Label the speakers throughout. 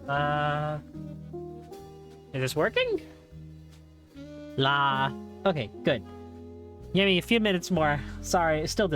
Speaker 1: Uh, is this working? La. Okay, good. Give me a few minutes more. Sorry, it's still.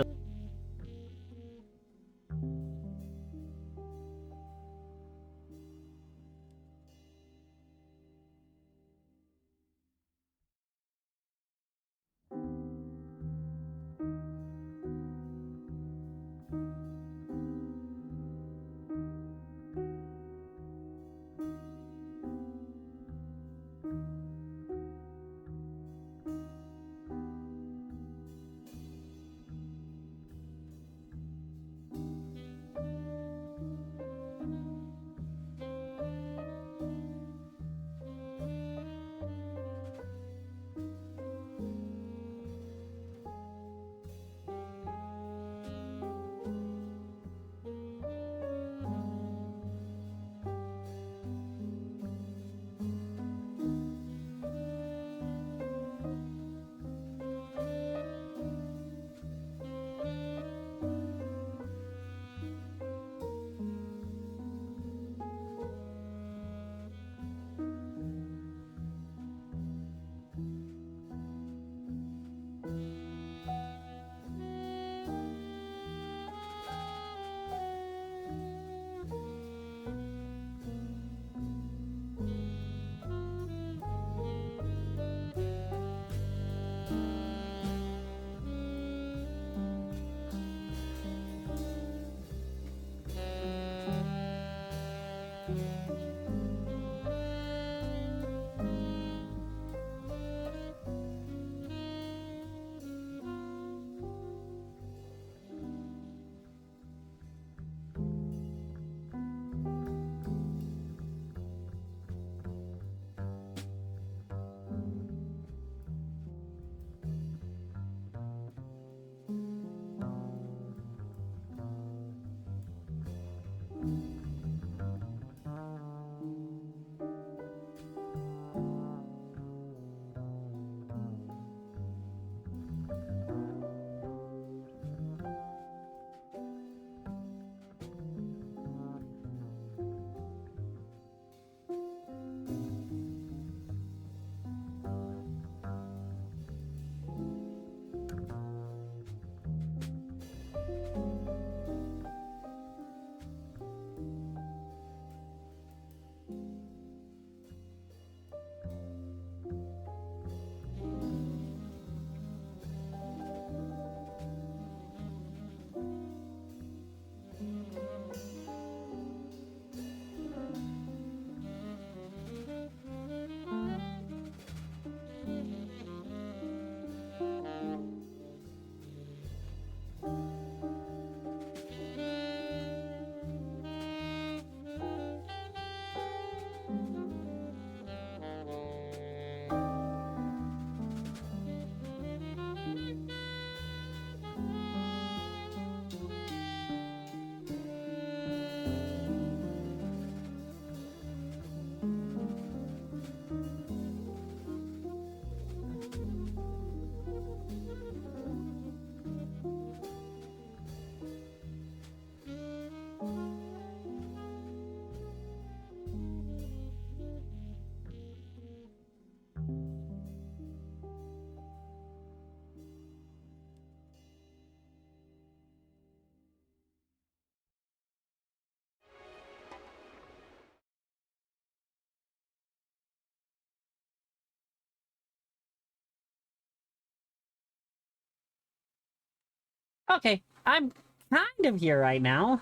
Speaker 1: Okay, I'm kind of here right now.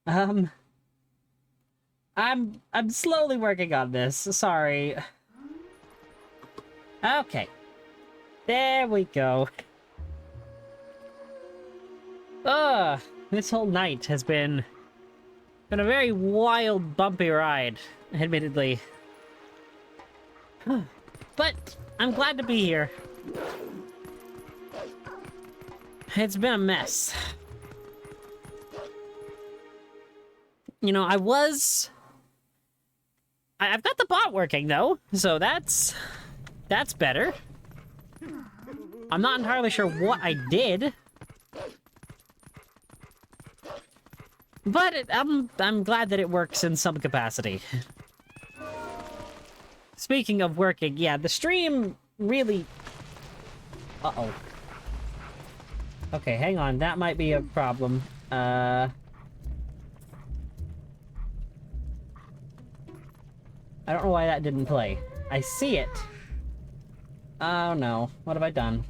Speaker 1: Um, I'm slowly working on this. Sorry. Okay. There we go. Ugh, this whole night has been a very wild, bumpy ride, admittedly. But I'm glad to be here. It's been a mess. You know, I've got the bot working though, so that's better. I'm not entirely sure what I did. But I'm glad that it works in some capacity. Speaking of working, yeah, the stream really... Uh-oh. Okay, hang on. That might be a problem. I don't know why that didn't play. I see it. Oh no. What have I done?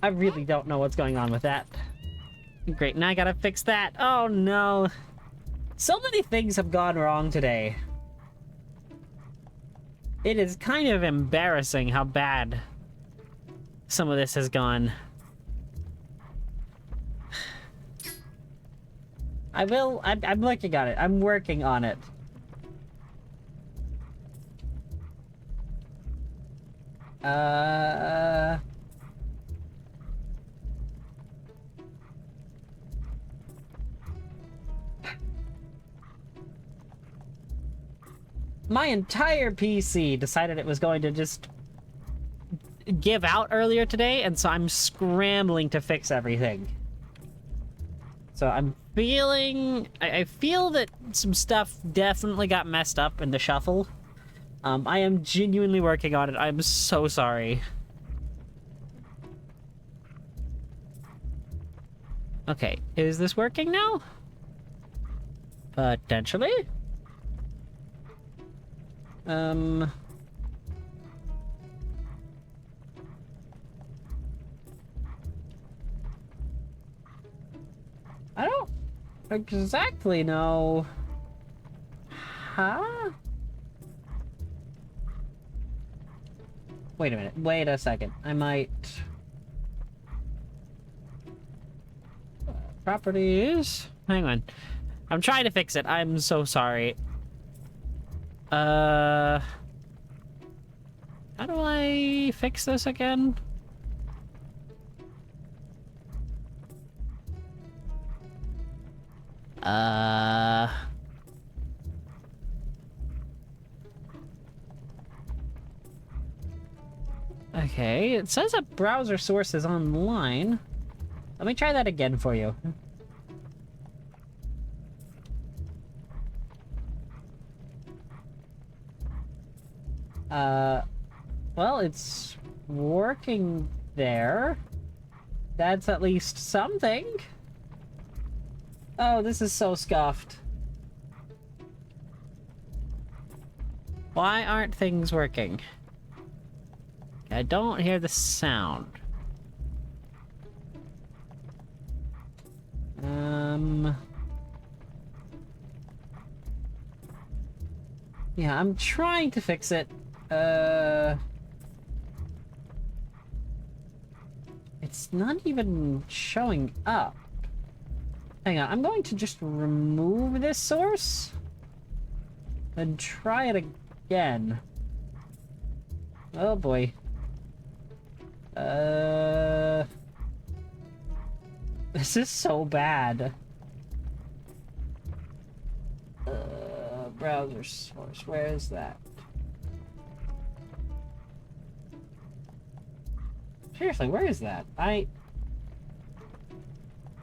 Speaker 1: I really don't know what's going on with that. Great, now I gotta fix that. Oh no. So many things have gone wrong today. It is kind of embarrassing how bad some of this has gone. I'm looking on it. I'm working on it. My entire PC decided it was going to just give out earlier today, and so I'm scrambling to fix everything. So I'm feeling... I feel that some stuff definitely got messed up in the shuffle. I am genuinely working on it. I'm so sorry. Okay, is this working now? Potentially? I don't exactly know. Huh? Wait a minute. Wait a second. I might... Properties? Hang on. I'm trying to fix it. I'm so sorry. How do I fix this again? Okay, it says a browser source is online. Let me try that again for you. Well, it's working there. That's at least something. Oh, this is so scuffed. Why aren't things working? I don't hear the sound. Yeah, I'm trying to fix it. It's not even showing up. Hang on, I'm going to just remove this source and try it again. Oh boy. This is so bad. Browser source, where is that? Seriously, where is that?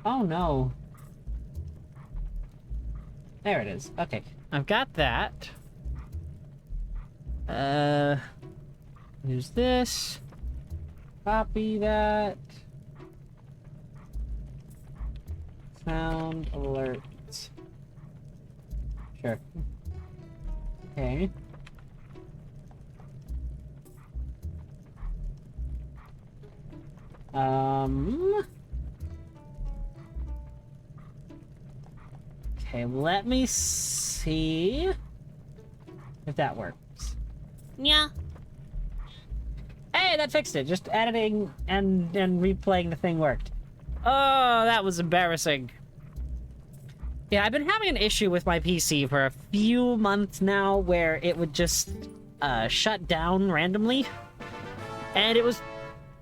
Speaker 1: Oh no. There it is. Okay, I've got that. Use this. Copy that. Sound alert. Sure. Okay. Okay, let me see if that works. Yeah. Hey, that fixed it. Just editing and replaying the thing worked. Oh, that was embarrassing. Yeah, I've been having an issue with my PC for a few months now where it would just shut down randomly. And it was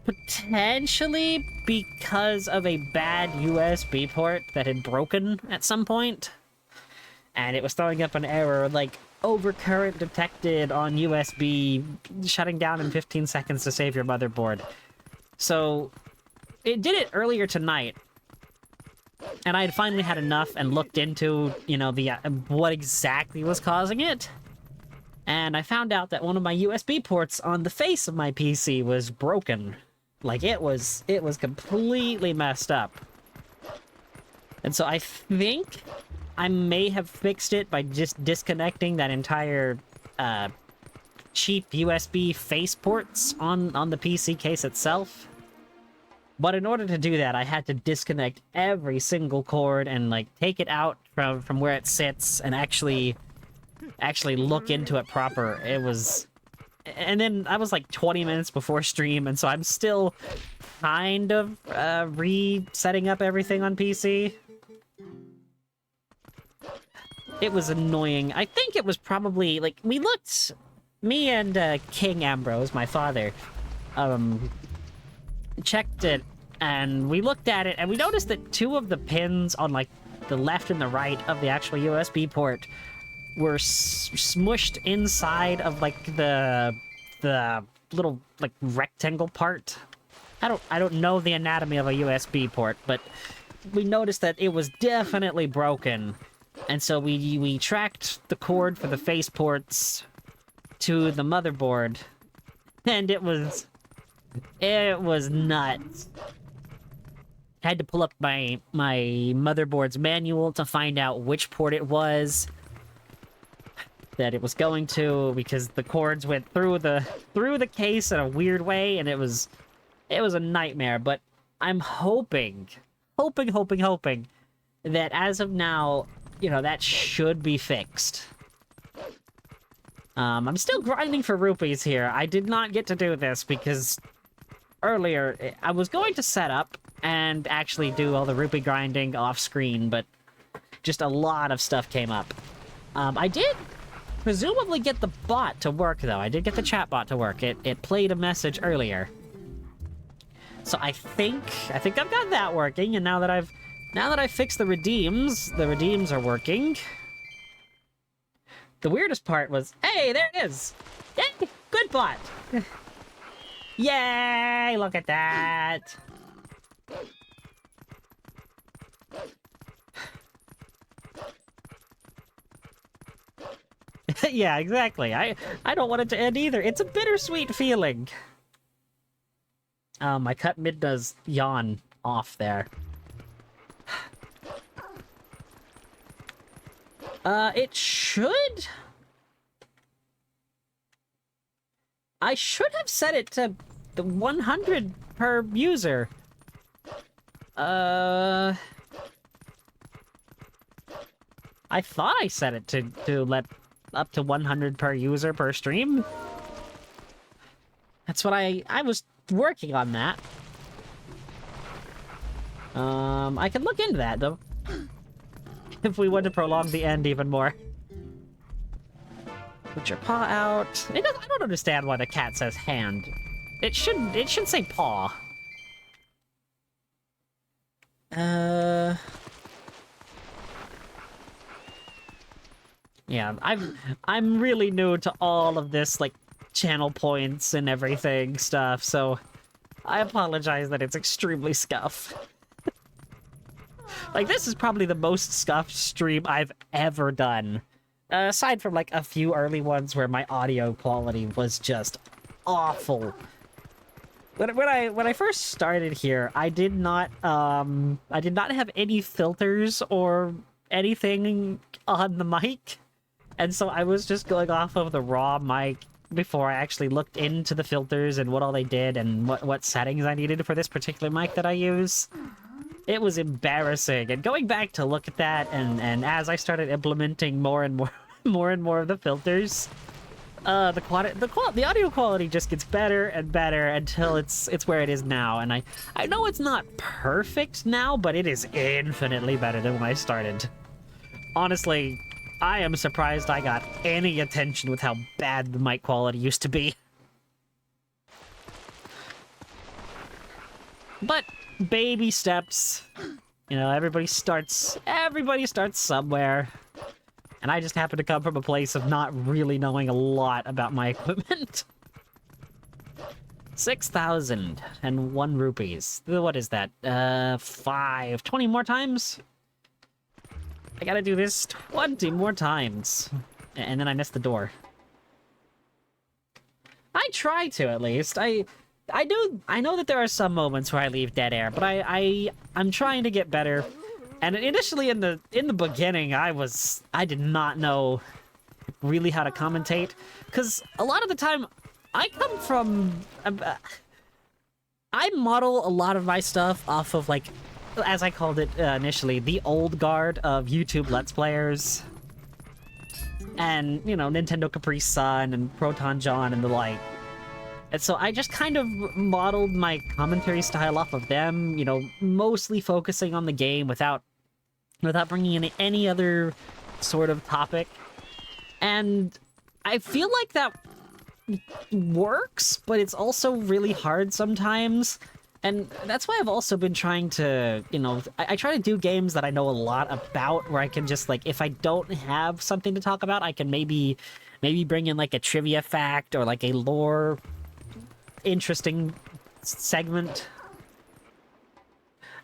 Speaker 1: potentially because of a bad USB port that had broken at some point. And it was throwing up an error like overcurrent detected on USB, shutting down in 15 seconds to save your motherboard. So it did it earlier tonight, and I had finally had enough and looked into, you know, the what exactly was causing it. And I found out that one of my USB ports on the face of my PC was broken. Like, it was completely messed up. And so I think I may have fixed it by just disconnecting that entire cheap USB face ports on the PC case itself. But in order to do that, I had to disconnect every single cord and, like, take it out from where it sits and actually look into it proper. It was... And then I was like 20 minutes before stream, and so I'm still kind of resetting up everything on PC. It was annoying. I think it was probably, like, we looked... Me and King Ambrose, my father, checked it, and we looked at it, and we noticed that two of the pins on, like, the left and the right of the actual USB port were smushed inside of, like, the little, like, rectangle part. I don't know the anatomy of a USB port, but we noticed that it was definitely broken. And so we tracked the cord for the face ports to the motherboard, and it was nuts. I had to pull up my motherboard's manual to find out which port it was that it was going to, because the cords went through the case in a weird way, and it was a nightmare. But I'm hoping that as of now, you know, that should be fixed. I'm still grinding for rupees here. I did not get to do this because earlier I was going to set up and actually do all the rupee grinding off screen, but just a lot of stuff came up. I did presumably get the bot to work, though. I did get the chat bot to work. It played a message earlier. So I think I've got that working, and now that I've fixed the redeems are working. The weirdest part was, hey, there it is! Yay! Good bot! Yay! Look at that! Yeah, exactly. I don't want it to end either. It's a bittersweet feeling. I cut Midna's yawn off there. It should... I should have set it to the 100 per user. I thought I set it to let up to 100 per user per stream. That's what I was working on that. I can look into that, though. If we want to prolong the end even more. Put your paw out. I don't understand why the cat says hand. It should say paw. Yeah, I'm really new to all of this, like, channel points and everything stuff, so I apologize that it's extremely scuffed. Like, this is probably the most scuffed stream I've ever done. Aside from, like, a few early ones where my audio quality was just awful. When I first started here, I did not have any filters or anything on the mic. And so I was just going off of the raw mic before I actually looked into the filters and what all they did and what settings I needed for this particular mic that I use. It was embarrassing. And going back to look at that, and as I started implementing more and more of the filters, the audio quality just gets better and better until it's where it is now. And I know it's not perfect now, but it is infinitely better than when I started. Honestly, I am surprised I got any attention with how bad the mic quality used to be. But baby steps. You know, everybody starts somewhere. And I just happen to come from a place of not really knowing a lot about my equipment. 6,001 rupees. What is that? 20 more times? I gotta do this 20 more times. And then I missed the door. I try to, at least. I know that there are some moments where I leave dead air, but I'm trying to get better. And initially in the beginning, I did not know really how to commentate, because a lot of the time I come from I model a lot of my stuff off of, like, as I called it initially, the old guard of YouTube Let's Players. And, you know, Nintendo Capri Sun and Proton John and the like. And so I just kind of modeled my commentary style off of them, you know, mostly focusing on the game without bringing in any other sort of topic. And I feel like that works, but it's also really hard sometimes. And that's why I've also been trying to, you know, I try to do games that I know a lot about, where I can just, like, if I don't have something to talk about, I can maybe bring in, like, a trivia fact or, like, a lore interesting segment.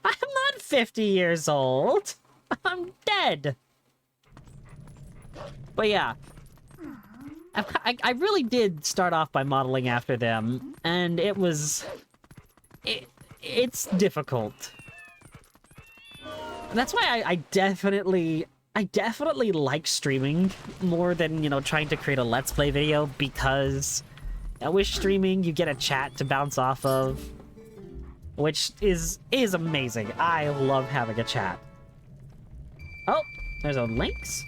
Speaker 1: I'm not 50 years old. I'm dead. But yeah, I really did start off by modeling after them, and it's difficult. And that's why I definitely like streaming more than, you know, trying to create a Let's Play video, because with streaming you get a chat to bounce off of, which is amazing. I love having a chat. Oh, there's a Lynx?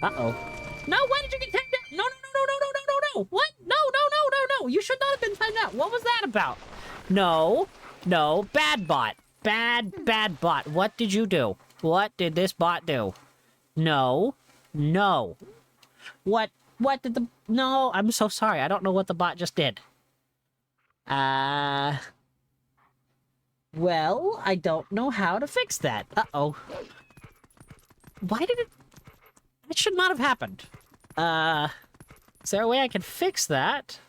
Speaker 1: Uh-oh. No, why did you get timed out? No. What? No. You should not have been timed out. What was that about? No. Bad bot. Bad bot. What did you do? What did this bot do? No. What did the... No, I'm so sorry. I don't know what the bot just did. Well, I don't know how to fix that. Uh-oh. Why did it... It should not have happened. Is there a way I can fix that?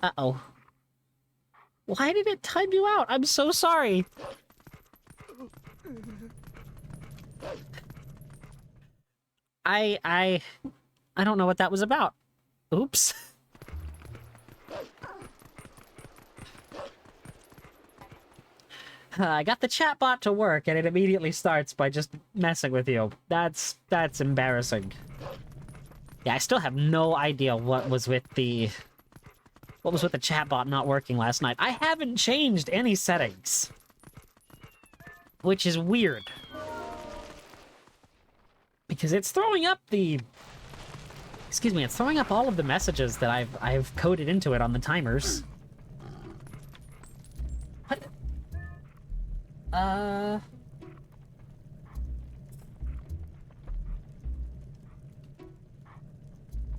Speaker 1: Uh-oh. Why did it time you out? I'm so sorry. I don't know what that was about. Oops. I got the chatbot to work, and it immediately starts by just messing with you. That's embarrassing. Yeah, I still have no idea what was with the chatbot not working last night. I haven't changed any settings, which is weird, because it's throwing up the... Excuse me, it's throwing up all of the messages that I've coded into it on the timers. What?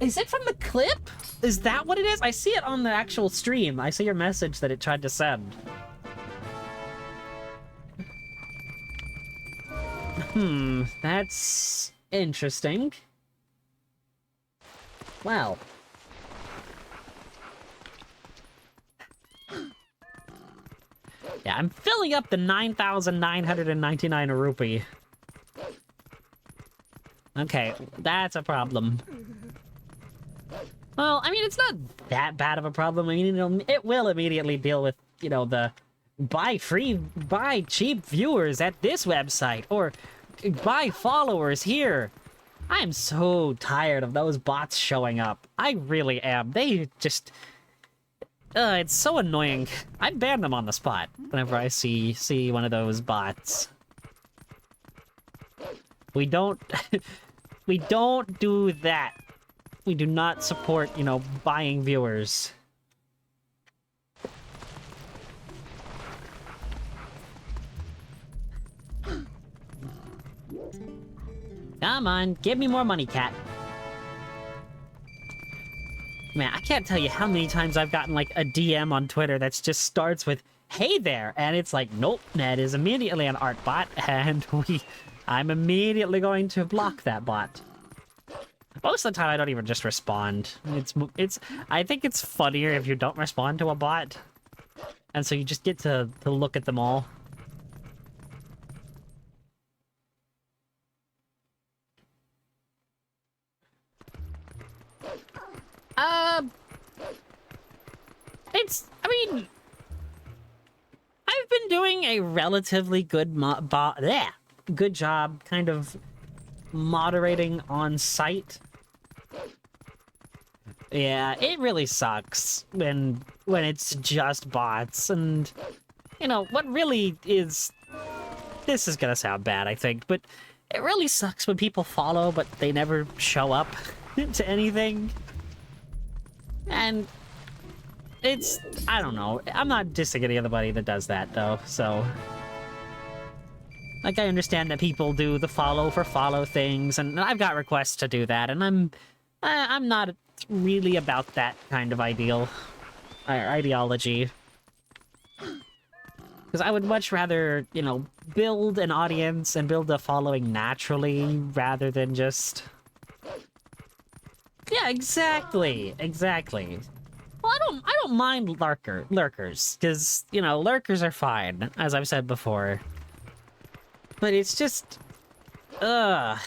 Speaker 1: Is it from the clip? Is that what it is? I see it on the actual stream. I see your message that it tried to send. That's interesting. Wow. Yeah, I'm filling up the 9,999 rupee. Okay, that's a problem. Well, I mean, it's not that bad of a problem. I mean, you know, it will immediately deal with, you know, the buy cheap viewers at this website, or buy followers here. I am so tired of those bots showing up. I really am. They just... it's so annoying. I ban them on the spot whenever I see one of those bots. We don't... we don't do that. We do not support, you know, buying viewers. Come on, give me more money, cat. Man, I can't tell you how many times I've gotten, like, a DM on Twitter that just starts with, "Hey there," and it's like, nope, that is immediately an art bot, and I'm immediately going to block that bot. Most of the time, I don't even just respond. I think it's funnier if you don't respond to a bot. And so you just get to look at them all. I mean, I've been doing a relatively good good job kind of moderating on site. Yeah, it really sucks when it's just bots, and you know what really is, this is gonna sound bad, I think, but it really sucks when people follow but they never show up to anything. And it's, I don't know, I'm not dissing anybody that does that though, so like, I understand that people do the follow for follow things, and I've got requests to do that, and I'm not really about that kind of ideology. Because I would much rather, you know, build an audience and build a following naturally rather than just... Yeah, exactly. Well, I don't mind lurkers, because, you know, lurkers are fine, as I've said before. But it's just... ugh.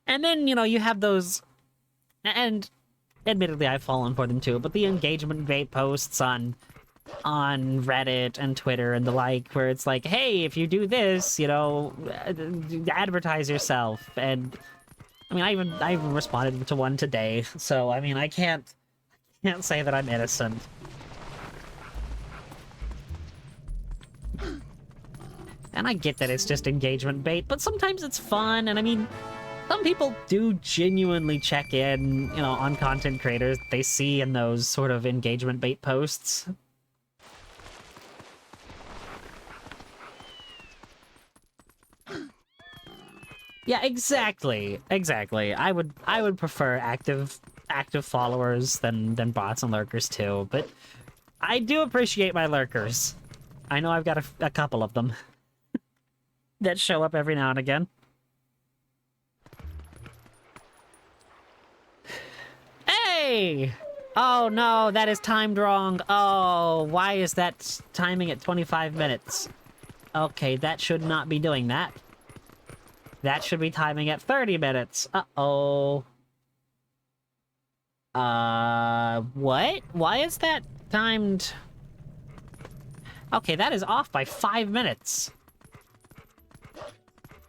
Speaker 1: And then, you know, you have those... And admittedly, I've fallen for them too, but the engagement bait posts on Reddit and Twitter and the like, where it's like, hey, if you do this, you know, advertise yourself. And I mean, I even responded to one today, so I mean, I can't say that I'm innocent. And I get that it's just engagement bait, but sometimes it's fun, and I mean, some people do genuinely check in, you know, on content creators they see in those sort of engagement bait posts. Yeah, exactly. I would prefer active followers than bots and lurkers too, but I do appreciate my lurkers. I know I've got a couple of them that show up every now and again. Hey! Oh no, that is timed wrong. Oh, why is that timing at 25 minutes? Okay, that should not be doing that. That should be timing at 30 minutes. Uh-oh. What? Why is that timed? Okay, that is off by 5 minutes.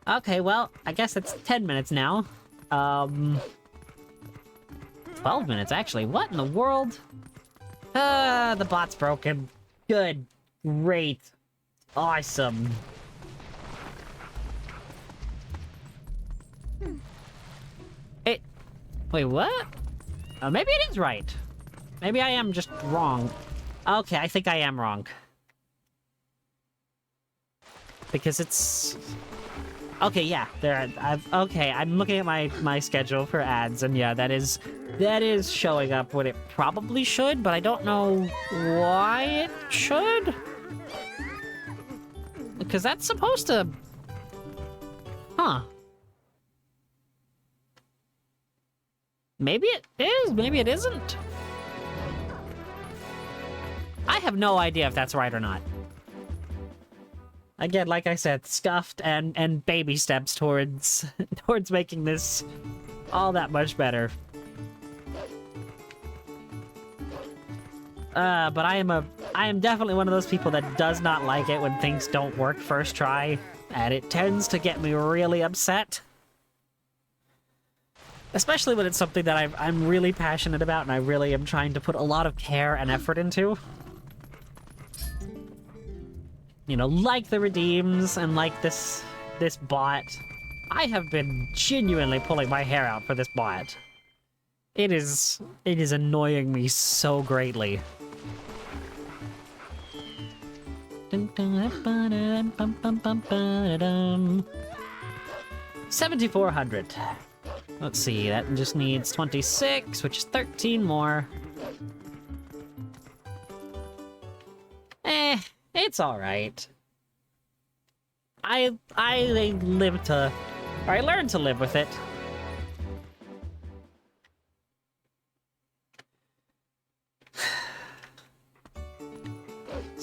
Speaker 1: Okay, well, I guess it's 10 minutes now. 12 minutes, actually. What in the world? The bot's broken. Good. Great. Awesome. Wait, what? Maybe it is right. Maybe I am just wrong. Okay, I think I am wrong. Because it's... Okay, yeah, okay, I'm looking at my schedule for ads, and yeah, that is showing up when it probably should, but I don't know why it should. Because that's supposed to... Huh. Maybe it is, maybe it isn't. I have no idea if that's right or not. Again, like I said, scuffed and baby steps towards making this all that much better. But I am definitely one of those people that does not like it when things don't work first try, and it tends to get me really upset. Especially when it's something that I'm really passionate about and I really am trying to put a lot of care and effort into. You know, like the redeems and like this bot. I have been genuinely pulling my hair out for this bot. It is annoying me so greatly. 7,400. Let's see, that just needs 26, which is 13 more. It's alright. I learned to live with it.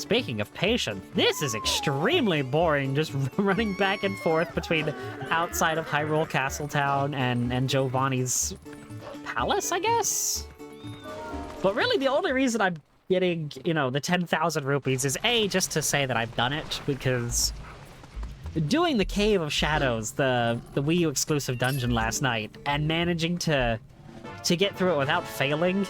Speaker 1: Speaking of patience, this is extremely boring, just running back and forth between outside of Hyrule Castletown and Giovanni's palace, I guess? But really, the only reason I'm getting, you know, the 10,000 rupees is A, just to say that I've done it, because doing the Cave of Shadows, the Wii U exclusive dungeon last night, and managing to get through it without failing.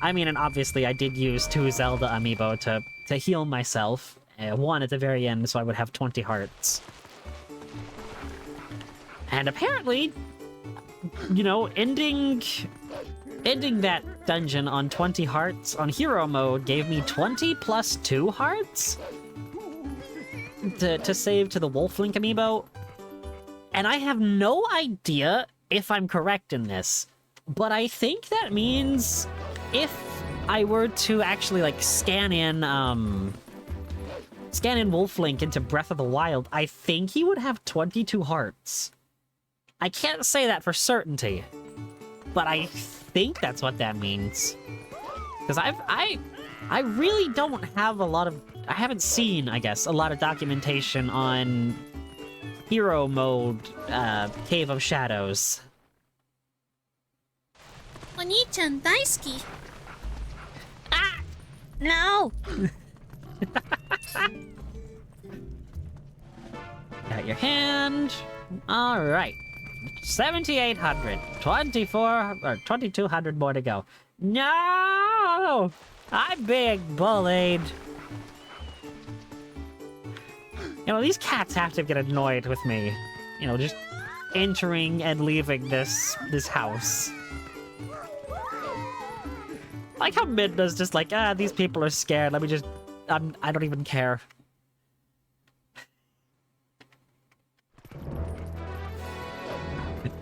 Speaker 1: I mean, and obviously I did use 2 Zelda amiibo to heal myself. 1 at the very end, so I would have 20 hearts. And apparently, you know, ending that dungeon on 20 hearts on hero mode gave me 20 plus 2 hearts to save to the Wolf Link amiibo. And I have no idea if I'm correct in this, but I think that means if I were to actually, like, scan in Wolf Link into Breath of the Wild, I think he would have 22 hearts. I can't say that for certainty, but I think that's what that means. Because I really don't have a lot of... I haven't seen, I guess, a lot of documentation on hero mode Cave of Shadows.
Speaker 2: Oni-chan daisuki. Ah! No!
Speaker 1: Got your hand. All right. 7,800. 2,200 more to go. No! I'm being bullied. You know, these cats have to get annoyed with me. You know, just entering and leaving this house. Like how Midna's just like, these people are scared. Let me just... I don't even care.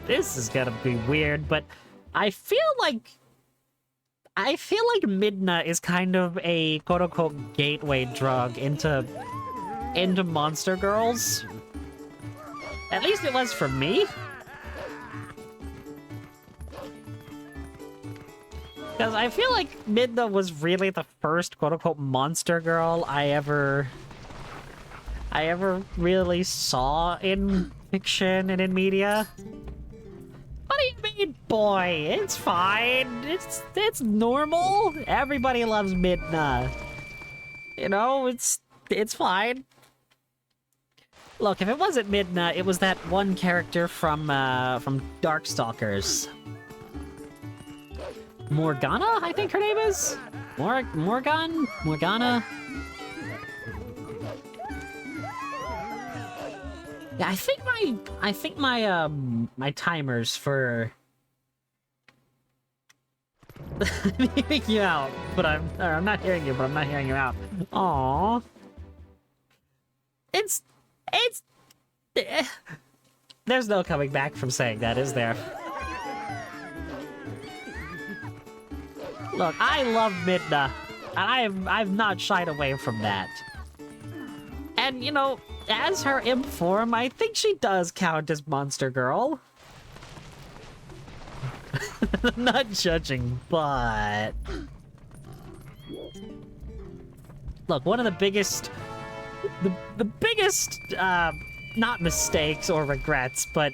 Speaker 1: This is gonna be weird, but I feel like Midna is kind of a quote-unquote gateway drug into Monster Girls. At least it was for me. Because I feel like Midna was really the first quote-unquote monster girl I ever really saw in fiction and in media. What do you mean, boy? It's fine. It's normal. Everybody loves Midna. You know, it's fine. Look, if it wasn't Midna, it was that one character from Darkstalkers. Morgana, I think her name is? Morgana? Yeah, I think my timers for I'm hearing you out, but I'm not hearing you, but I'm not hearing you out. Aww. It's there's no coming back from saying that, is there? Look, I love Midna, and I've not shied away from that. And, you know, as her imp form, I think she does count as Monster Girl. I'm not judging, but... Look, one of the biggest... The biggest, not mistakes or regrets, but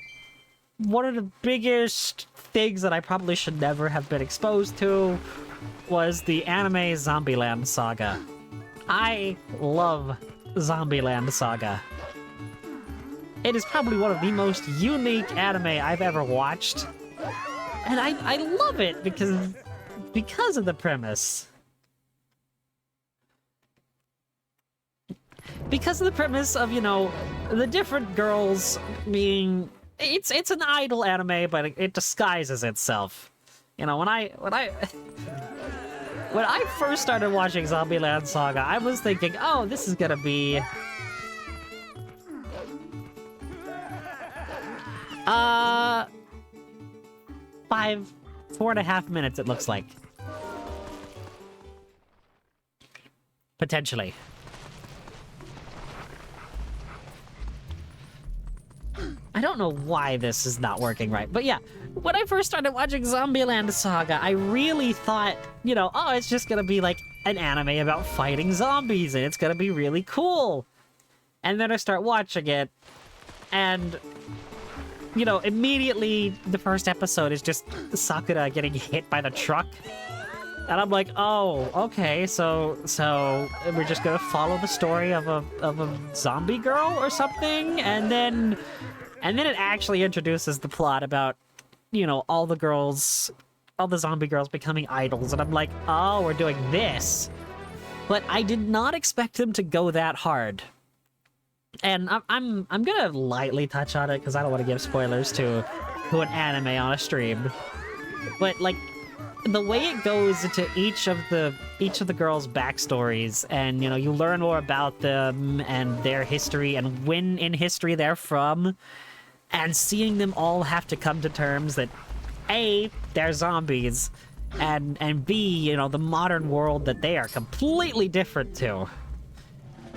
Speaker 1: one of the biggest things that I probably should never have been exposed to was the anime Zombieland Saga. I love Zombieland Saga. It is probably one of the most unique anime I've ever watched. And I love it because of the premise. Because of the premise of, you know, the different girls being... It's an idol anime, but it disguises itself. You know, when I first started watching Zombieland Saga, I was thinking, oh, this is gonna be... 4.5 minutes, it looks like. Potentially. I don't know why this is not working right, but yeah, when I first started watching Zombieland Saga, I really thought, you know, oh, it's just gonna be like an anime about fighting zombies, and it's gonna be really cool. And then I start watching it, and, you know, immediately the first episode is just Sakura getting hit by the truck. And I'm like, oh, okay, so we're just gonna follow the story of a zombie girl or something? And then it actually introduces the plot about, you know, all the zombie girls becoming idols, and I'm like, oh, we're doing this. But I did not expect them to go that hard. And I'm gonna lightly touch on it because I don't want to give spoilers to an anime on a stream. But like, the way it goes into each of the girls' backstories, and you know, you learn more about them and their history and when in history they're from, and seeing them all have to come to terms that A, they're zombies, and B, you know, the modern world that they are completely different to.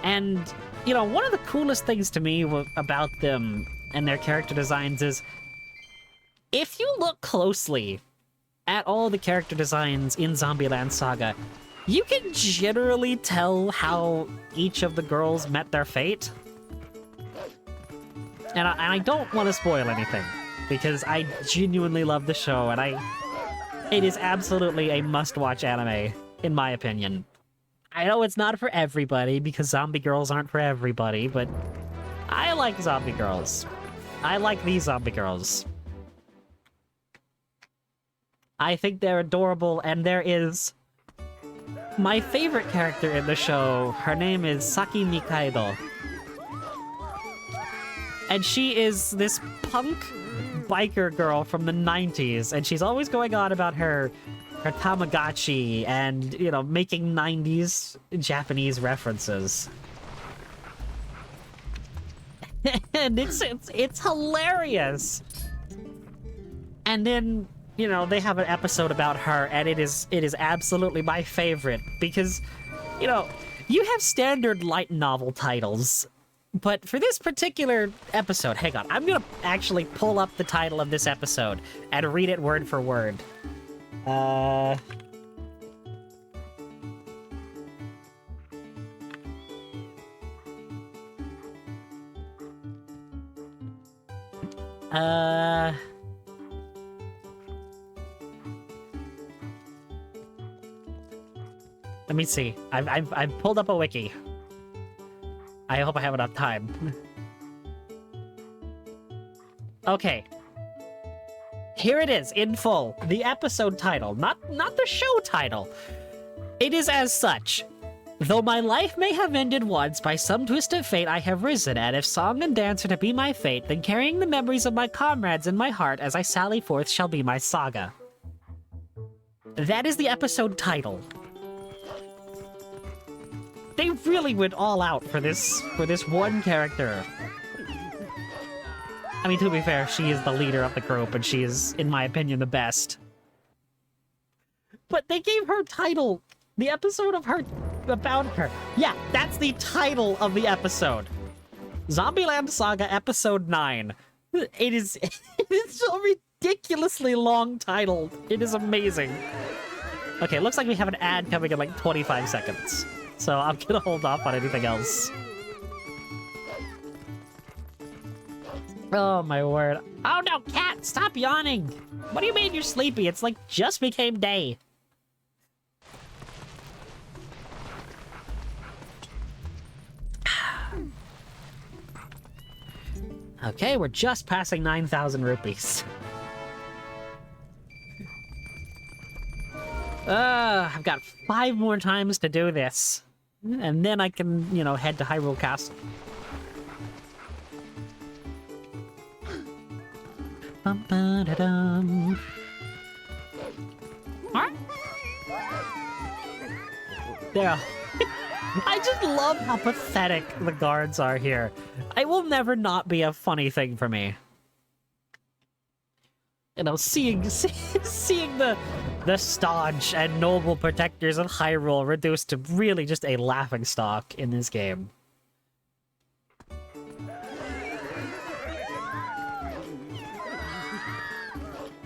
Speaker 1: And, you know, one of the coolest things to me about them and their character designs is, if you look closely at all the character designs in Zombieland Saga, you can generally tell how each of the girls met their fate. And I don't want to spoil anything, because I genuinely love the show, and it is absolutely a must-watch anime, in my opinion. I know it's not for everybody, because zombie girls aren't for everybody, but I like zombie girls. I like these zombie girls. I think they're adorable, and there is my favorite character in the show. Her name is Saki Mikaido. And she is this punk biker girl from the 90s, and she's always going on about her Tamagotchi and, you know, making 90s Japanese references. And it's hilarious. And then, you know, they have an episode about her, and it is absolutely my favorite, because, you know, you have standard light novel titles, but for this particular episode, hang on, I'm gonna actually pull up the title of this episode and read it word for word. Let me see. I've pulled up a wiki. I hope I have enough time. Okay. Here it is, in full. The episode title, not the show title. It is as such. Though my life may have ended once, by some twist of fate I have risen, and if song and dance are to be my fate, then carrying the memories of my comrades in my heart as I sally forth shall be my saga. That is the episode title. They really went all out for this one character. I mean, to be fair, she is the leader of the group, and she is, in my opinion, the best. But they gave her title, the episode of her, about her. Yeah, that's the title of the episode. Zombieland Saga Episode 9. It is so ridiculously long titled. It is amazing. Okay, it looks like we have an ad coming in like 25 seconds. So I'm gonna hold off on anything else. Oh my word. Oh no, cat, stop yawning! What do you mean you're sleepy? It's like just became day. Okay, we're just passing 9,000 rupees. I've got 5 more times to do this. And then I can, you know, head to Hyrule Castle. Bum-ba-da-dum. Huh? There. I just love how pathetic the guards are here. It will never not be a funny thing for me. You know, seeing the staunch and noble protectors of Hyrule reduced to really just a laughingstock in this game.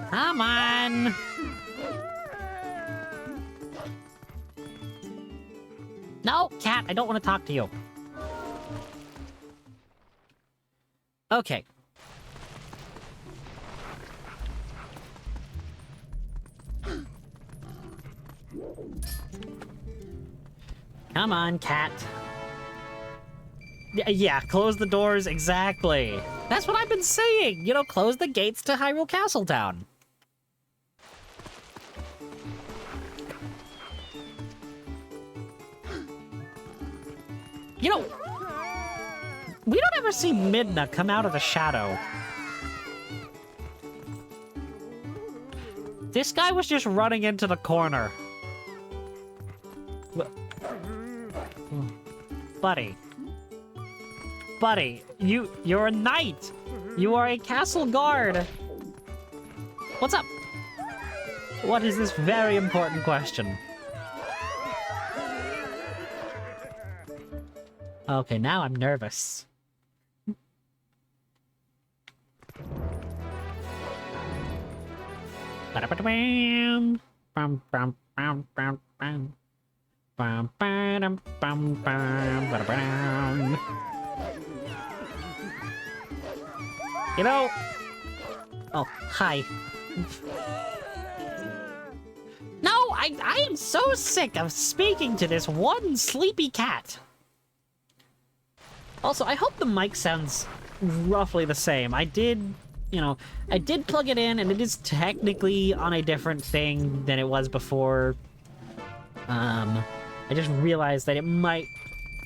Speaker 1: Come on! No, cat, I don't want to talk to you. Okay. Come on, cat. Yeah, close the doors, exactly. That's what I've been saying. You know, close the gates to Hyrule Castletown. You know, we don't ever see Midna come out of the shadow. This guy was just running into the corner. Buddy. Buddy, you're a knight. You are a castle guard. What's up? What is this very important question? Okay, now I'm nervous. You know... Oh, hi. No, I am so sick of speaking to this one sleepy cat. Also, I hope the mic sounds roughly the same. I did plug it in, and it is technically on a different thing than it was before. I just realized that it might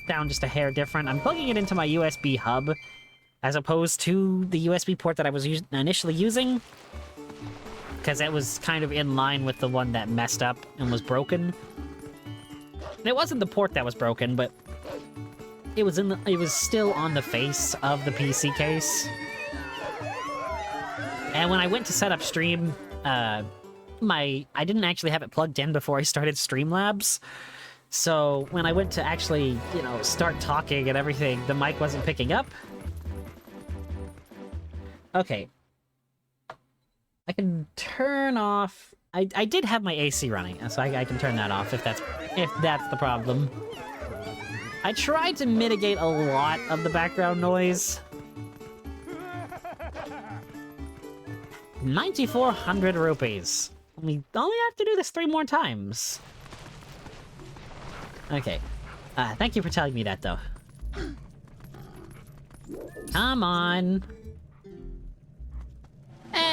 Speaker 1: sound just a hair different. I'm plugging it into my USB hub, as opposed to the USB port that I was initially using, because it was kind of in line with the one that messed up and was broken. And it wasn't the port that was broken, but it was still on the face of the PC case. And when I went to set up stream, I didn't actually have it plugged in before I started Streamlabs. So when I went to actually, start talking and everything, the mic wasn't picking up. Okay. I can turn off... I did have my AC running, so I can turn that off if that's the problem. I tried to mitigate a lot of the background noise. 9,400 rupees. We only have to do this 3 more times. Okay. Thank you for telling me that, though. Come on.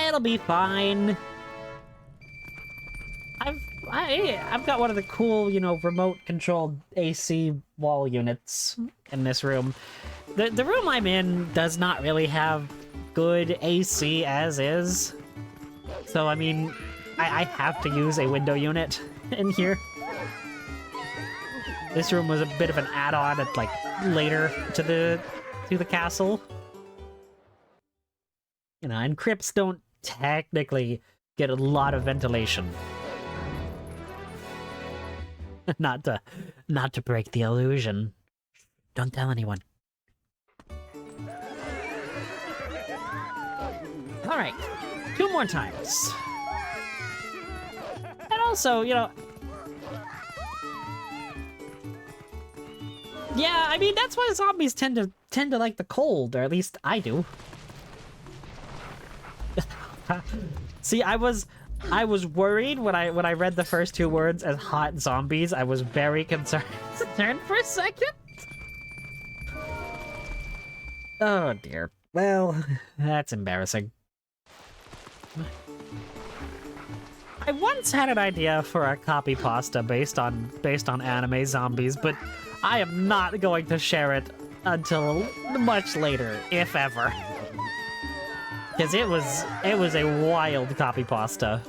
Speaker 1: It'll be fine. I've got one of the cool, remote-controlled AC wall units in this room. The room I'm in does not really have good AC as is. So, I mean, I have to use a window unit in here. This room was a bit of an add-on at, later to the castle. And crypts don't technically get a lot of ventilation. Not to break the illusion. Don't tell anyone. Alright, 2 more times. And also, yeah, I mean, that's why zombies tend to like the cold, or at least I do. See, I was worried when I read the first 2 words as hot zombies. I was very concerned for a second. Oh dear. Well, that's embarrassing. I once had an idea for a copy pasta based on anime zombies, but I am not going to share it until much later, if ever. Because it was a wild copy pasta.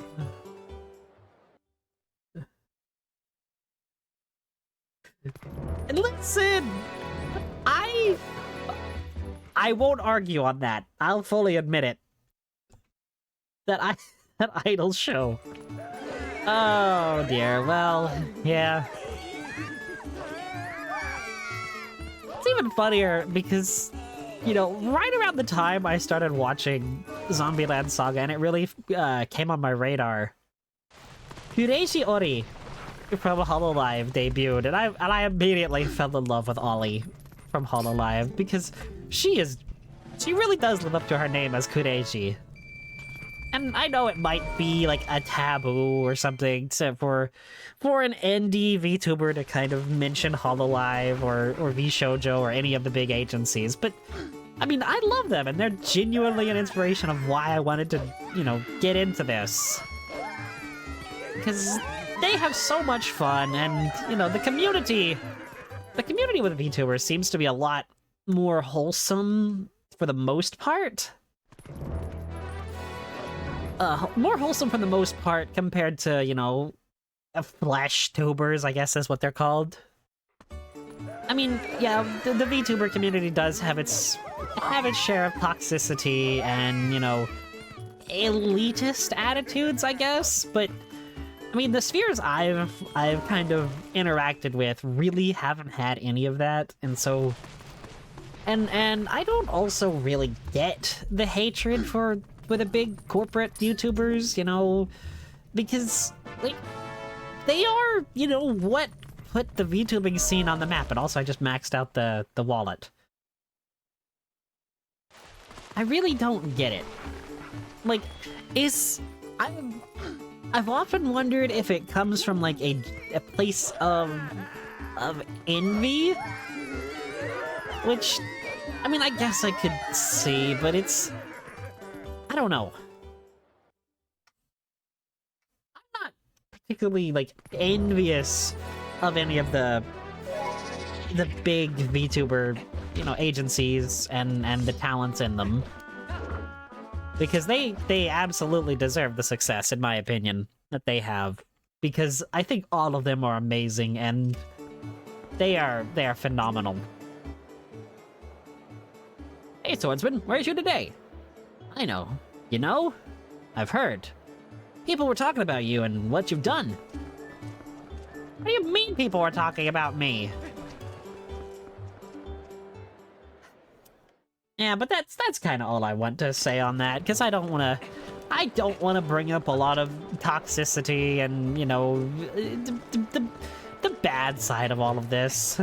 Speaker 1: Listen, I won't argue on that. I'll fully admit it. That idol show. Oh dear. Well, yeah. It's even funnier because, right around the time I started watching Zombieland Saga, and it really came on my radar. Hireishi Ori from Hololive debuted, and I immediately fell in love with Ollie from Hololive because she really does live up to her name as Kureiji. And I know it might be like a taboo or something for an indie VTuber to kind of mention Hololive or VShojo or any of the big agencies, but I mean, I love them, and they're genuinely an inspiration of why I wanted to, you know, get into this. Because they have so much fun, and, you know, the community with VTubers seems to be a lot more wholesome for the most part. More wholesome for the most part compared to, you know, flesh tubers, I guess is what they're called. I mean, yeah, the VTuber community does have its share of toxicity and, you know, elitist attitudes, I guess, but I mean, the spheres I've kind of interacted with really haven't had any of that, and so and I don't also really get the hatred for the big corporate YouTubers, you know, because like they are, you know, what put the VTubing scene on the map, and also I just maxed out the wallet. I really don't get it. Like, I've often wondered if it comes from like a place of envy, which, I mean, I guess I could see, but I don't know. I'm not particularly like envious of any of the big VTuber, you know, agencies and the talents in them, because they absolutely deserve the success, in my opinion, that they have, because I think all of them are amazing and they are phenomenal. Hey, Swordsman, where's you today? I know. You know? I've heard. People were talking about you and what you've done. What do you mean people were talking about me? Yeah, but that's kind of all I want to say on that, because I don't want to bring up a lot of toxicity and, you know, the bad side of all of this.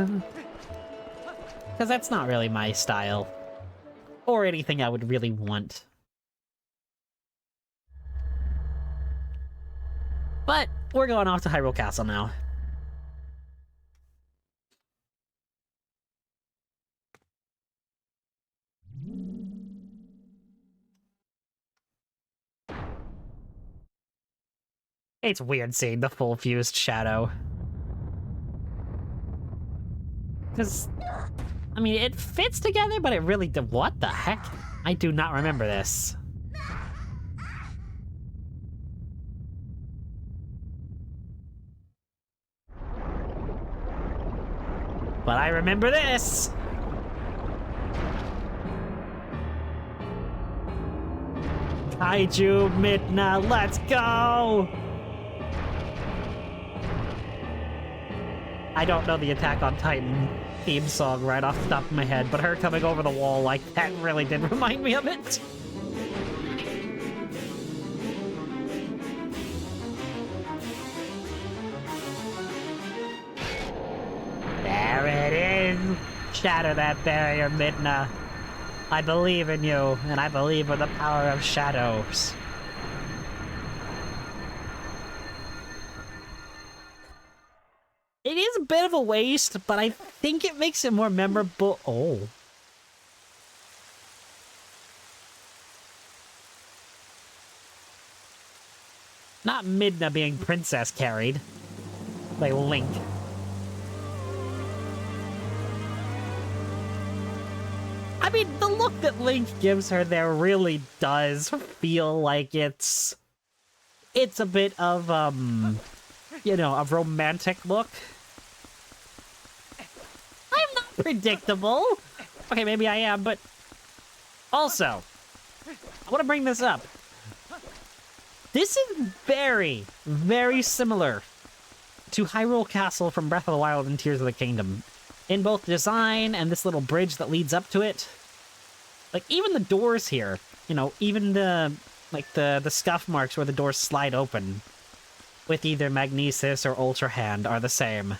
Speaker 1: Because that's not really my style. Or anything I would really want. But we're going off to Hyrule Castle now. It's weird seeing the full fused shadow. Because, I mean, it fits together, but it really... What the heck? I do not remember this. But I remember this! Kaiju Midna, let's go! I don't know the Attack on Titan theme song right off the top of my head, but her coming over the wall like that really did remind me of it. There it is! Shatter that barrier, Midna. I believe in you, and I believe in the power of shadows. It is a bit of a waste, but I think it makes it more memorable. Oh. Not Midna being princess carried. Like Link. I mean, the look that Link gives her there really does feel like it's a bit of, you know, a romantic look. I'm not predictable. Okay, maybe I am, but also, I want to bring this up. This is very, very similar to Hyrule Castle from Breath of the Wild and Tears of the Kingdom. In both design and this little bridge that leads up to it. Like, even the doors here, you know, even the scuff marks where the doors slide open. with either Magnesis or Ultra Hand are the same.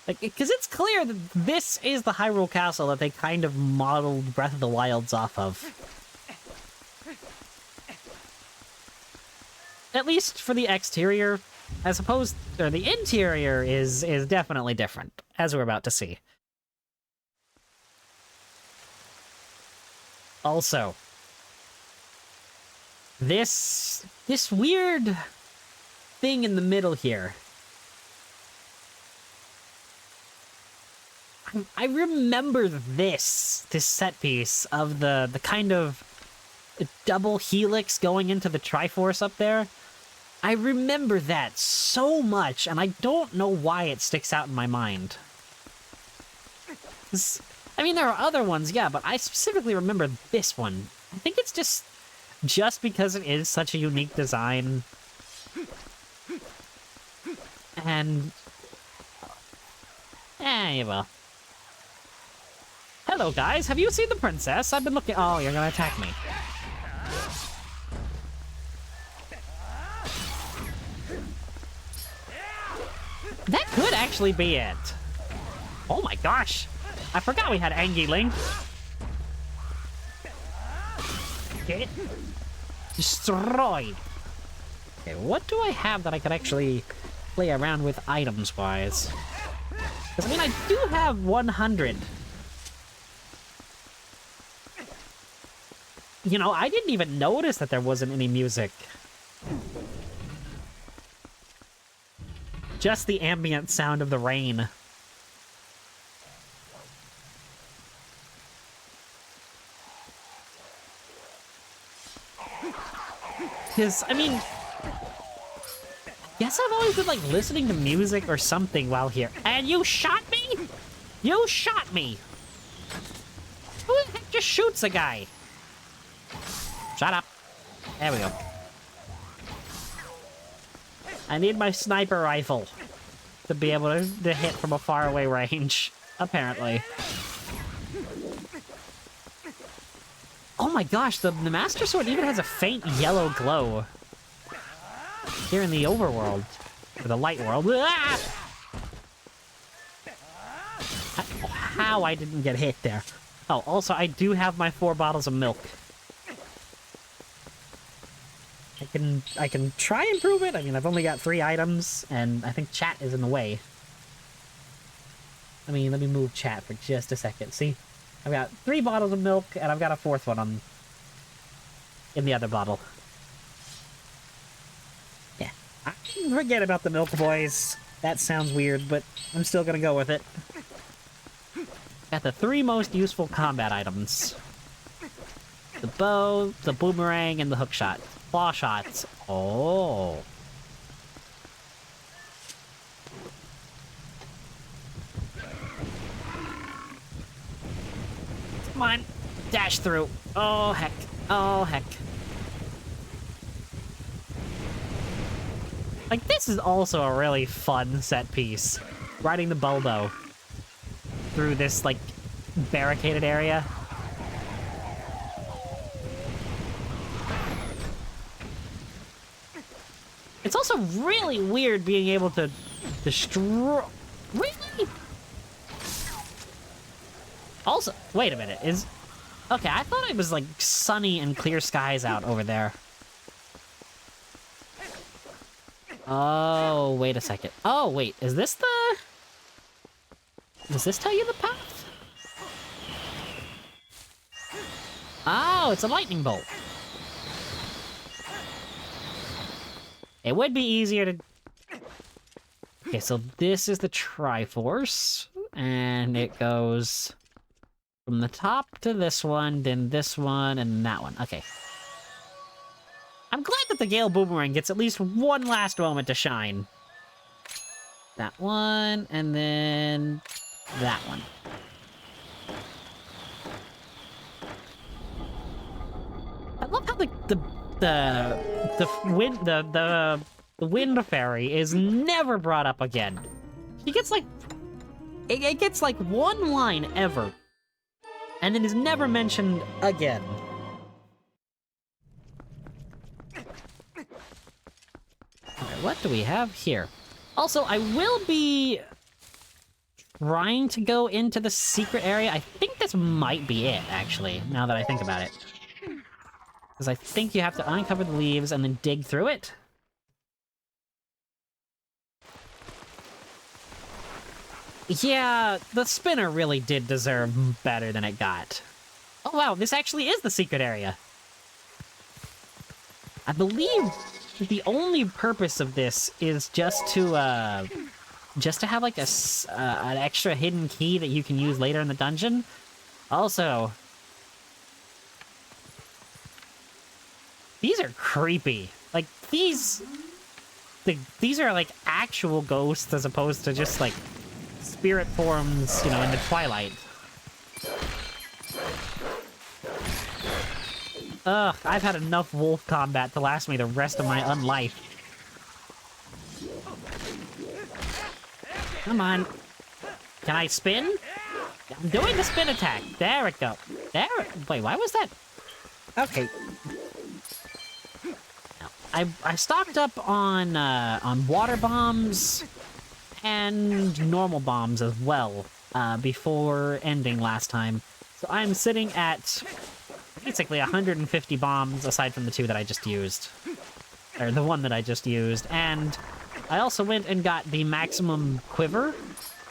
Speaker 1: Like, because it's clear that this is the Hyrule Castle that they kind of modeled Breath of the Wilds off of. At least for the exterior, as opposed, or the interior is definitely different, as we're about to see. Also, this weird thing in the middle here. I remember this set piece of the kind of double helix going into the Triforce up there. I remember that so much, and I don't know why it sticks out in my mind. I mean, there are other ones, yeah, but I specifically remember this one. I think it's just because it is such a unique design. And... well. Hello, guys. Have you seen the princess? I've been looking... Oh, you're gonna attack me. That could actually be it. Oh my gosh. I forgot we had Angie Link. Get destroyed. Okay, what do I have that I could actually play around with items-wise? Because, I mean, I do have 100. You know, I didn't even notice that there wasn't any music. Just the ambient sound of the rain. Because, I mean... Guess I've always been, like, listening to music or something while here. And you shot me? You shot me! Who the heck just shoots a guy? Shut up. There we go. I need my sniper rifle to be able to hit from a faraway range, apparently. Oh my gosh, the Master Sword even has a faint yellow glow. Here in the overworld. Or the light world. Ah! How I didn't get hit there. Oh, also, I do have my 4 bottles of milk. I can try and prove it. I mean, I've only got 3 items, and I think chat is in the way. I mean, let me move chat for just a second. See? I've got 3 bottles of milk, and I've got a 4th one in the other bottle. Yeah. I forget about the milk, boys. That sounds weird, but I'm still gonna go with it. Got the 3 most useful combat items. The bow, the boomerang, and the hookshot. Claw shots. Oh. Come on. Dash through. Oh, heck. Oh, heck. Like, this is also a really fun set piece. Riding the Bulbo through this, like, barricaded area. It's also really weird being able to destroy... Really? Also, wait a minute, Okay, I thought it was, like, sunny and clear skies out over there. Oh, wait a second. Oh, wait, is this the... Does this tell you the path? Oh, it's a lightning bolt. It would be easier to... Okay, so this is the Triforce, and it goes from the top to this one, then this one, and that one. Okay. I'm glad that the Gale Boomerang gets at least one last moment to shine. That one, and then that one. I love how the wind fairy is never brought up again. He gets like it gets like one line ever, and then is never mentioned again. Okay, What do we have here? Also, I will be trying to go into the secret area. I think this might be it, actually, now that I think about it. Because I think you have to uncover the leaves and then dig through it. Yeah, the spinner really did deserve better than it got. Oh wow, this actually is the secret area. I believe the only purpose of this is just to have like an extra hidden key that you can use later in the dungeon. Also, these are creepy. Like these are like actual ghosts as opposed to just like spirit forms, you know, in the Twilight. Ugh, I've had enough wolf combat to last me the rest of my unlife. Come on. Can I spin? I'm doing the spin attack. There it go. There. Wait, why was that? Okay. I stocked up on water bombs and normal bombs as well before ending last time. So I'm sitting at basically 150 bombs aside from the two that I just used. Or the one that I just used. And I also went and got the maximum quiver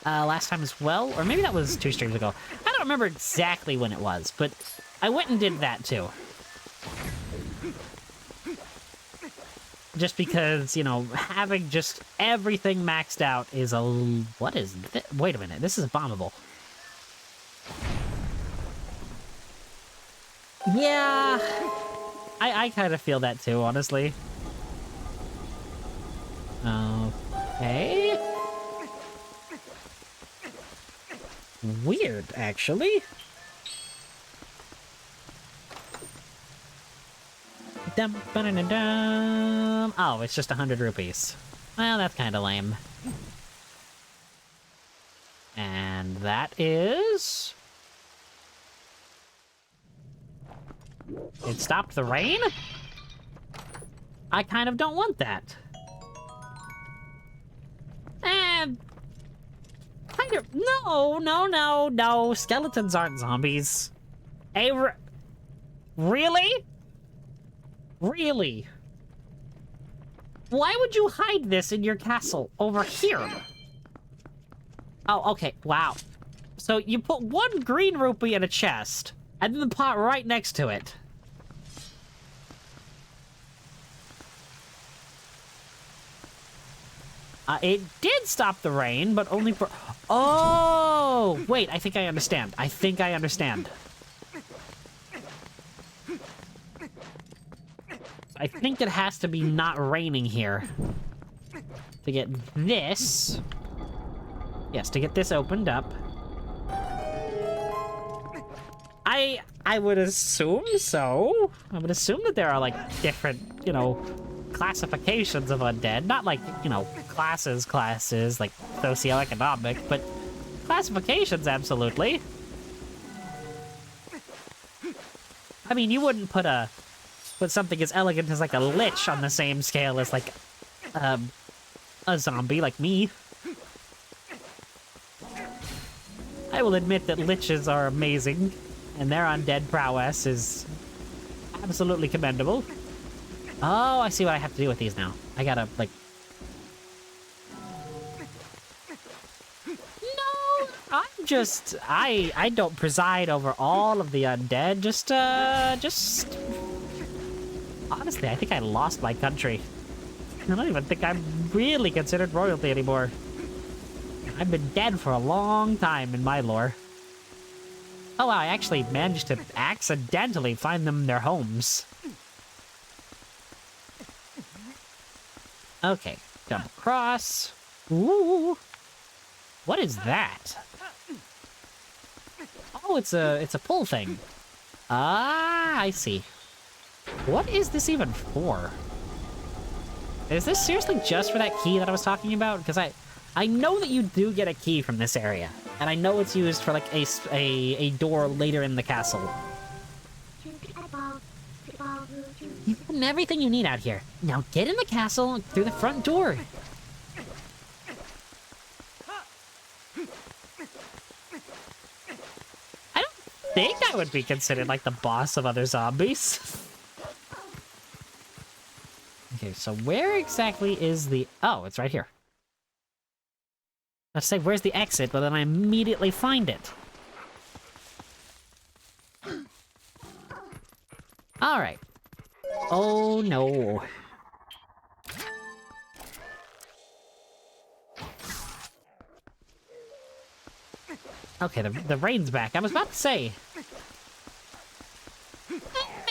Speaker 1: last time as well. Or maybe that was 2 streams ago. I don't remember exactly when it was, but I went and did that too. Just because, you know, having just everything maxed out is a... What is this? Wait a minute, this is bombable. Yeah, I kind of feel that too, honestly. Okay. Weird, actually. Dum-ba-dum-dum-dum. Oh, it's just 100 rupees. Well, that's kind of lame. And that is... It stopped the rain? I kind of don't want that. And... Kind of... No. Skeletons aren't zombies. Really? Really? Why would you hide this in your castle over here? Oh, okay. Wow. So you put 1 green rupee in a chest, and then the pot right next to it. It did stop the rain, but only for... Oh! Wait, I think I understand. I think it has to be not raining here. To get this... Yes, to get this opened up. I would assume so. I would assume that there are, like, different, you know, classifications of undead. Not like, you know, classes, like socioeconomic, but classifications, absolutely. I mean, you wouldn't put something as elegant as, like, a lich on the same scale as, like, a zombie like me. I will admit that liches are amazing, and their undead prowess is absolutely commendable. Oh, I see what I have to do with these now. I gotta, like... No! I'm just... I don't preside over all of the undead. Just... Honestly, I think I lost my country. I don't even think I'm really considered royalty anymore. I've been dead for a long time in my lore. Oh, wow, I actually managed to accidentally find them their homes. Okay, double cross. Ooh. What is that? Oh, it's a pull thing. Ah, I see. What is this even for? Is this seriously just for that key that I was talking about? Because I know that you do get a key from this area, and I know it's used for like a door later in the castle. You've gotten everything you need out here. Now get in the castle through the front door. I don't think I would be considered like the boss of other zombies. Okay, so where exactly is the... Oh, it's right here. Let's say, where's the exit, but then I immediately find it. Alright. Oh, no. Okay, the rain's back. I was about to say...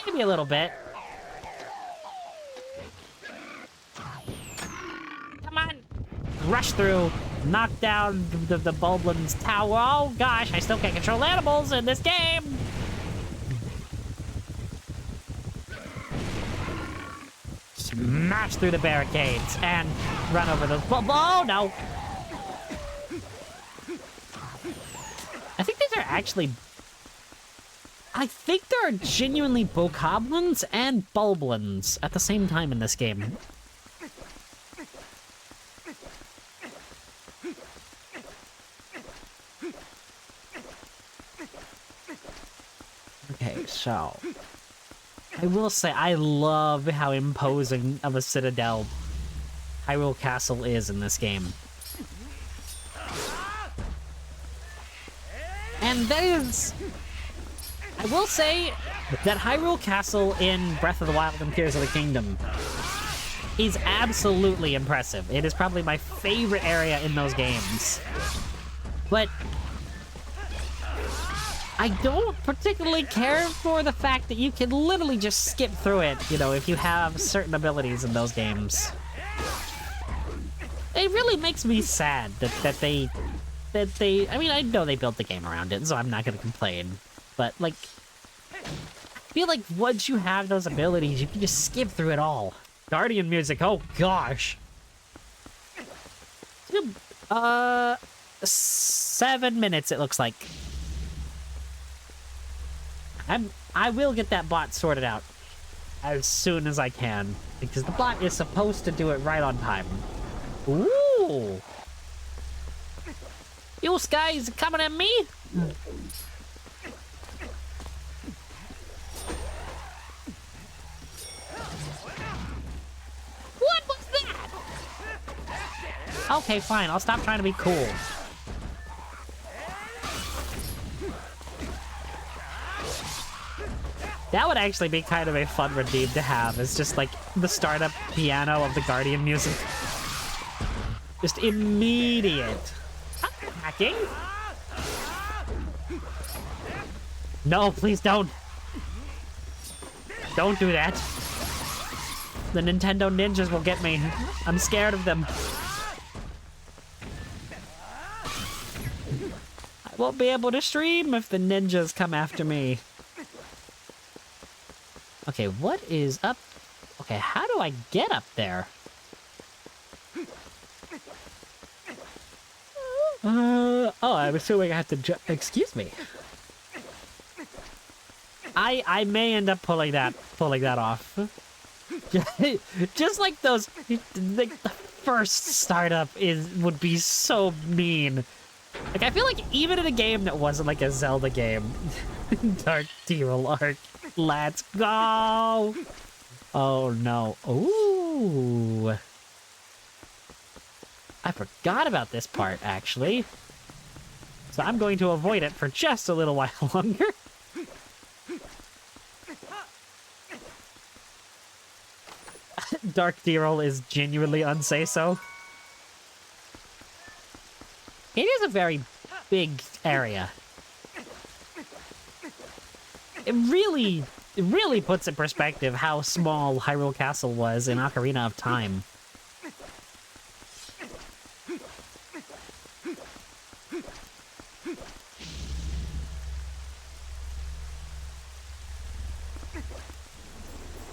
Speaker 1: maybe a little bit. Come on! Rush through. Knock down the Bulblin's tower. Oh, gosh, I still can't control animals in this game! Smash through the barricades and run over the... Oh, no! I think these are actually... I think there are genuinely bokoblins and bulblins at the same time in this game. Okay, so... I will say, I love how imposing of a citadel Hyrule Castle is in this game. And that is... I will say that Hyrule Castle in Breath of the Wild and Tears of the Kingdom is absolutely impressive. It is probably my favorite area in those games. But I don't particularly care for the fact that you can literally just skip through it, you know, if you have certain abilities in those games. It really makes me sad that they, I mean, I know they built the game around it, so I'm not gonna complain. But, like, I feel like once you have those abilities, you can just skip through it all. Guardian music, oh gosh. 7 minutes, it looks like. I will get that bot sorted out as soon as I can, because the bot is supposed to do it right on time. Ooh! You guys coming at me? What was that? Okay, fine. I'll stop trying to be cool. That would actually be kind of a fun redeem to have. It's just like the startup piano of the Guardian music. Just immediate. Hacking? No, please don't. Don't do that. The Nintendo ninjas will get me. I'm scared of them. I won't be able to stream if the ninjas come after me. Okay, what is up? Okay, how do I get up there? Oh, I'm assuming I have to excuse me. I may end up pulling that off. Just like those, the first startup would be so mean. Like, I feel like even in a game that wasn't like a Zelda game, Dark Dearil Arc, let's go! Oh no, ooh. I forgot about this part, actually. So I'm going to avoid it for just a little while longer. Dark Dearil is genuinely unsay-so. It is a very big area. It really puts in perspective how small Hyrule Castle was in Ocarina of Time.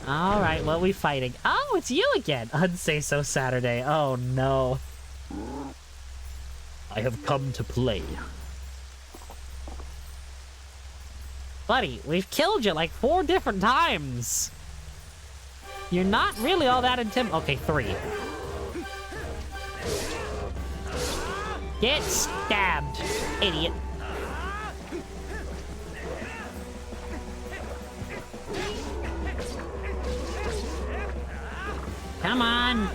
Speaker 1: Alright, what are we fighting? Oh, it's you again! Unsay-so Saturday. Oh no. I have come to play. Buddy, we've killed you like 4 different times. You're not really all that Okay, 3. Get stabbed, idiot. Come on.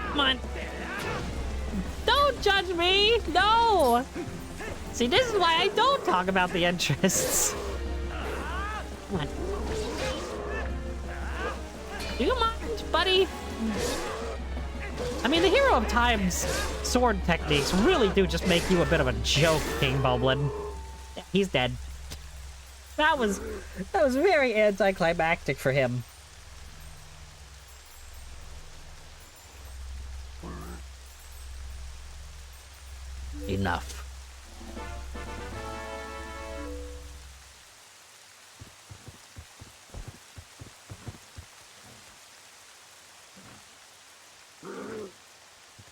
Speaker 1: Come on. Don't judge me. No. See, this is why I don't talk about the interests. Come on. Do you mind, buddy? I mean, the Hero of Time's sword techniques really do just make you a bit of a joke, King Boblin. Yeah, he's dead. That was very anticlimactic for him. Enough.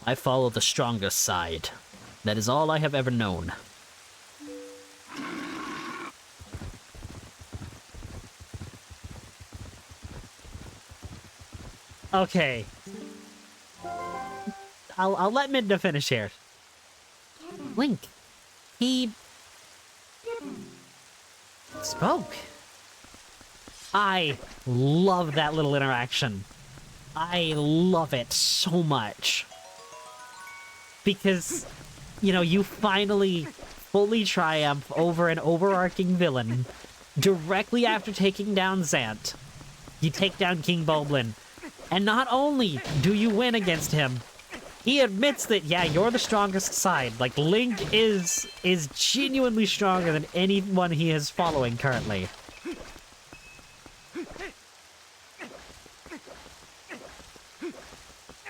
Speaker 1: I follow the strongest side. That is all I have ever known. Okay. I'll let Midna finish here. Link. He spoke. I love that little interaction. I love it so much. Because, you know, you finally fully triumph over an overarching villain directly after taking down Zant. You take down King Boblin. And not only do you win against him, he admits that, yeah, you're the strongest side. Like, Link is genuinely stronger than anyone he is following currently.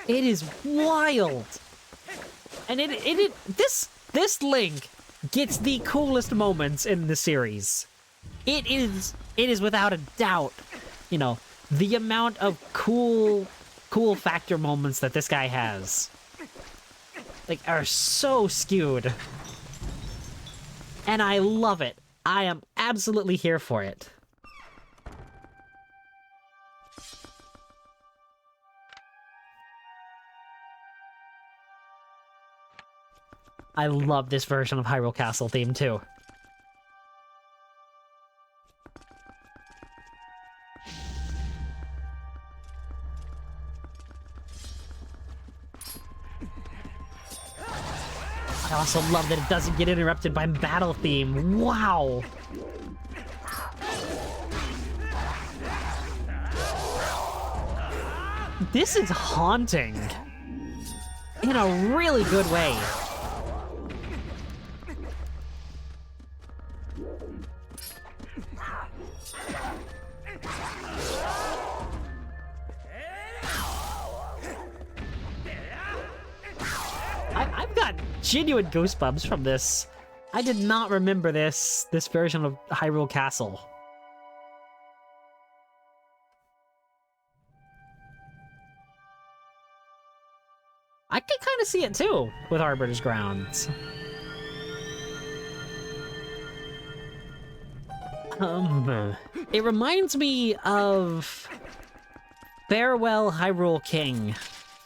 Speaker 1: It is wild. And this Link gets the coolest moments in the series. It is without a doubt, you know, the amount of cool factor moments that this guy has, like, are so skewed. And I love it. I am absolutely here for it. I love this version of Hyrule Castle theme, too. I also love that it doesn't get interrupted by battle theme. Wow! This is haunting. In a really good way. I've got genuine goosebumps from this. I did not remember this version of Hyrule Castle. I can kind of see it too with Arbiter's Grounds. It reminds me of Farewell Hyrule King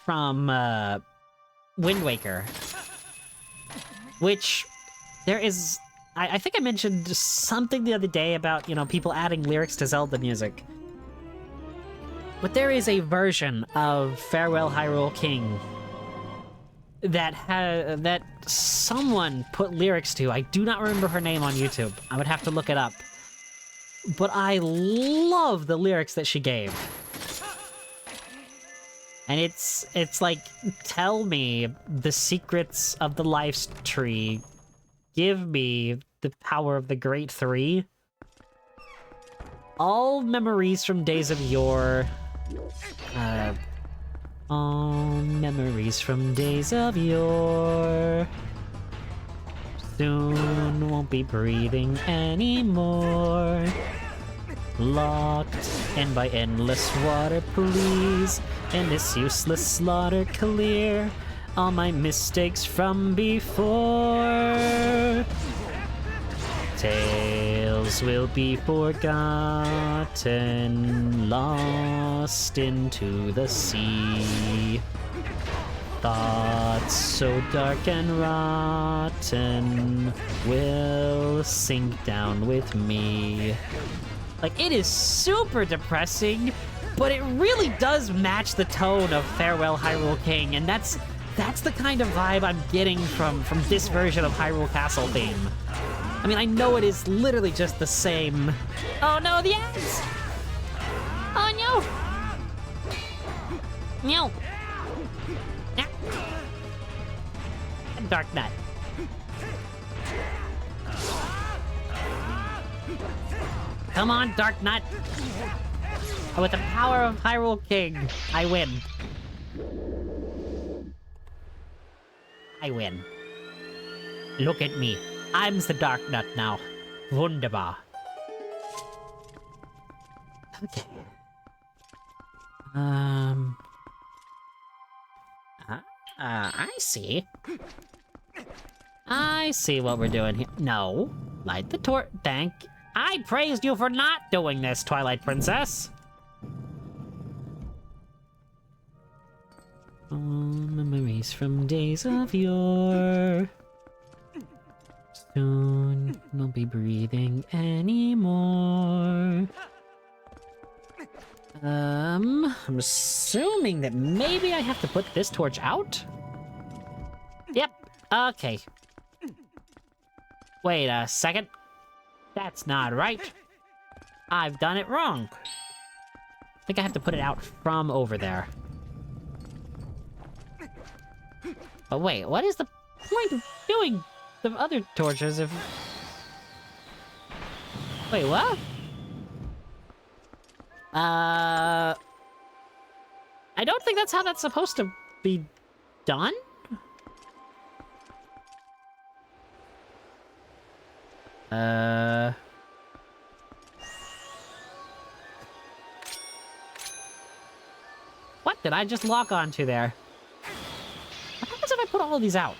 Speaker 1: from Wind Waker, which there is, I think I mentioned something the other day about, you know, people adding lyrics to Zelda music. But there is a version of Farewell Hyrule King that someone put lyrics to. I do not remember her name on YouTube. I would have to look it up. But I love the lyrics that she gave. And it's like, tell me the secrets of the life's tree. Give me the power of the great three. All memories from days of yore. All memories from days of yore. Soon won't be breathing anymore. Locked in by endless water, please. And this useless slaughter clear. all my mistakes from before. Tales will be forgotten, lost into the sea. Thoughts so dark and rotten will sink down with me. Like, it is super depressing, but it really does match the tone of Farewell Hyrule King, and that's the kind of vibe I'm getting from this version of Hyrule Castle theme. I mean, I know it is literally just the same. Oh no, the ants!
Speaker 2: Oh no! No!
Speaker 1: Dark Nut. Come on, Dark Nut. With the power of Hyrule King, I win. I win. Look at me. I'm the Dark Nut now. Wunderbar. Okay. I see. I see what we're doing here. No. Light the torch. I praised you for not doing this, Twilight Princess. Memories from days of yore. Soon, I'll be breathing anymore. I'm assuming that maybe I have to put this torch out? Yep, okay. Wait a second. That's not right. I've done it wrong. I think I have to put it out from over there. But wait, what is the point of doing the other torches if... Wait, what? I don't think that's how that's supposed to be done. What did I just lock onto there? What happens if I put all of these out?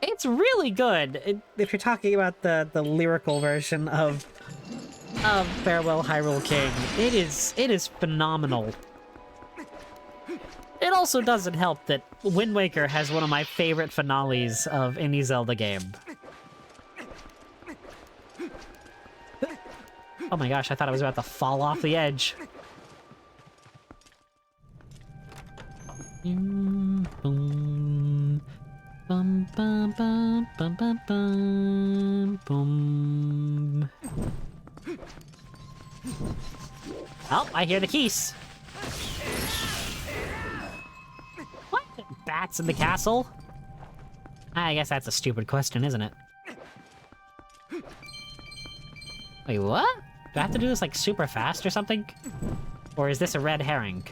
Speaker 1: It's really good if you're talking about the lyrical version of Farewell Hyrule King. It is phenomenal. It also doesn't help that Wind Waker has one of my favorite finales of any Zelda game. Oh my gosh, I thought I was about to fall off the edge. Boom, boom, bum, bum, bum, bum, bum, bum, boom. Oh, I hear the keys. What? Bats in the castle? I guess that's a stupid question, isn't it? Wait, what? Do I have to do this, like, super fast or something? Or is this a red herring?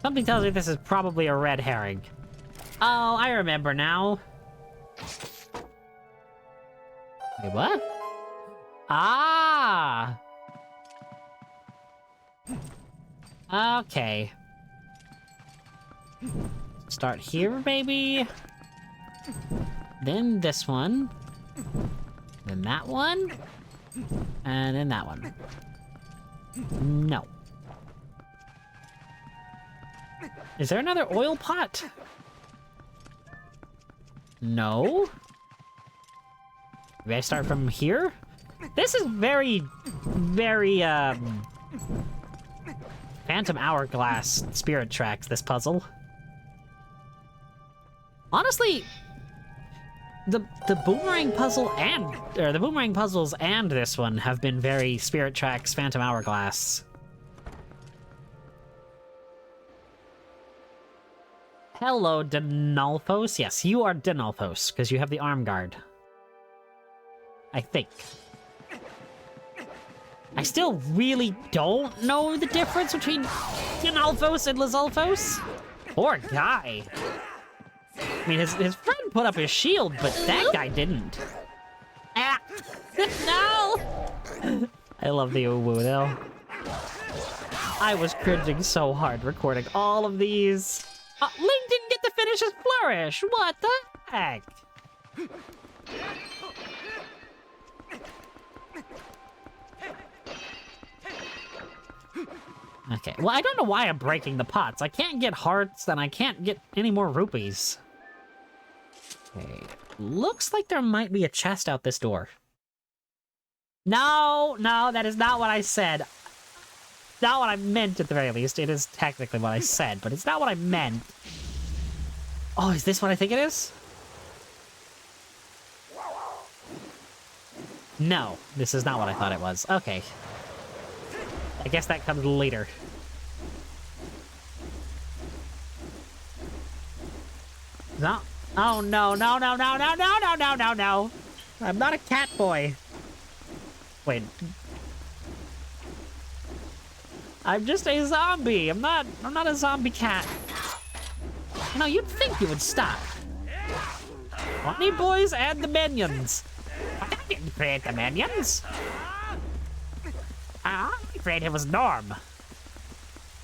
Speaker 1: Something tells me this is probably a red herring. Oh, I remember now. Wait, what? Ah! Okay. Start here, maybe? Then this one. Then that one. And then that one. No. Is there another oil pot? No. Maybe I start from here? This is very, very, Phantom Hourglass Spirit Tracks, this puzzle. Honestly, the boomerang puzzle the boomerang puzzles and this one have been very Spirit Tracks, Phantom Hourglass. Hello, Denalfos. Yes, you are Denalfos, because you have the arm guard. I think. I still really don't know the difference between Denalfos and Lizalfos. Poor guy. I mean, his friend put up his shield, but that guy didn't. Ah! No! I love the uwu, though. I was cringing so hard recording all of these. Link didn't get to finish his flourish. What the heck? Okay, well, I don't know why I'm breaking the pots. I can't get hearts, and I can't get any more rupees. Okay, looks like there might be a chest out this door. No, that is not what I said. Not what I meant, at the very least. It is technically what I said, but it's not what I meant. Oh, is this what I think it is? No, this is not what I thought it was. Okay. I guess that comes later. No. Oh, no. I'm not a cat boy. Wait. I'm just a zombie. I'm not a zombie cat. You know, you'd think you would stop. Bunny boys and the minions. I didn't create the minions. I created it was Norm.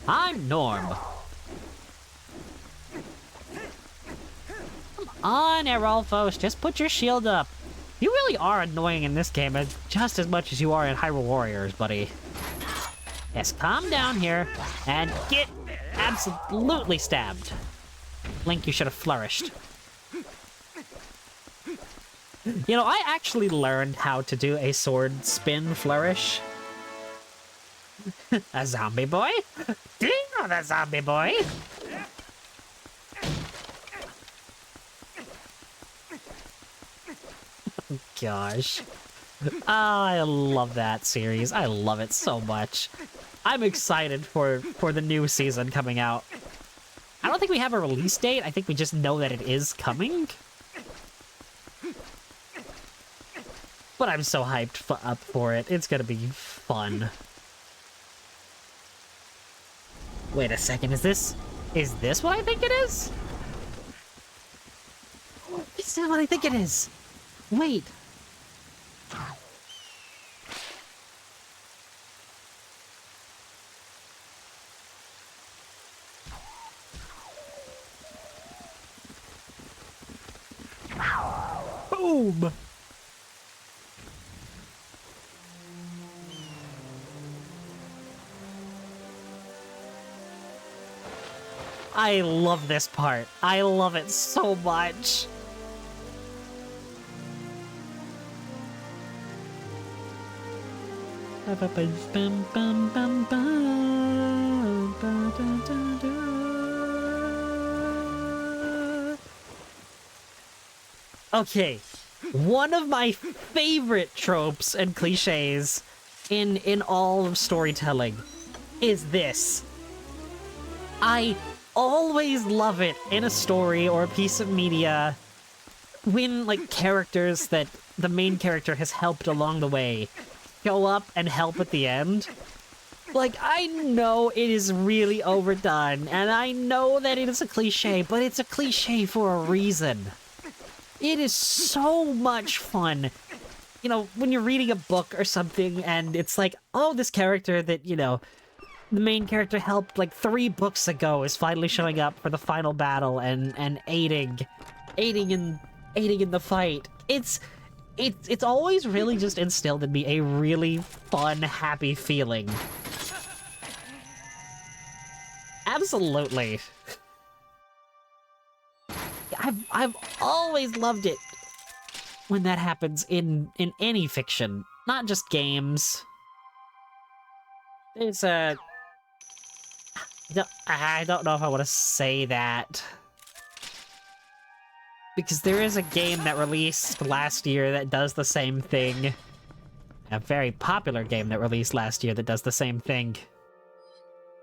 Speaker 1: I'm Norm. Come on, Erolfos, just put your shield up. You really are annoying in this game, just as much as you are in Hyrule Warriors, buddy. Yes, calm down here and get absolutely stabbed. Link, you should have flourished. You know, I actually learned how to do a sword spin flourish. A zombie boy? Do you know the zombie boy? Gosh. Oh, I love that series. I love it so much. I'm excited for the new season coming out. I don't think we have a release date. I think we just know that it is coming. But I'm so hyped up for it. It's gonna be fun. Wait a second, is this what I think it is? This is what I think it is. Wait. Boom! I love this part. I love it so much. Okay, one of my favorite tropes and cliches in all of storytelling is this. I always love it in a story or a piece of media when, like, characters that the main character has helped along the way show up and help at the end. Like, I know it is really overdone, and I know that it is a cliche, but it's a cliche for a reason. It is so much fun. You know, when you're reading a book or something, and it's like, oh, this character that, you know, the main character helped like 3 books ago is finally showing up for the final battle and aiding in the fight. It's always really just instilled in me a really fun, happy feeling. Absolutely. I've always loved it when that happens in any fiction, not just games. There's a... I don't know if I want to say that. Because there is a game that released last year that does the same thing. A very popular game that released last year that does the same thing.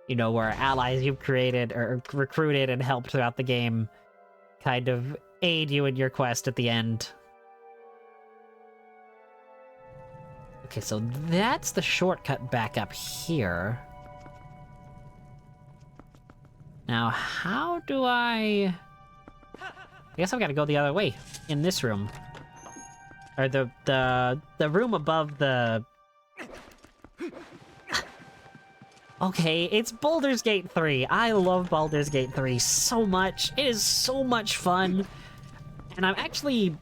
Speaker 1: You know, where allies you've created or recruited and helped throughout the game kind of aid you in your quest at the end. Okay, so that's the shortcut back up here. Now, how do I... I guess I've got to go the other way in this room. Or the room above the... Okay, it's Baldur's Gate 3. I love Baldur's Gate 3 so much. It is so much fun. And I'm actually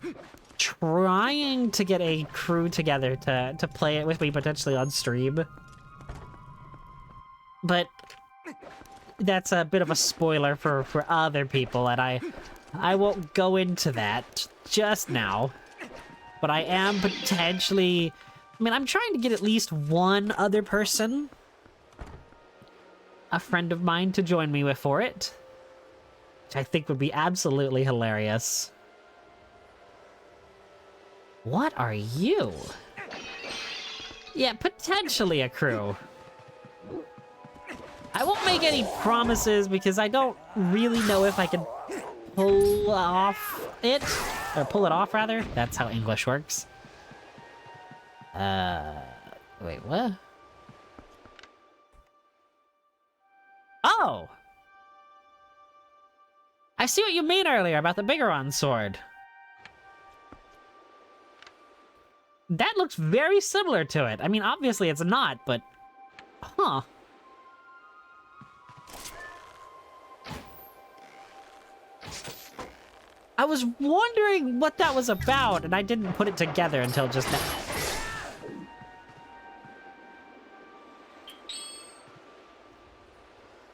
Speaker 1: trying to get a crew together to play it with me, potentially on stream. But that's a bit of a spoiler for other people, and I won't go into that just now. But I am potentially... I mean, I'm trying to get at least one other person, a friend of mine, to join me for it, which I think would be absolutely hilarious. What are you? Yeah, potentially a crew. I won't make any promises because I don't really know if I can pull off it. Or pull it off, rather. That's how English works. Wait, what? Oh! I see what you mean earlier about the Bigoron sword. That looks very similar to it. I mean, obviously it's not, but... Huh. I was wondering what that was about, and I didn't put it together until just now.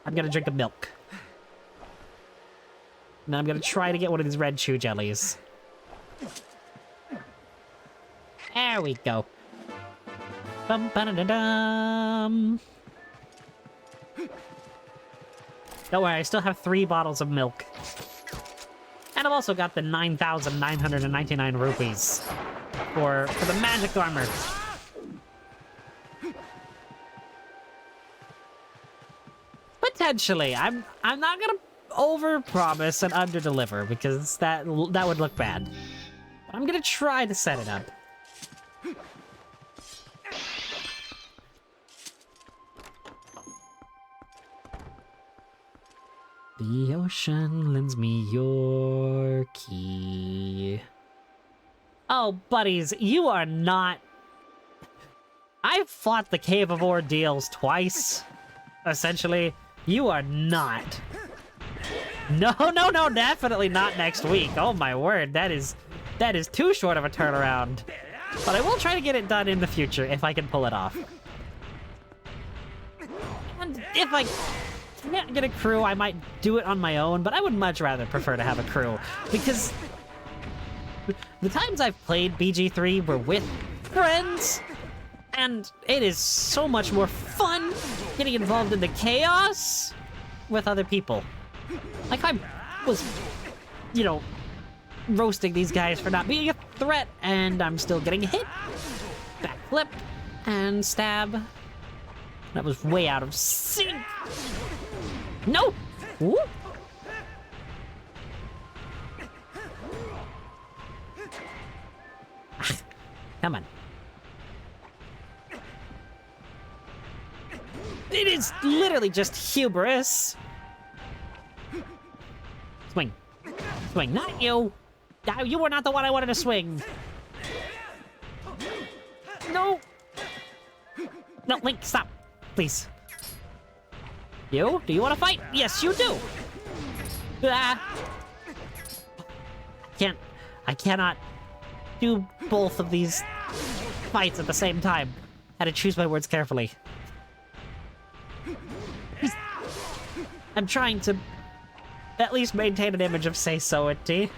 Speaker 1: I'm gonna drink a milk. And then I'm gonna try to get one of these red chew jellies. There we go. Bum ba da da dum. Don't worry, I still have 3 bottles of milk. And I've also got the 9,999 rupees for the magic armor. Potentially, I'm not gonna overpromise and underdeliver because that would look bad. But I'm gonna try to set it up. The ocean lends me your key. Oh, buddies, you are not... I've fought the Cave of Ordeals twice, essentially. You are not. No, definitely not next week. Oh my word, that is too short of a turnaround. But I will try to get it done in the future if I can pull it off. And if I can't get a crew, I might do it on my own, but I would much rather prefer to have a crew, because the times I've played BG3 were with friends, and it is so much more fun getting involved in the chaos with other people. Like, I was, you know, roasting these guys for not being a threat, and I'm still getting hit. Backflip and stab. That was way out of sync. No! Ooh. Come on. It is literally just hubris. Swing. Swing, not you. No, you were not the one I wanted to swing. No. No, Link, stop. Please. You? Do you want to fight? Yes, you do. Ah. I cannot do both of these fights at the same time. I had to choose my words carefully. I'm trying to at least maintain an image of say-so-ity.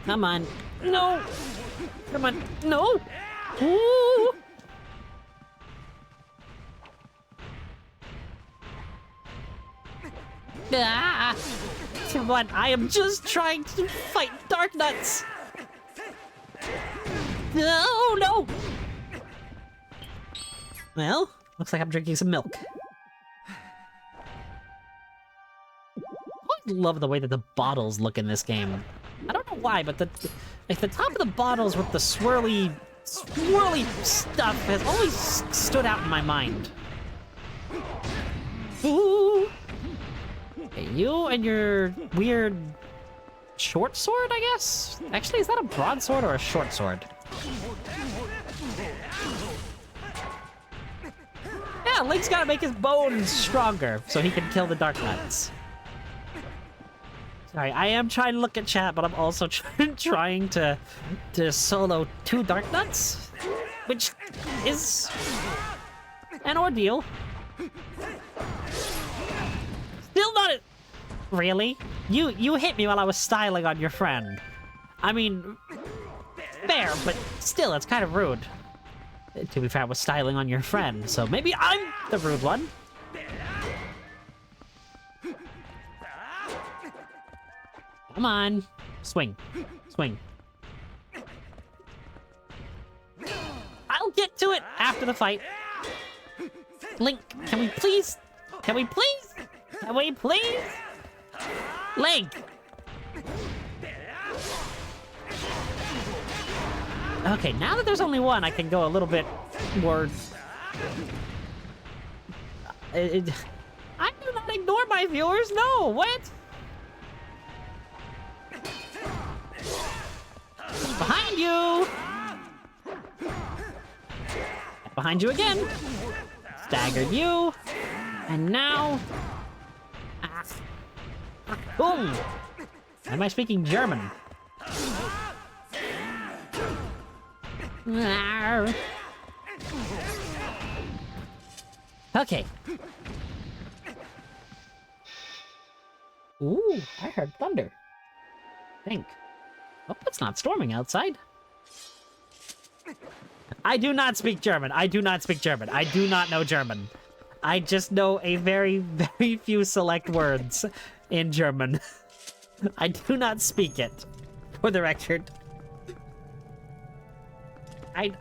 Speaker 1: Come on. No! Come on. No! Ooh! Ah! Come on, I am just trying to fight Dark Nuts! Oh, no! Well, looks like I'm drinking some milk. I love the way that the bottles look in this game. I don't know why, but the top of the bottles with the swirly stuff has always stood out in my mind. Ooh. Okay, you and your weird short sword, I guess? Actually, is that a broadsword or a short sword? Yeah, Link's gotta make his bones stronger so he can kill the Dark Knights. Sorry, I am trying to look at chat, but I'm also trying to solo 2 Dark Nuts, which is an ordeal. Still not it. Really? You hit me while I was styling on your friend. I mean, fair, but still, it's kind of rude. To be fair, I was styling on your friend, so maybe I'm the rude one. Come on. Swing. Swing. I'll get to it after the fight. Link, can we please? Can we please? Can we please? Link! Okay, now that there's only one, I can go a little bit more... I do not ignore my viewers, no! What? Behind you! Behind you again! Staggered you! And now... Boom! Am I speaking German? Okay. Ooh, I heard thunder. Think. Hope it's not storming outside. I do not speak German. I do not speak German. I do not know German. I just know a very, very few select words in German. I do not speak it, for the record.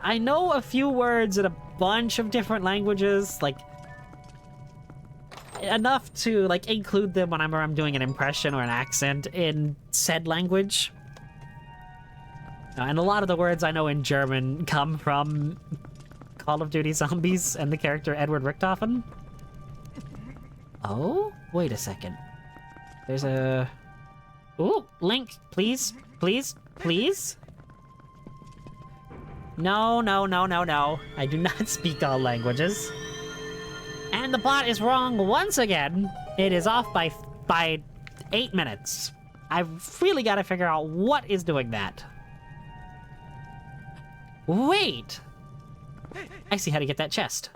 Speaker 1: I know a few words in a bunch of different languages, like, enough to, like, include them whenever I'm doing an impression or an accent in said language. And a lot of the words I know in German come from Call of Duty Zombies and the character Edward Richtofen. Oh? Wait a second. There's a... Ooh, Link, please, please, please? No, no, no, no, no. I do not speak all languages. And the bot is wrong once again. It is off by 8 minutes. I've really got to figure out what is doing that. Wait! I see how to get that chest.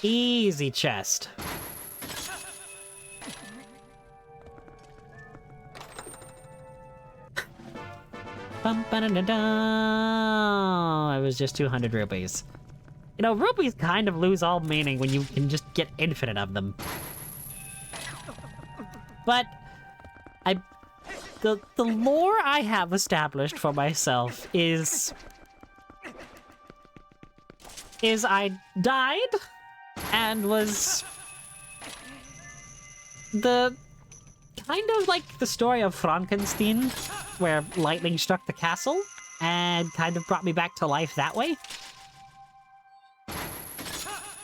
Speaker 1: Easy chest. It was just 200 rupees. You know, rupees kind of lose all meaning when you can just get infinite of them. But the lore I have established for myself is I died and was the kind of like the story of Frankenstein, where lightning struck the castle and kind of brought me back to life that way.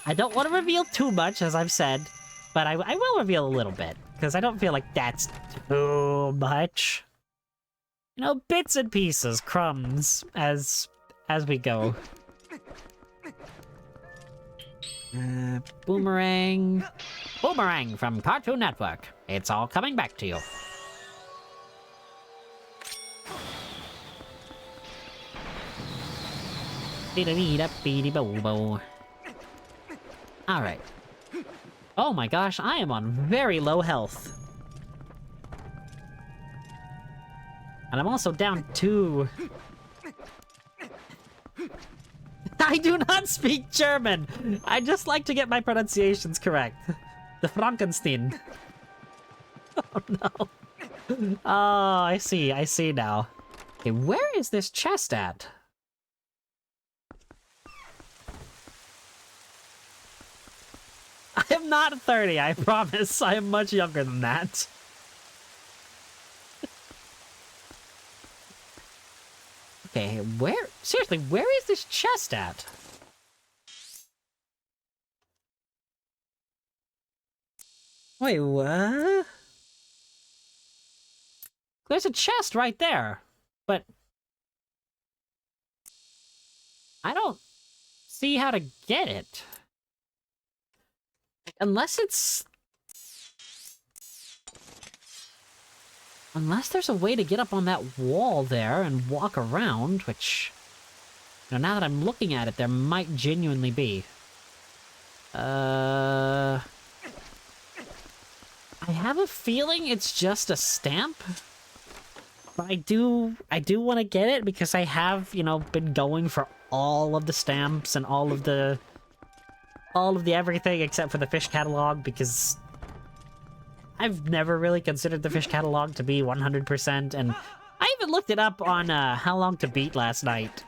Speaker 1: I don't want to reveal too much, as I've said, but I will reveal a little bit, because I don't feel like that's too much. You know, bits and pieces, crumbs, as we go. Boomerang. Boomerang from Cartoon Network. It's all coming back to you. Alright. Oh my gosh, I am on very low health. And I'm also down 2. I do not speak German! I just like to get my pronunciations correct. The Frankenstein. Oh no. Oh, I see now. Okay, where is this chest at? I am not 30, I promise. I am much younger than that. Okay, where... Seriously, where is this chest at? Wait, what? There's a chest right there, but... I don't see how to get it. Unless it's... Unless there's a way to get up on that wall there and walk around, which... You know, now that I'm looking at it, there might genuinely be. I have a feeling it's just a stamp. But I do want to get it because I have, you know, been going for all of the stamps and all of the everything except for the fish catalog, because I've never really considered the fish catalog to be 100%, and I even looked it up on How Long to Beat last night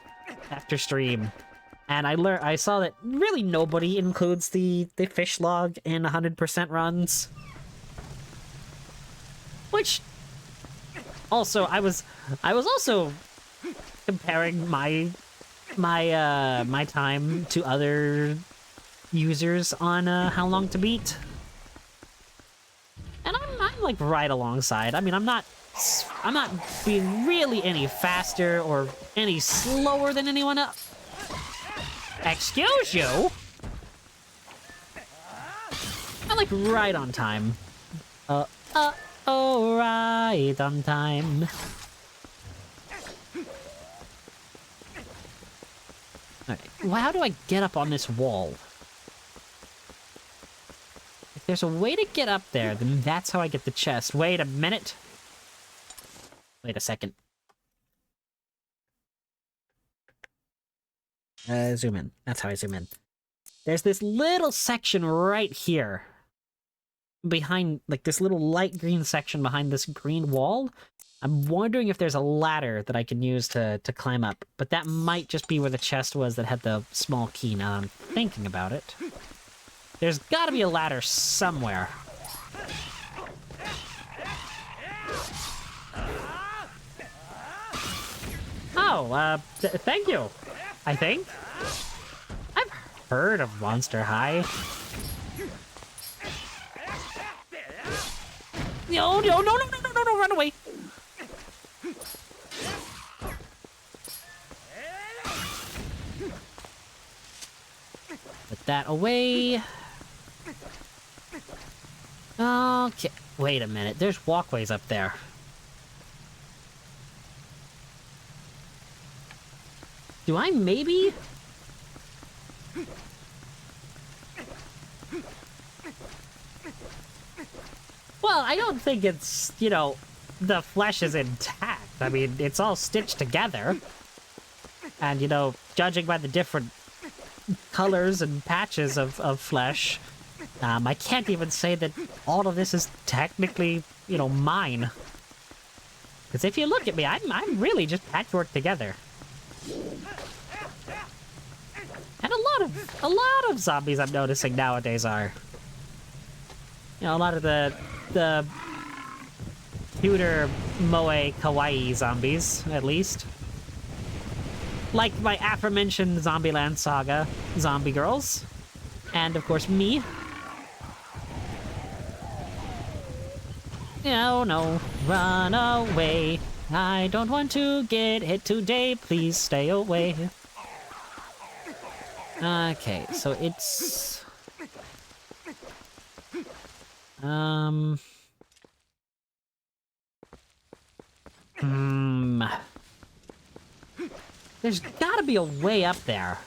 Speaker 1: after stream, and I saw that really nobody includes the fish log in 100% runs. Which also I was also comparing my time to other users on How Long to Beat, and I'm like right alongside. I mean, I'm not being really any faster or any slower than anyone else. Excuse you? I'm like right on time. Oh, right on time. Alright, well, how do I get up on this wall? If there's a way to get up there, then that's how I get the chest. Wait a minute. Wait a second. Zoom in. That's how I zoom in. There's this little section right here. Behind, like, this little light green section behind this green wall. I'm wondering if there's a ladder that I can use to climb up. But that might just be where the chest was that had the small key, now I'm thinking about it. There's gotta be a ladder somewhere. Oh, thank you, I think. I've heard of Monster High. No, run away. Put that away. Okay, wait a minute. There's walkways up there. Do I maybe? Well, I don't think it's, you know, the flesh is intact. I mean, it's all stitched together. And, you know, judging by the different colors and patches of flesh, I can't even say that all of this is technically, you know, mine. Because if you look at me, I'm really just patchwork together. And a lot of zombies I'm noticing nowadays are. You know, a lot of the cuter moe kawaii zombies, at least. Like my aforementioned Zombieland Saga zombie girls. And of course me. No, no, run away. I don't want to get hit today. Please stay away. Okay, so it's... There's gotta be a way up there.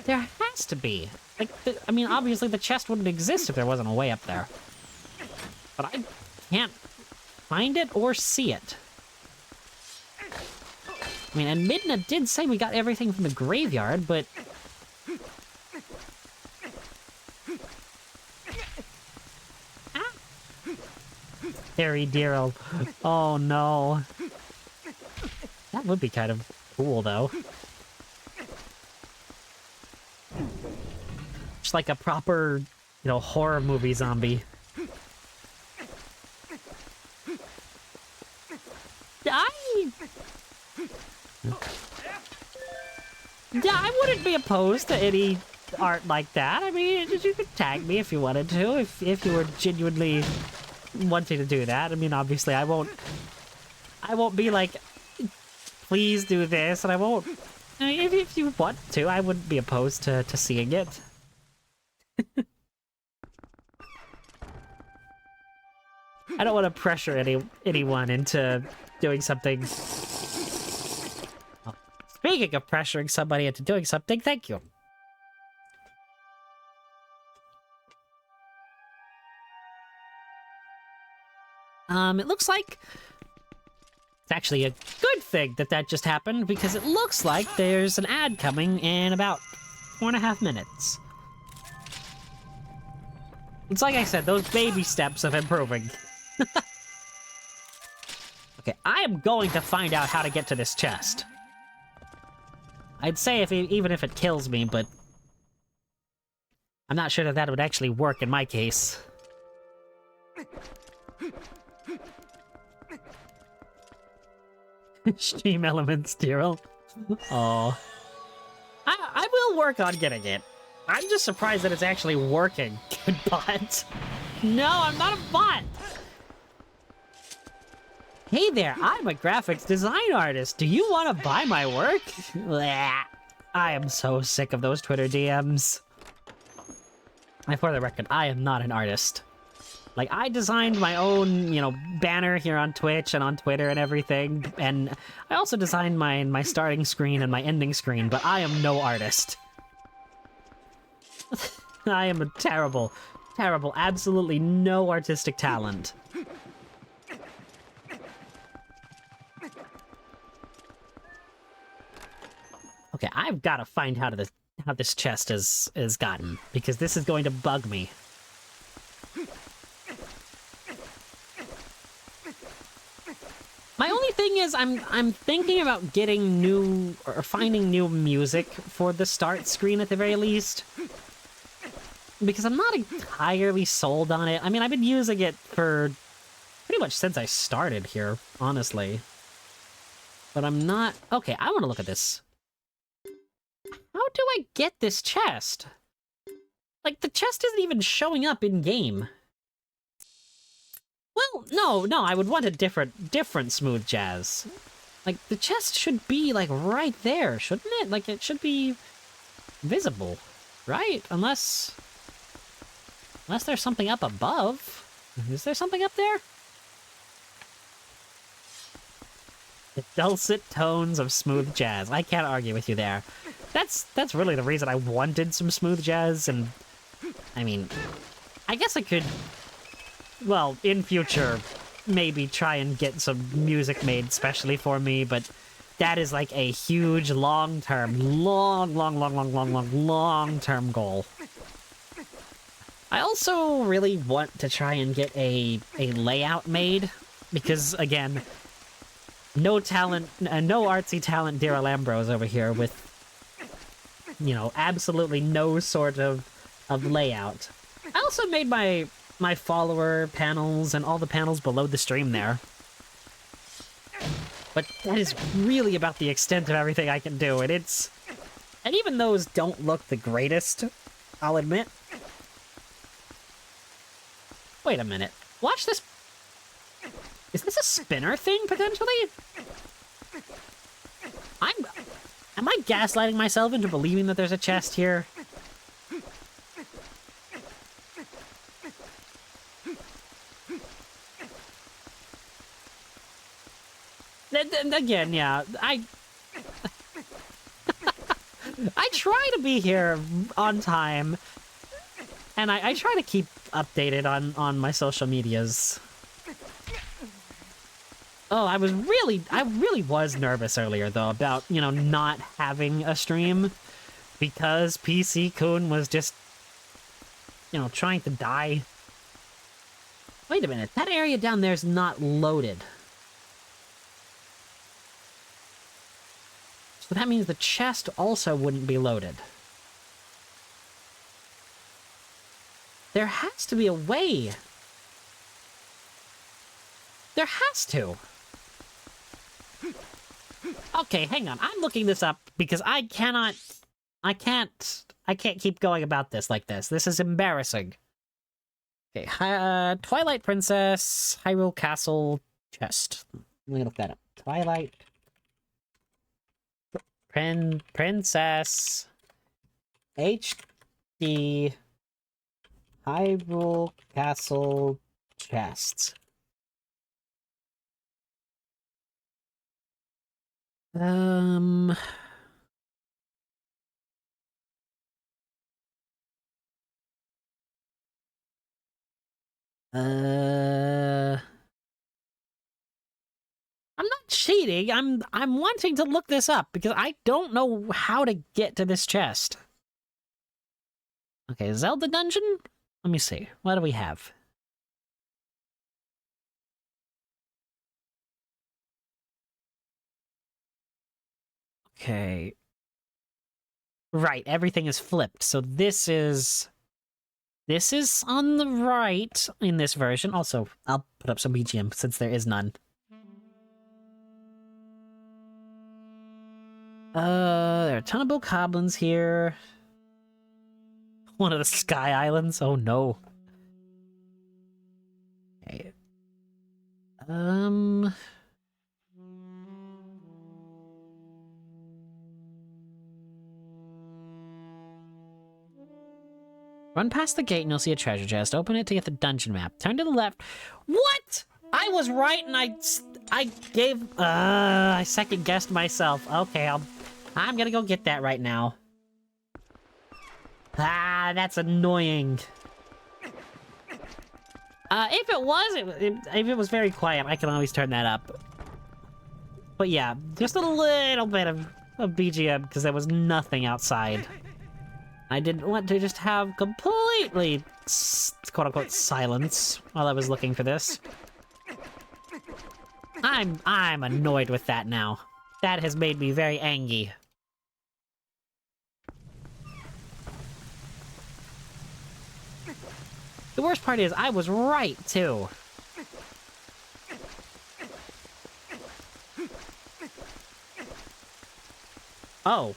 Speaker 1: There has to be. Like, I mean, obviously the chest wouldn't exist if there wasn't a way up there. But I can't find it or see it. I mean, and Midna did say we got everything from the graveyard, but... Harry Dearil. Oh no. That would be kind of cool, though. Just like a proper, you know, horror movie zombie. be opposed to any art like that. I mean, you could tag me if you wanted to, if you were genuinely wanting to do that. I mean, obviously, I won't be like, please do this, and I won't. I mean, if you want to, I wouldn't be opposed to seeing it. I don't want to pressure anyone into doing something. Oh, speaking of pressuring somebody into doing something, thank you. It looks like it's actually a good thing that just happened, because it looks like there's an ad coming in about 4.5 minutes. It's like I said, those baby steps of improving. Okay, I am going to find out how to get to this chest. I'd say even if it kills me, but I'm not sure that would actually work in my case. Stream elements, Dearil. Oh. I will work on getting it. I'm just surprised that it's actually working. Good bot. No, I'm not a bot. Hey there, I'm a graphics design artist. Do you want to buy my work? Blah. I am so sick of those Twitter DMs. And for the record, I am not an artist. Like, I designed my own, banner here on Twitch and on Twitter and everything, and I also designed my starting screen and my ending screen, but I am no artist. I am a terrible, absolutely no artistic talent. Okay, I've got to find how this chest is gotten, because this is going to bug me. My only thing is, I'm thinking about getting new, or finding new music for the start screen at the very least. Because I'm not entirely sold on it. I mean, I've been using it for pretty much since I started here, honestly. But I'm not... Okay, I want to look at this. How do I get this chest? Like, the chest isn't even showing up in-game. Well, no, I would want a different smooth jazz. Like, the chest should be, like, right there, shouldn't it? Like, it should be visible, right? Unless there's something up above. Is there something up there? The dulcet tones of smooth jazz. I can't argue with you there. That's really the reason I wanted some smooth jazz, and I mean, I guess I could, well, in future, maybe try and get some music made specially for me, but that is like a huge long-term goal. I also really want to try and get a layout made, because, again, no artsy talent Dearil Ambrose over here with, absolutely no sort of layout. I also made my follower panels and all the panels below the stream there. But that is really about the extent of everything I can do, and even those don't look the greatest, I'll admit. Wait a minute. Watch this. Is this a spinner thing, potentially? Am I gaslighting myself into believing that there's a chest here? Again, yeah, I try to be here on time, and I try to keep updated on my social medias. Oh, I really was nervous earlier, though, about, not having a stream, because PC Kun was just, trying to die. Wait a minute, that area down there's not loaded. So that means the chest also wouldn't be loaded. There has to be a way. There has to. Okay, hang on. I'm looking this up because I cannot I can't keep going about this like this. This is embarrassing. Okay, Twilight Princess, Hyrule Castle, chest. Let me look that up. Twilight Princess HD Hyrule Castle chest. I'm not cheating. I'm wanting to look this up because I don't know how to get to this chest. Okay, Zelda dungeon? Let me see. What do we have? Okay. Right, everything is flipped. So this is on the right in this version. Also, I'll put up some BGM since there is none. There are a ton of bokoblins here. One of the Sky Islands. Oh no. Okay. Run past the gate and you'll see a treasure chest. Open it to get the dungeon map. Turn to the left. What? I was right and I second guessed myself. Okay, I'm gonna go get that right now. Ah, that's annoying. If it was very quiet, I can always turn that up. But yeah, just a little bit of BGM because there was nothing outside. I didn't want to just have completely quote-unquote silence while I was looking for this. I'm annoyed with that now. That has made me very angry. The worst part is, I was right, too. Oh.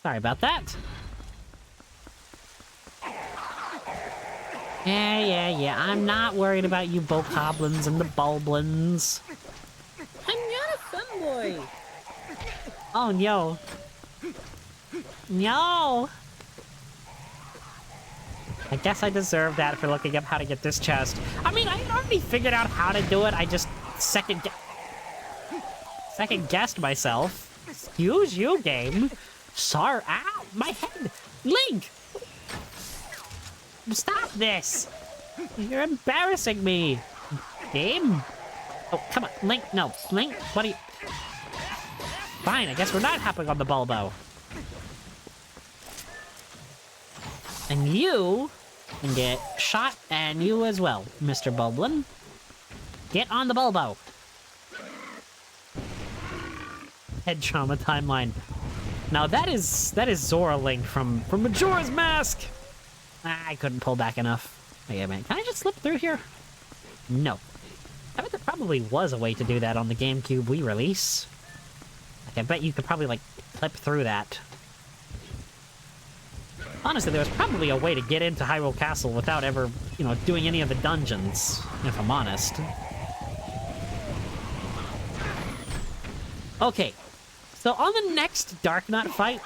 Speaker 1: Sorry about that. Yeah. I'm not worried about you bokoblins and the bulblins.
Speaker 2: I'm not a femboy.
Speaker 1: Oh, no. No! I guess I deserve that for looking up how to get this chest. I mean, I already figured out how to do it. I just second guessed myself. Excuse you, game. Sorry. Ow, my head. Link! Stop this! You're embarrassing me. Game? Oh, come on. Link, no. Link, what are you... Fine, I guess we're not hopping on the Bulbo. And you can get shot, and you as well, Mr. Bulblin. Get on the Bulbo. Head trauma timeline. Now that is Zora Link from Majora's Mask. I couldn't pull back enough. Wait a minute, can I just slip through here? No. I bet there probably was a way to do that on the GameCube Wii release. Like, I bet you could probably, like, clip through that. Honestly, there was probably a way to get into Hyrule Castle without ever, you know, doing any of the dungeons, if I'm honest. Okay, so on the next Dark Knot fight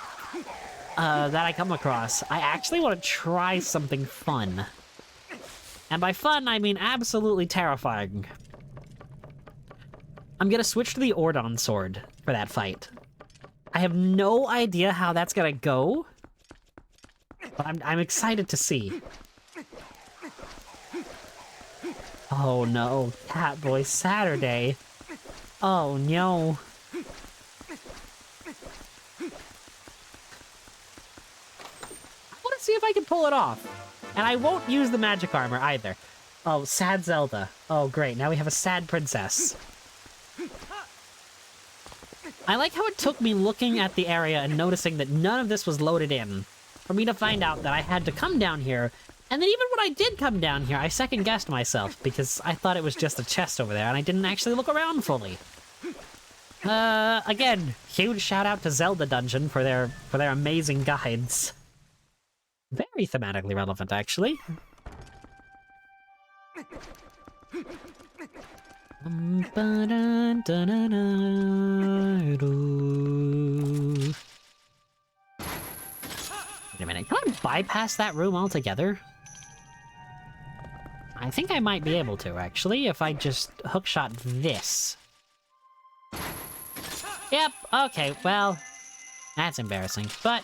Speaker 1: that I come across, I actually want to try something fun. And by fun, I mean absolutely terrifying. I'm gonna switch to the Ordon sword for that fight. I have no idea how that's gonna go, but I'm excited to see. Oh no, Catboy Saturday. Oh no. I want to see if I can pull it off. And I won't use the magic armor either. Oh, sad Zelda. Oh great, now we have a sad princess. I like how it took me looking at the area and noticing that none of this was loaded in for me to find out that I had to come down here, and then even when I did come down here, I second-guessed myself because I thought it was just a chest over there and I didn't actually look around fully. Again, huge shout out to Zelda Dungeon for their amazing guides. Very thematically relevant, actually. Wait a minute, can I bypass that room altogether? I think I might be able to, actually, if I just hookshot this. Yep, okay, well, that's embarrassing, but...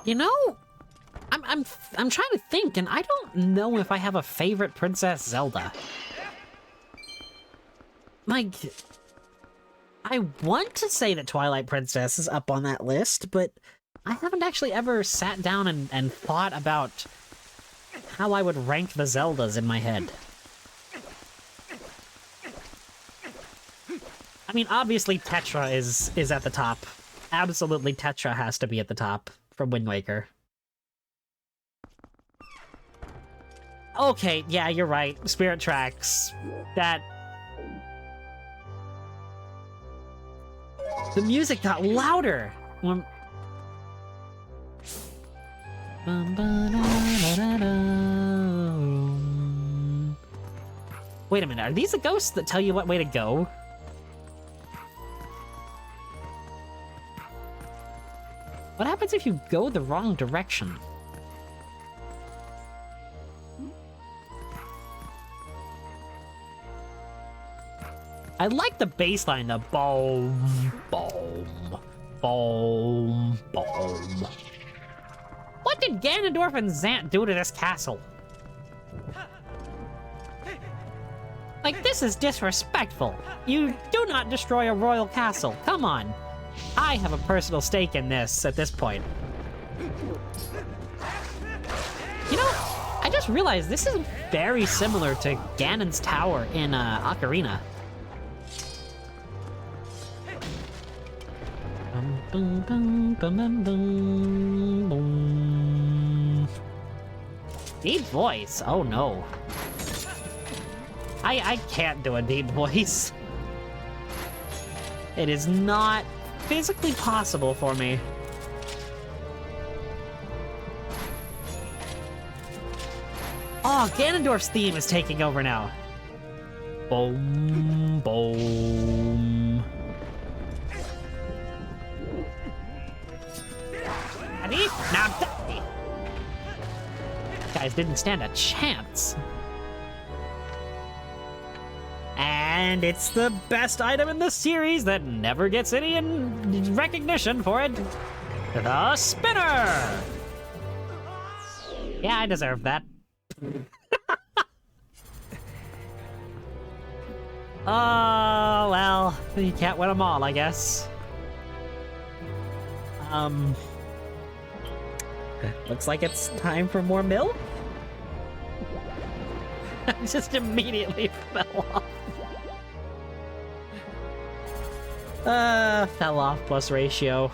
Speaker 1: You know, I'm trying to think, and I don't know if I have a favorite Princess Zelda. Like, I want to say that Twilight Princess is up on that list, but I haven't actually ever sat down and thought about how I would rank the Zeldas in my head. I mean, obviously Tetra is at the top. Absolutely Tetra has to be at the top from Wind Waker. Okay, yeah, you're right. Spirit Tracks. That... The music got louder! Wait a minute, are these the ghosts that tell you what way to go? What happens if you go the wrong direction? I like the bass line, the boom, boom, boom, boom. What did Ganondorf and Zant do to this castle? Like, this is disrespectful. You do not destroy a royal castle. Come on. I have a personal stake in this at this point. You know, I just realized this is very similar to Ganon's Tower in Ocarina. Bum, bum, bum, bum, bum, bum. Deep voice? Oh no. I can't do a deep voice. It is not physically possible for me. Oh, Ganondorf's theme is taking over now. Boom, boom. Now, guys didn't stand a chance. And it's the best item in the series that never gets any recognition for it. The spinner! Yeah, I deserve that. Oh, well, you can't win them all, I guess. Looks like it's time for more milk. I just immediately fell off. Fell off plus ratio.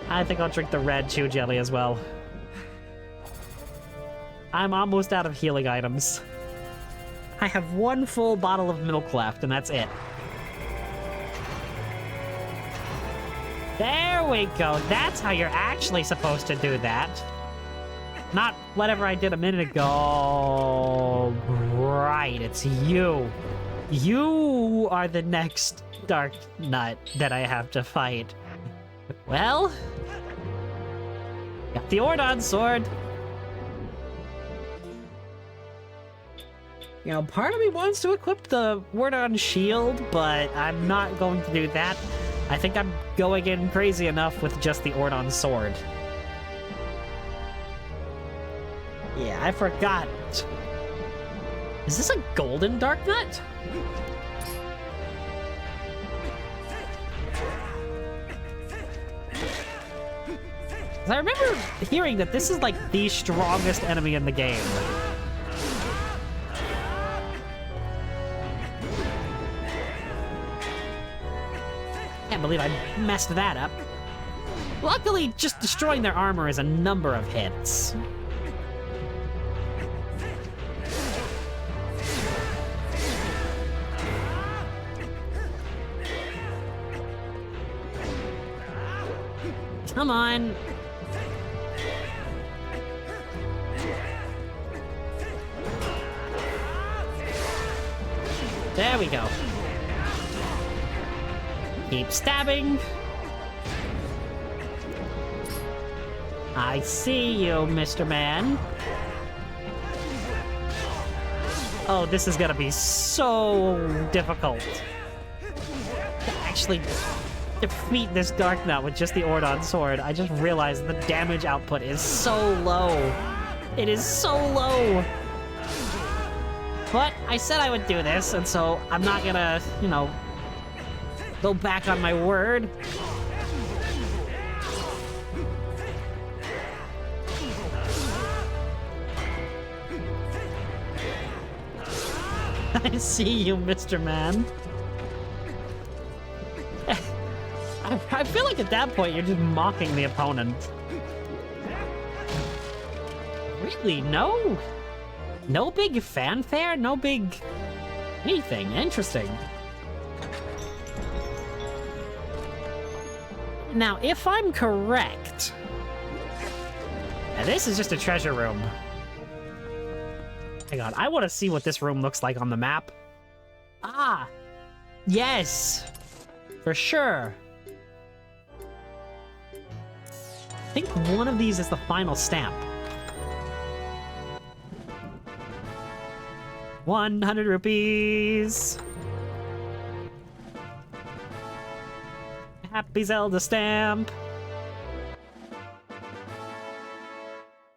Speaker 1: I think I'll drink the red chew jelly as well. I'm almost out of healing items. I have one full bottle of milk left, and that's it. There we go. That's how you're actually supposed to do that. Not whatever I did a minute ago. Right, it's you. You are the next Dark Nut that I have to fight. Well, got the Ordon sword. You know, part of me wants to equip the Ordon shield, but I'm not going to do that. I think I'm going in crazy enough with just the Ordon sword. Yeah, I forgot. Is this a golden Dark Nut? I remember hearing that this is like the strongest enemy in the game. Can't believe I messed that up. Luckily, just destroying their armor is a number of hits. Come on. There we go. Keep stabbing. I see you, Mr. Man. Oh, this is gonna be so difficult. To actually defeat this Dark Knight with just the Ordon sword. I just realized the damage output is so low. It is so low. But I said I would do this, and so I'm not gonna, you know, go back on my word. I see you, Mr. Man. I feel like at that point you're just mocking the opponent. Really? No? No big fanfare? No big anything? Interesting. Now, if I'm correct... Now, this is just a treasure room. Hang on, I want to see what this room looks like on the map. Ah! Yes! For sure. I think one of these is the final stamp. 100 rupees! Happy Zelda stamp!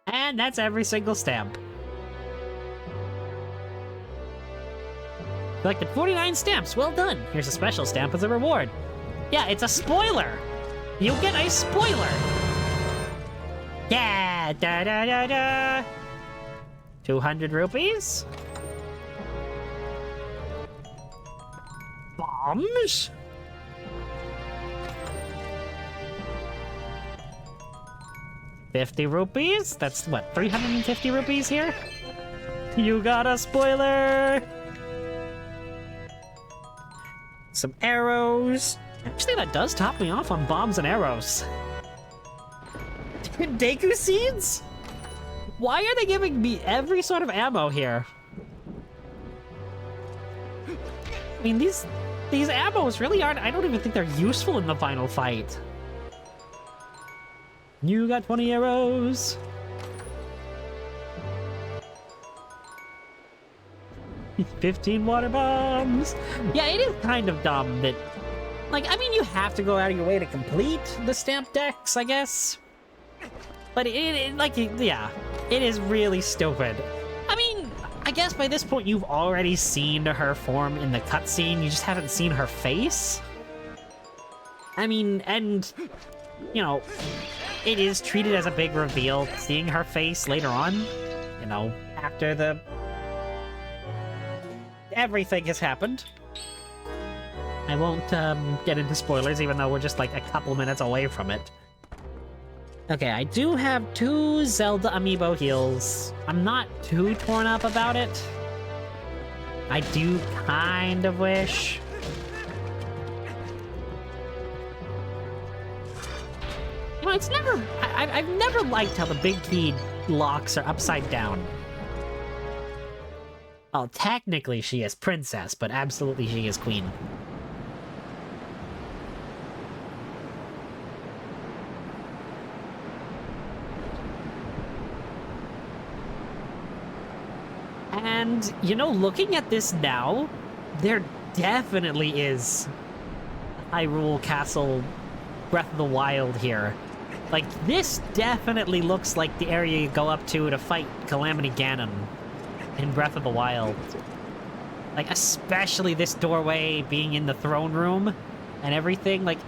Speaker 1: And that's every single stamp. Collected 49 stamps, well done! Here's a special stamp as a reward. Yeah, it's a spoiler! You get a spoiler! Yeah! Da da da da! 200 rupees? Bombs? $50? That's what, 350 rupees here? You got a spoiler! Some arrows. Actually, that does top me off on bombs and arrows. Deku seeds? Why are they giving me every sort of ammo here? I mean, these ammos really aren't... I don't even think they're useful in the final fight. You got 20 arrows. $15 water bombs. Yeah, it is kind of dumb that... Like, I mean, you have to go out of your way to complete the stamp decks, I guess. But yeah, it is really stupid. I mean, I guess by this point you've already seen her form in the cutscene, you just haven't seen her face. I mean, and, you know, it is treated as a big reveal, seeing her face later on, you know, after the... Everything has happened. I won't get into spoilers, even though we're just like a couple minutes away from it. Okay, I do have 2 Zelda amiibo heals. I'm not too torn up about it. I do kind of wish. You know, it's never... I've never liked how the big key locks are upside down. Well, technically she is princess, but absolutely she is queen. And, you know, looking at this now, there definitely is Hyrule Castle Breath of the Wild here. Like, this definitely looks like the area you go up to fight Calamity Ganon in Breath of the Wild. Like, especially this doorway being in the throne room and everything. Like,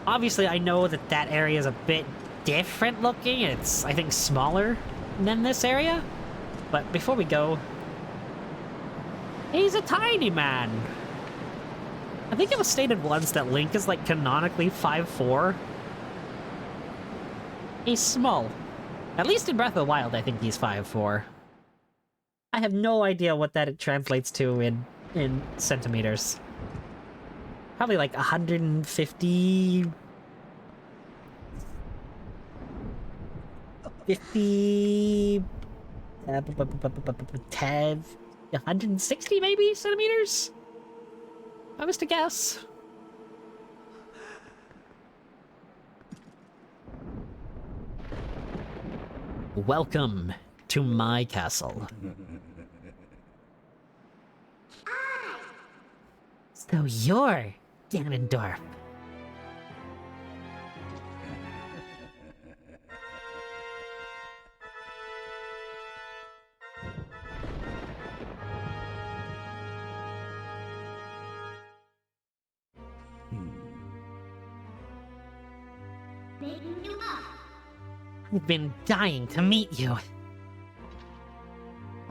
Speaker 1: obviously I know that that area is a bit different looking. It's, I think, smaller than this area. But before we go... He's a tiny man! I think it was stated once that Link is, like, canonically 5'4". He's small. At least in Breath of the Wild, I think he's 5'4". I have no idea what that translates to in centimeters. Probably like 150... 50... 10... 160 maybe centimeters? If I was to guess. Welcome to my castle. So you're Ganondorf. I've been dying to meet you.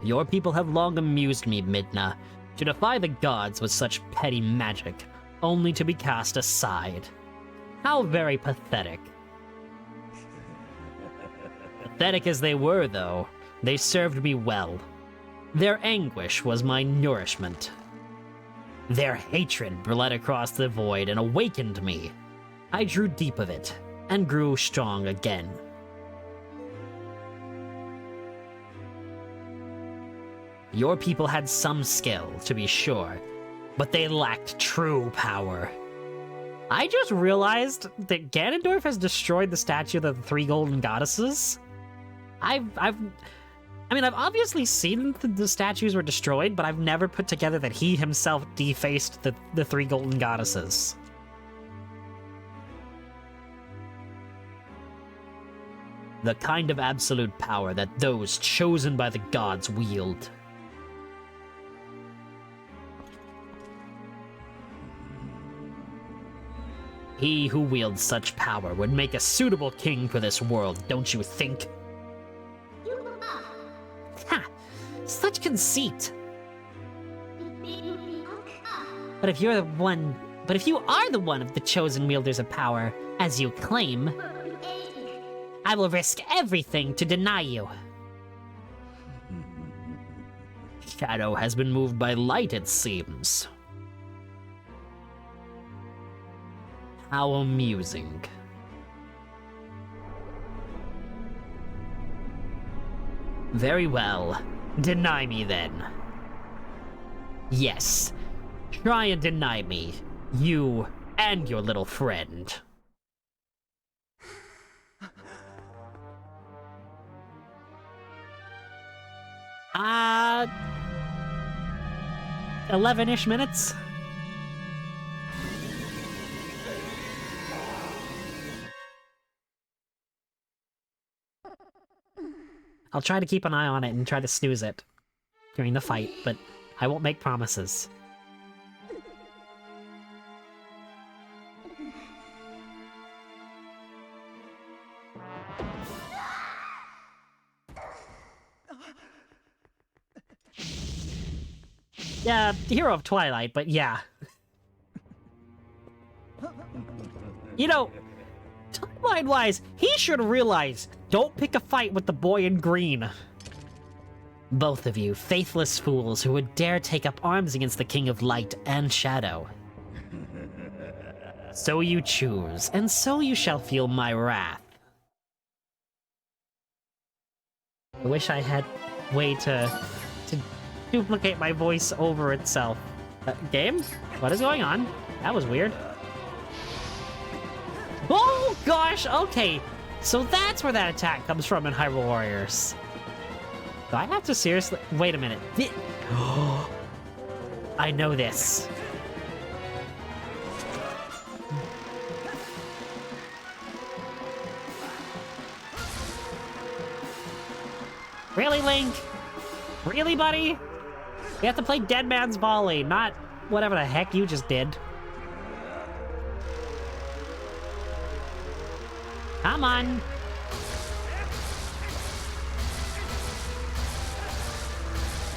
Speaker 1: Your people have long amused me, Midna. To defy the gods with such petty magic, only to be cast aside. How very pathetic. Pathetic as they were, though, they served me well. Their anguish was my nourishment. Their hatred bled across the void and awakened me. I drew deep of it, and grew strong again. Your people had some skill, to be sure, but they lacked true power. I just realized that Ganondorf has destroyed the statue of the three golden goddesses. I mean, I've obviously seen the statues were destroyed, but I've never put together that he himself defaced the three golden goddesses. The kind of absolute power that those chosen by the gods wield. He who wields such power would make a suitable king for this world, don't you think? Ha! Such conceit! But if you are the one of the chosen wielders of power, as you claim, I will risk everything to deny you. Shadow has been moved by light, it seems. How amusing. Very well. Deny me then. Yes. Try and deny me. You and your little friend. 11-ish minutes? I'll try to keep an eye on it and try to snooze it during the fight, but I won't make promises. Yeah, hero of Twilight, but yeah. You know, timeline-wise, he should realize, don't pick a fight with the boy in green. Both of you, faithless fools who would dare take up arms against the King of Light and Shadow. So you choose, and so you shall feel my wrath. I wish I had a way to duplicate my voice over itself. Game? What is going on? That was weird. Oh gosh, okay. So that's where that attack comes from in Hyrule Warriors. Do I have to seriously... Wait a minute. I know this. Really, Link? Really, buddy? We have to play Dead Man's Volley, not whatever the heck you just did. Come on.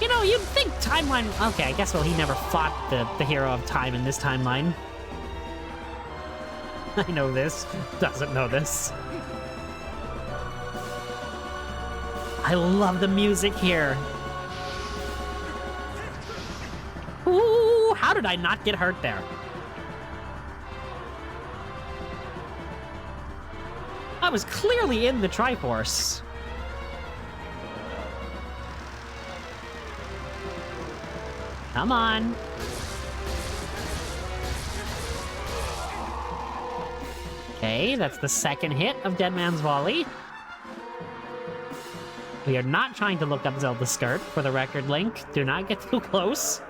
Speaker 1: You know, you'd think timeline... Okay, I guess, well, he never fought the hero of time in this timeline. I know this. Doesn't know this. I love the music here. Ooh, how did I not get hurt there? I was clearly in the Triforce. Come on. Okay, that's the second hit of Dead Man's Volley. We are not trying to look up Zelda's skirt, for the record, Link. Do not get too close.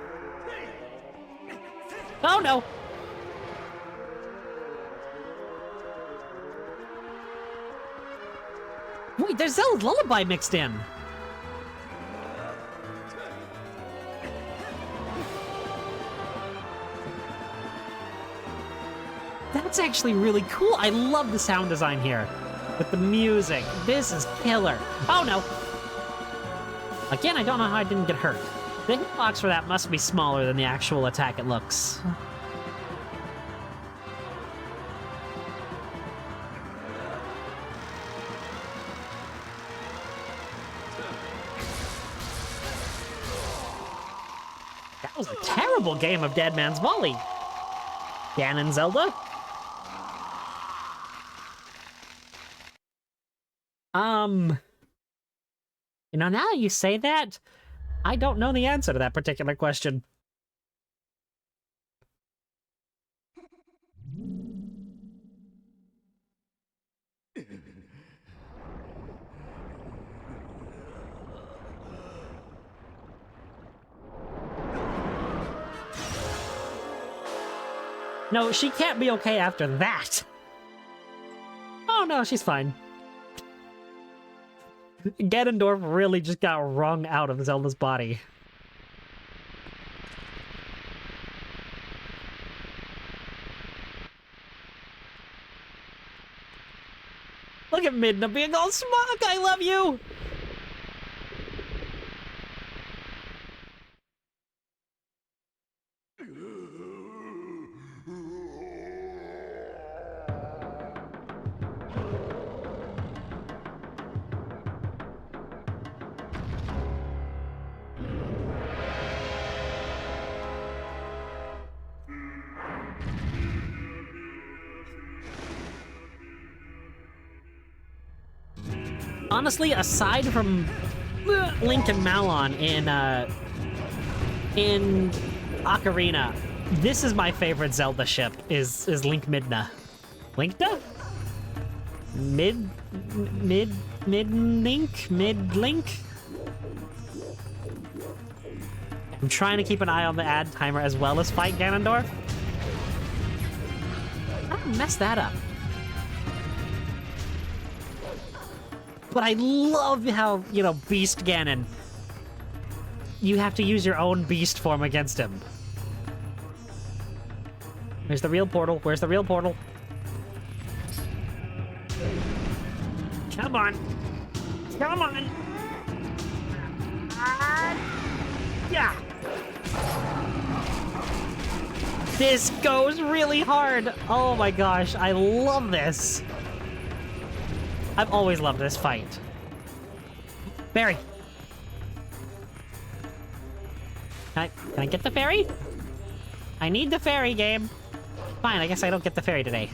Speaker 1: Oh, no! Wait, there's Zelda's Lullaby mixed in! That's actually really cool. I love the sound design here. With the music. This is killer. Oh, no! Again, I don't know how I didn't get hurt. The hitbox for that must be smaller than the actual attack it looks. That was a terrible game of Dead Man's Volley. Ganon Zelda? You know, now that you say that, I don't know the answer to that particular question. No, she can't be okay after that. Oh no, she's fine. Ganondorf really just got wrung out of Zelda's body. Look at Midna being all smug, I love you! Honestly, aside from Link and Malon in Ocarina, this is my favorite Zelda ship, is Link Midna. Linkna? Mid-Link? I'm trying to keep an eye on the ad timer as well as fight Ganondorf. I don't mess that up. But I love how, you know, Beast Ganon, you have to use your own beast form against him. Where's the real portal? Where's the real portal? Come on. Come on. Yeah. This goes really hard. Oh my gosh, I love this. I've always loved this fight. Fairy. Can I get the fairy? I need the fairy, game. Fine, I guess I don't get the fairy today.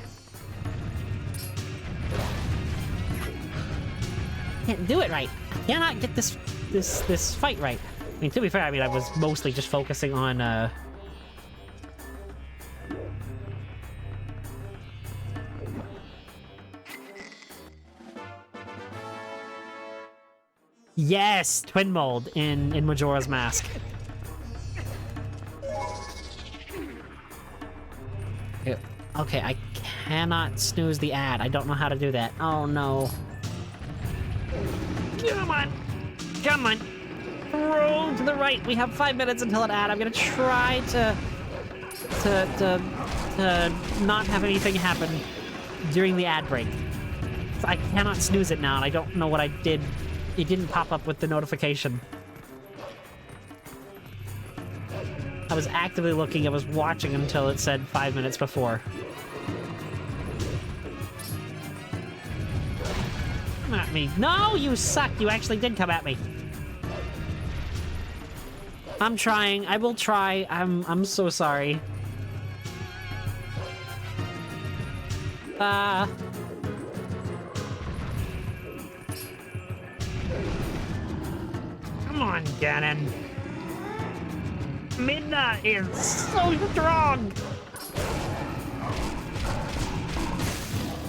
Speaker 1: Can't do it right. I cannot get this fight right. I mean, to be fair, I mean, I was mostly just focusing on, Yes! Twin mold in Majora's Mask. Okay, I cannot snooze the ad. I don't know how to do that. Oh no. Come on! Come on! Roll to the right. We have 5 minutes until an ad. I'm gonna try to not have anything happen during the ad break. I cannot snooze it now, and I don't know what I did. It didn't pop up with the notification. I was actively looking, I was watching until it said 5 minutes before. Come on. me. No, you suck. You actually did come at me. I'm trying. I will try. I'm so sorry. Come on, Ganon. Midna is so strong.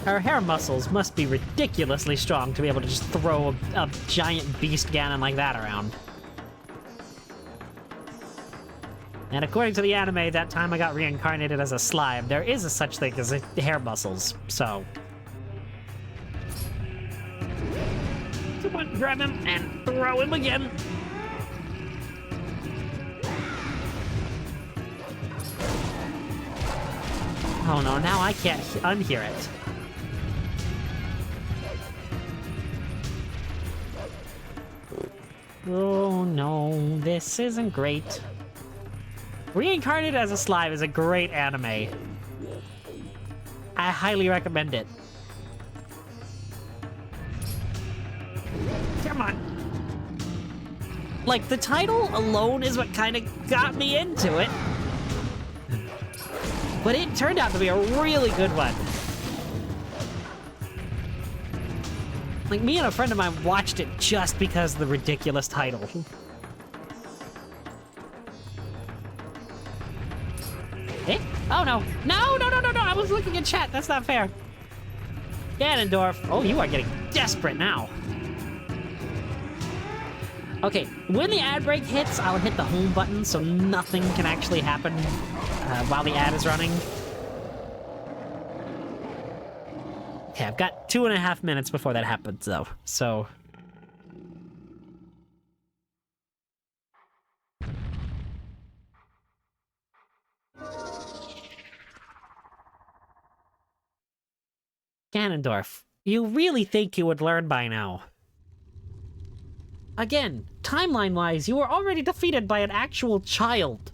Speaker 1: Her hair muscles must be ridiculously strong to be able to just throw a giant beast Ganon like that around. And according to the anime, that time I got reincarnated as a slime, there is a such thing as hair muscles, so... Come on, grab him and throw him again. Oh no, now I can't unhear it. Oh no, this isn't great. Reincarnated as a slime is a great anime. I highly recommend it. Come on. Like, the title alone is what kind of got me into it. But it turned out to be a really good one. Like, me and a friend of mine watched it just because of the ridiculous title. Eh? Oh, no. No, no, no, no, no! I was looking at chat. That's not fair. Ganondorf. Oh, you are getting desperate now. Okay, when the ad break hits, I'll hit the home button so nothing can actually happen while the ad is running. Okay, I've got 2.5 minutes before that happens, though, so... Ganondorf, you really think you would learn by now. Again, timeline-wise, you were already defeated by an actual child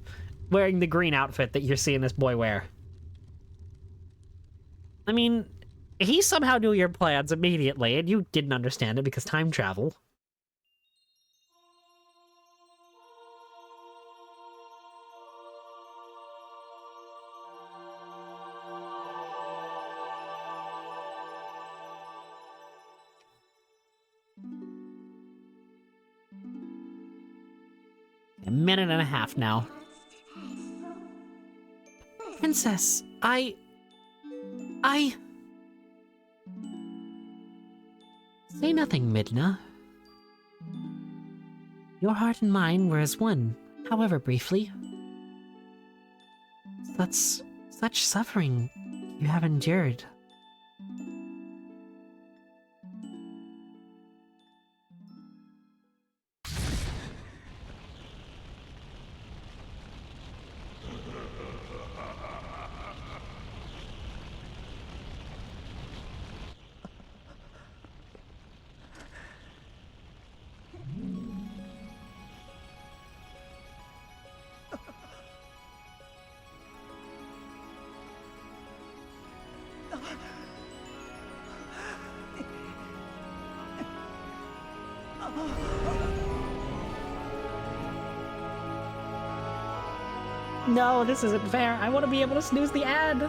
Speaker 1: wearing the green outfit that you're seeing this boy wear. I mean... he somehow knew your plans immediately, and you didn't understand it because time travel. A minute and a half now. Princess, I... Say nothing, Midna. Your heart and mine were as one, however briefly. Such suffering you have endured. No, this isn't fair. I want to be able to snooze the ad.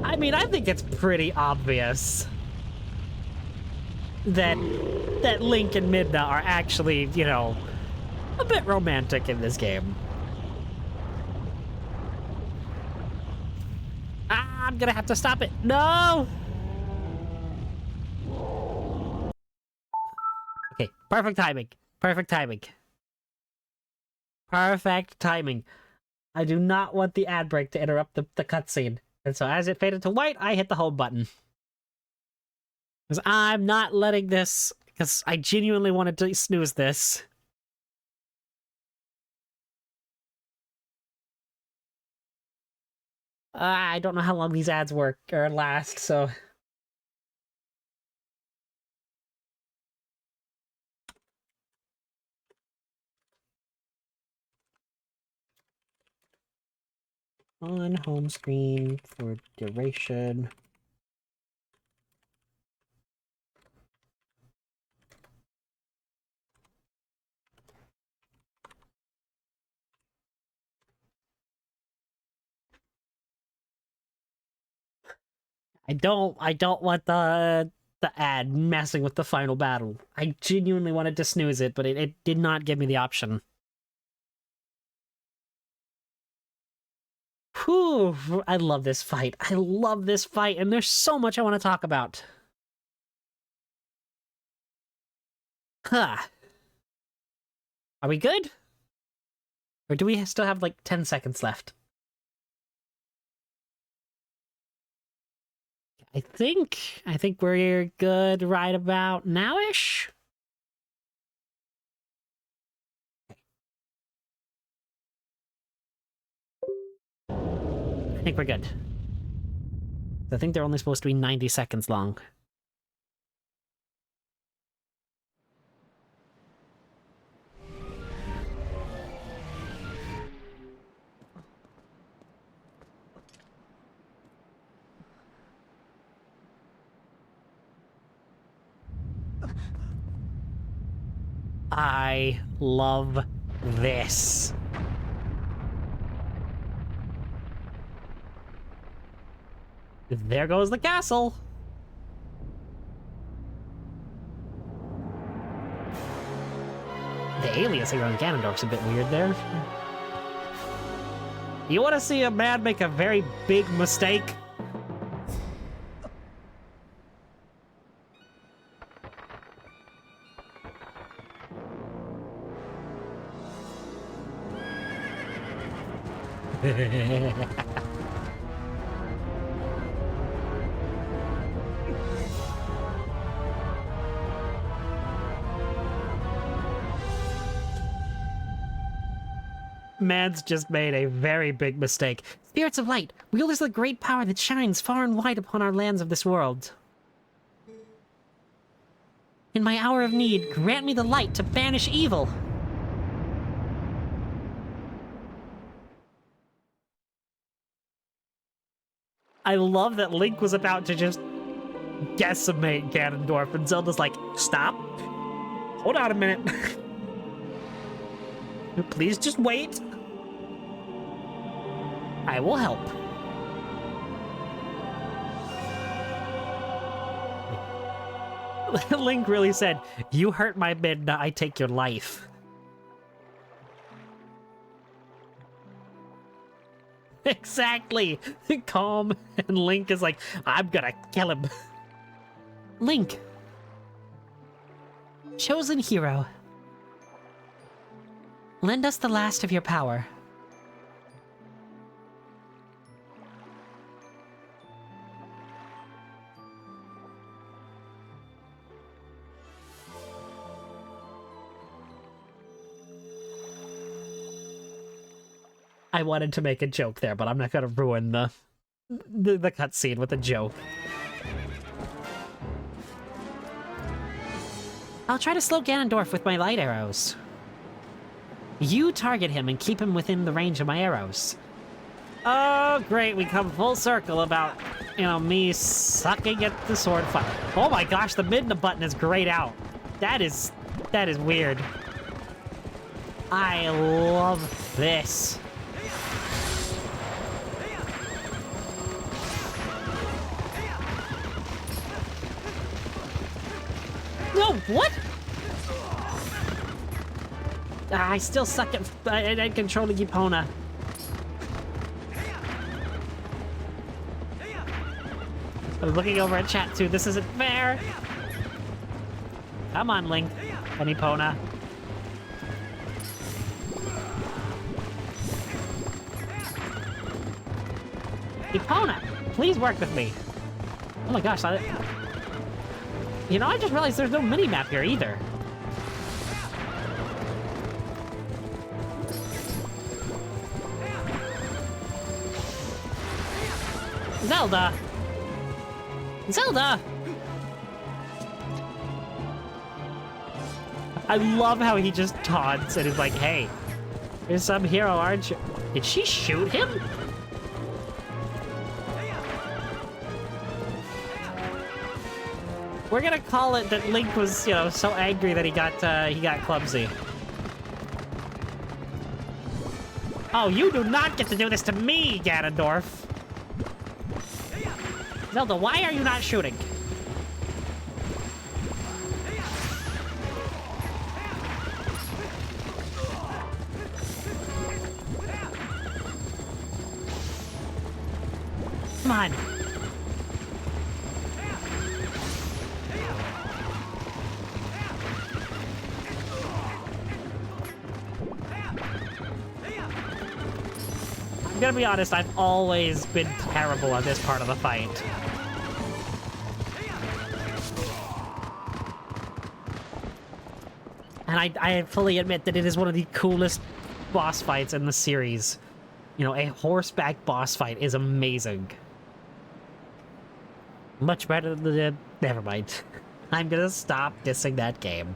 Speaker 1: I mean, I think it's pretty obvious that Link and Midna are actually, you know, a bit romantic in this game. Ah, I'm gonna have to stop it. No! Okay, perfect timing. Perfect timing. Perfect timing. I do not want the ad break to interrupt the cutscene. And so as it faded to white, I hit the home button. Because I'm not letting this... because I genuinely wanted to snooze this. I don't know how long these ads work or last, so... On home screen for duration. I don't want the ad messing with the final battle. I genuinely wanted to snooze it, but it did not give me the option. Whew, I love this fight. I love this fight, and there's so much I want to talk about. Huh. Are we good? Or do we still have like 10 seconds left? I think we're good right about now-ish. I think we're good. I think they're only supposed to be 90 seconds long. I love this. There goes the castle. The aliasing on Ganondorf's a bit weird there. You want to see a man make a very big mistake? Man's just made a very big mistake. Spirits of light, wielders of the great power that shines far and wide upon our lands of this world. In my hour of need, grant me the light to banish evil. I love that Link was about to just decimate Ganondorf, and Zelda's like, stop. Hold on a minute. Please just wait. I will help. Link really said, you hurt my Midna, I take your life. Exactly. Calm, and Link is like, I'm gonna kill him. Link. Chosen hero. Lend us the last of your power. I wanted to make a joke there, but I'm not gonna ruin the cutscene with a joke. I'll try to slow Ganondorf with my light arrows. You target him and keep him within the range of my arrows. Oh, great, we come full circle about, you know, me sucking at the sword fight. Oh my gosh, the Midna button is grayed out. That is weird. I love this. No, what? I still suck at controlling Epona. I was looking over at chat too. This isn't fair. Come on, Link and Epona. Epona, please work with me. Oh my gosh, you know, I just realized there's no mini-map here either. Zelda! Zelda! I love how he just taunts and is like, hey, there's some hero, aren't you? Did she shoot him? We're gonna call it that Link was, you know, so angry that he got clumsy. Oh, you do not get to do this to me, Ganondorf. Zelda, why are you not shooting? Come on. I'm gonna be honest, I've always been terrible at this part of the fight. And I fully admit that it is one of the coolest boss fights in the series. You know, a horseback boss fight is amazing. Much better than the... Never mind. I'm gonna stop dissing that game.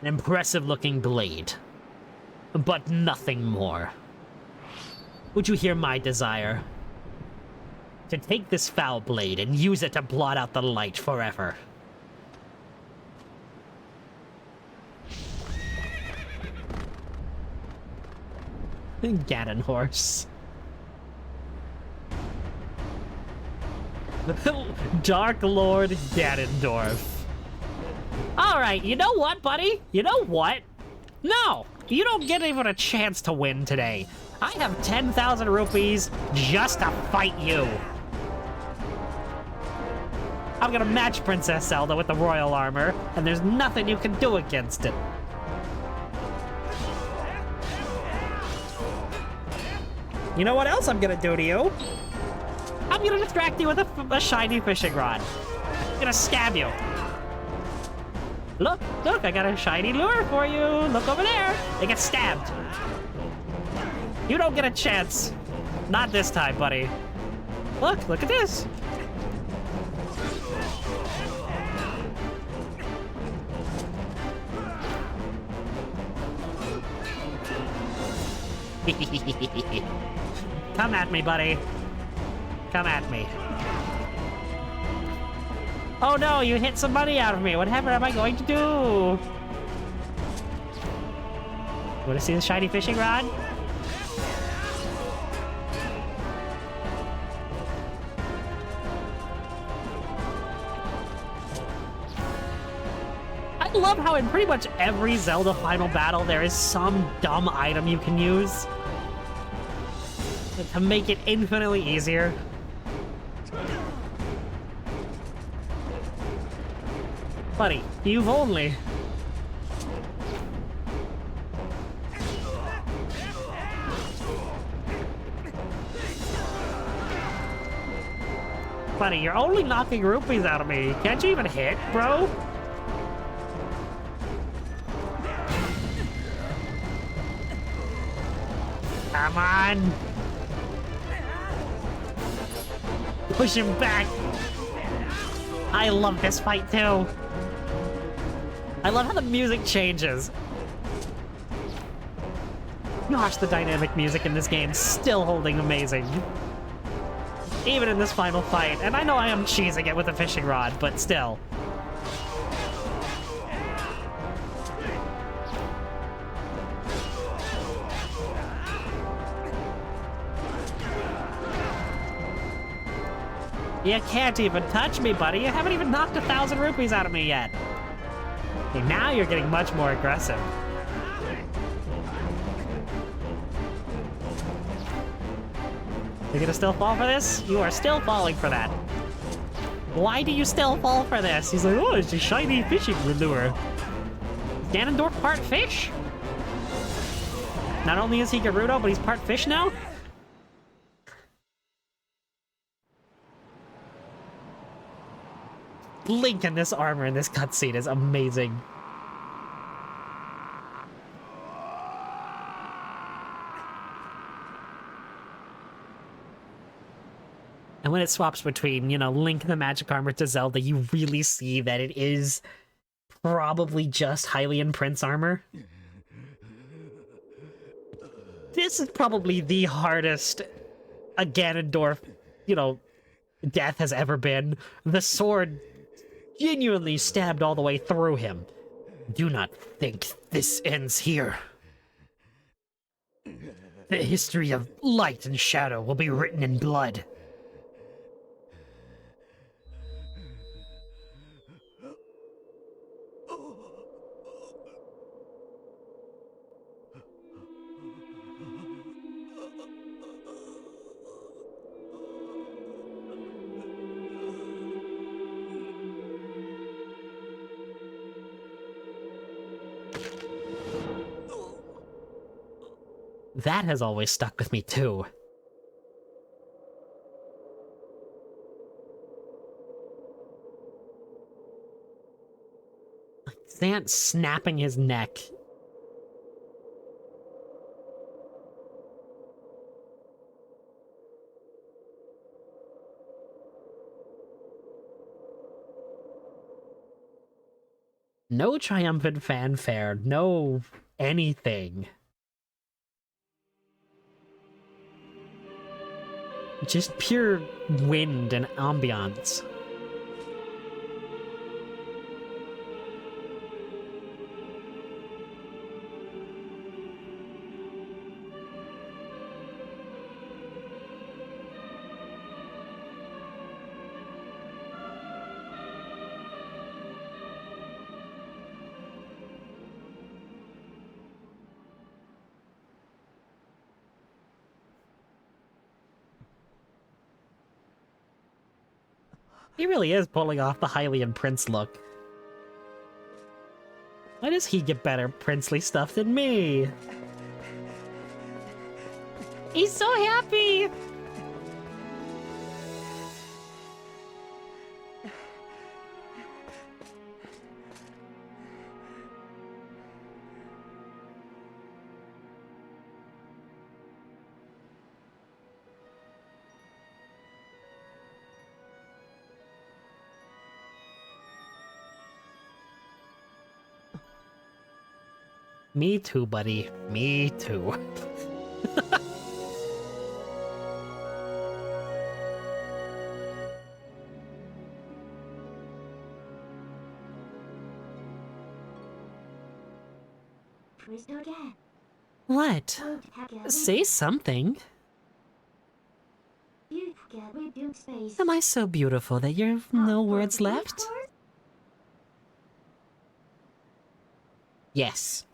Speaker 1: An impressive-looking blade. But nothing more. Would you hear my desire? To take this foul blade and use it to blot out the light forever. Ganondorf. Dark Lord Ganondorf. Alright, you know what, buddy? You know what? No! You don't get even a chance to win today. I have 10,000 rupees just to fight you. I'm gonna match Princess Zelda with the royal armor, and there's nothing you can do against it. You know what else I'm gonna do to you? I'm gonna distract you with a shiny fishing rod. I'm gonna stab you. Look, look, I got a shiny lure for you. Look over there. They get stabbed. You don't get a chance. Not this time, buddy. Look at this. Come at me, buddy. Come at me. Oh no, you hit some money out of me. Whatever am I going to do? Want to see the shiny fishing rod? I love how in pretty much every Zelda final battle there is some dumb item you can use to make it infinitely easier. Buddy, you've only... Buddy, you're only knocking rupees out of me. Can't you even hit, bro? Come on. Push him back. I love this fight too. I love how the music changes. Gosh, the dynamic music in this game is still holding amazing. Even in this final fight. And I know I am cheesing it with a fishing rod, but still. You can't even touch me, buddy. You haven't even knocked 1,000 rupees out of me yet. Okay, now you're getting much more aggressive. You're gonna still fall for this? You are still falling for that. Why do you still fall for this? He's like, oh, it's a shiny fishing lure. Ganondorf part fish? Not only is he Gerudo, but he's part fish now? Link in this armor in this cutscene is amazing. And when it swaps between, you know, Link in the magic armor to Zelda, you really see that it is probably just Hylian Prince armor. This is probably the hardest a Ganondorf, death has ever been. The sword genuinely stabbed all the way through him. Do not think this ends here. The history of light and shadow will be written in blood. That has always stuck with me, too. Zant snapping his neck. No triumphant fanfare, no anything. Just pure wind and ambiance. He really is pulling off the Hylian Prince look. Why does he get better princely stuff than me? He's so happy! Me too, buddy. Me too. What? Say something. Am I so beautiful that you have no words left? Yes.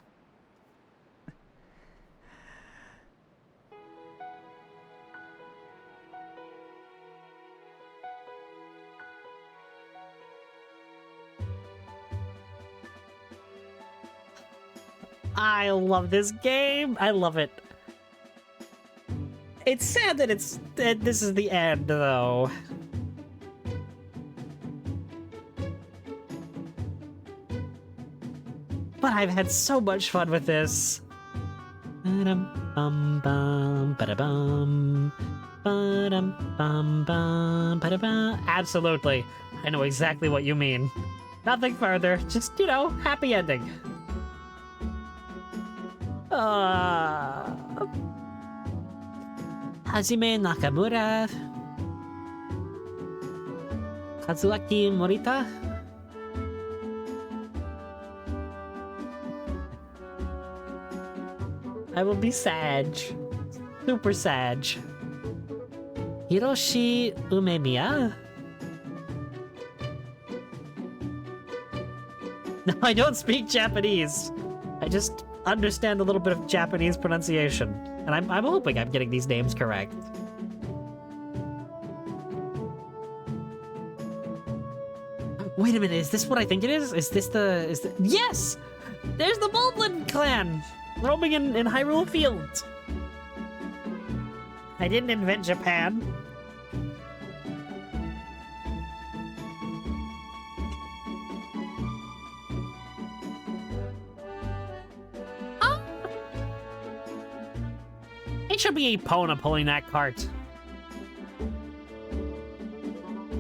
Speaker 1: I love this game. I love it. It's sad that this is the end, though. But I've had so much fun with this. Absolutely. I know exactly what you mean. Nothing further. Just, happy ending. Hajime Nakamura, Kazuaki Morita. I will be Sag. Super Sag. Hiroshi Umemiya? No, I don't speak Japanese. I just understand a little bit of Japanese pronunciation. And I'm hoping I'm getting these names correct. Wait a minute, is this what I think it is? Is the... Yes! There's the Bulblin clan! Roaming in Hyrule Fields. I didn't invent Japan. It should be Epona pulling that cart.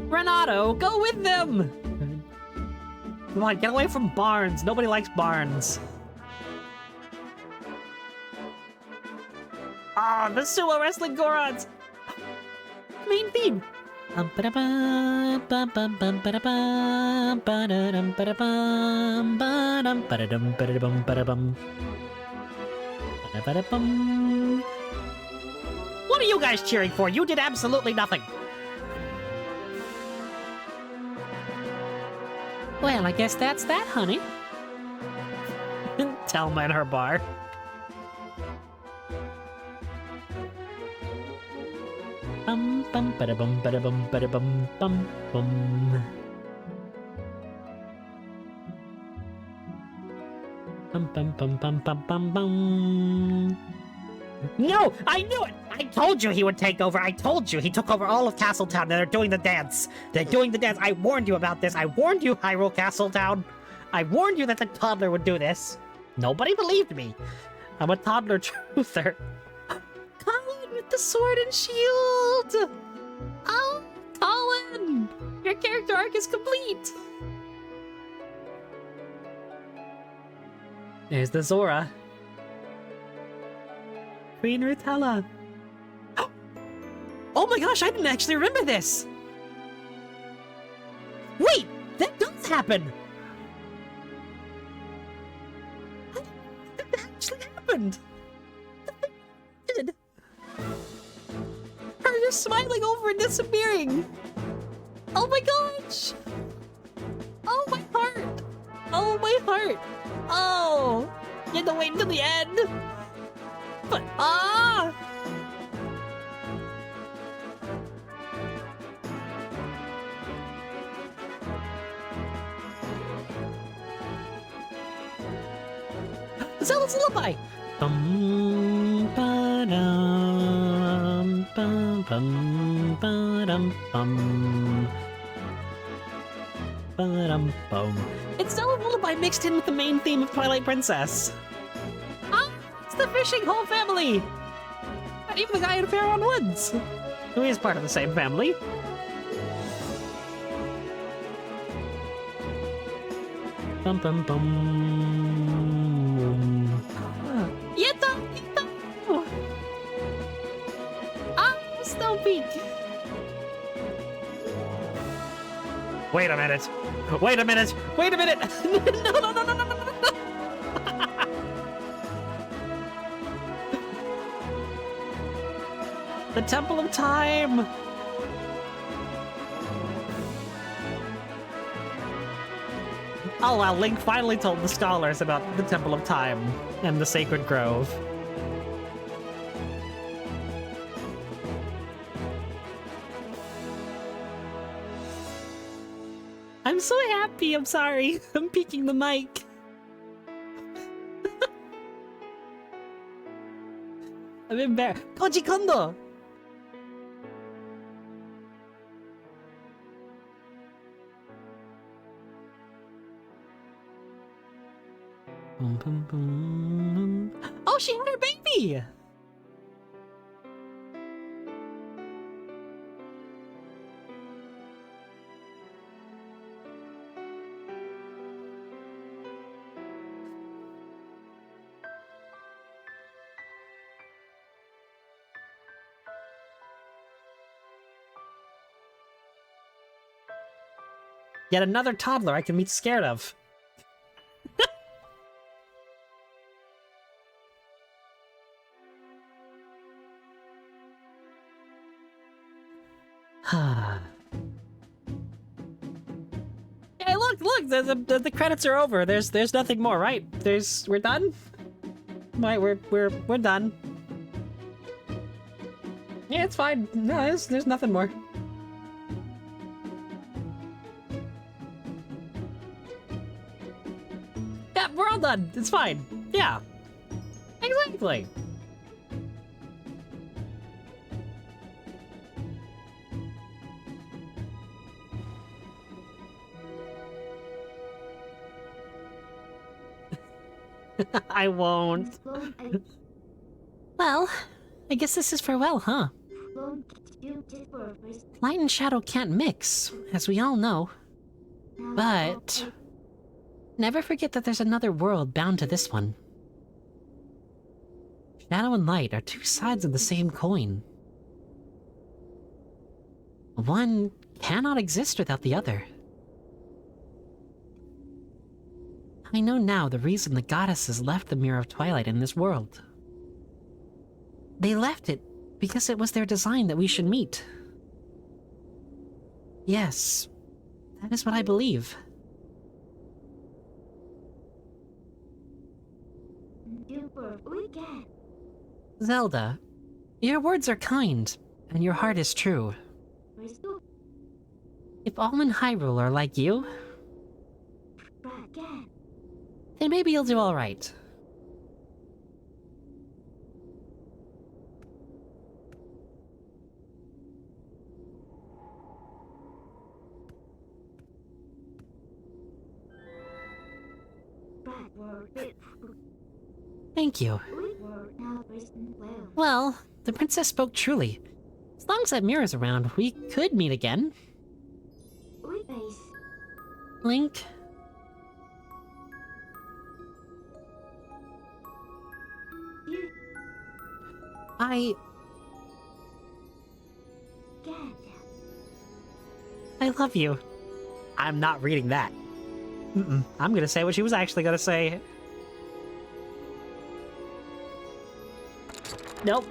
Speaker 1: Renato, go with them! Come on, get away from barns. Nobody likes barns. Ah, the sumo wrestling Gorons. Main theme. What are you guys cheering for? You did absolutely nothing. Well, I guess that's that, honey. Telma and her bar. Bum bum bada bum bada bum bada bum bum bum. Bum bum bum bum bum bum bum. No! I knew it! I told you he would take over. I told you. He took over all of Castletown and they're doing the dance. They're doing the dance. I warned you about this. I warned you, Hyrule Castletown. I warned you that the toddler would do this. Nobody believed me. I'm a toddler truther. Colin with the sword and shield! Oh, Colin! Your character arc is complete! There's the Zora. Queen Rutella. Oh my gosh, I didn't actually remember this! Wait! That does happen! That actually happened! It did! Her just smiling over and disappearing! Oh my gosh! Oh my heart! Oh my heart! Oh! You had to wait until the end! But, ah! Zelda's Lullaby! Bum, ba-dum, bum, bum, ba-dum, bum. Ba-dum, bum. It's Zelda's Lullaby mixed in with the main theme of Twilight Princess. Ah, it's the fishing whole family! And even the guy in Fairlawn Woods, who is part of the same family. Bum bum bum. Yeto! Yeto! Ah, Snow Peak! Wait a minute! Wait a minute! Wait a minute! No, no, no, no, no, no, no! The Temple of Time! Oh wow, Link finally told the scholars about the Temple of Time and the Sacred Grove. I'm so happy, I'm sorry. I'm peeking the mic. I'm embarrassed. Koji Kondo! Oh, she had her baby! Yet another toddler I can be scared of. Hey, look! The credits are over. There's nothing more, right? We're done. Right, we're done. Yeah, it's fine. No, there's nothing more. Yeah, we're all done. It's fine. Yeah. Exactly. I won't. Well, I guess this is farewell, huh? Light and shadow can't mix, as we all know. But
Speaker 3: Never forget that there's another world bound to this one. Shadow and light are two sides of the same coin. One cannot exist without the other. I know now the reason the goddesses left the Mirror of Twilight in this world. They left it because it was their design that we should meet. Yes, that is what I believe. Zelda, your words are kind, and your heart is true. If all in Hyrule are like you, then maybe you'll do alright. Thank you. Well, the princess spoke truly. As long as that mirror's around, we could meet again. Link? I love you.
Speaker 1: I'm not reading that. I'm gonna say what she was actually gonna say. Nope.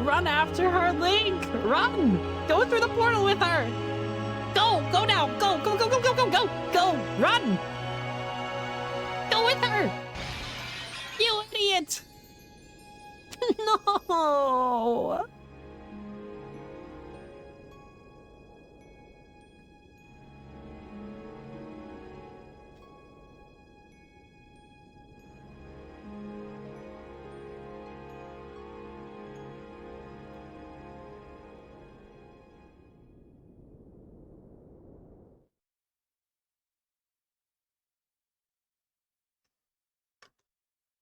Speaker 1: Run after her, Link! Run! Go through the portal with her! Go! Go now! Go! Go! Go! Go! Go! Go! Go! Go! Run! Go with her! You idiot! No!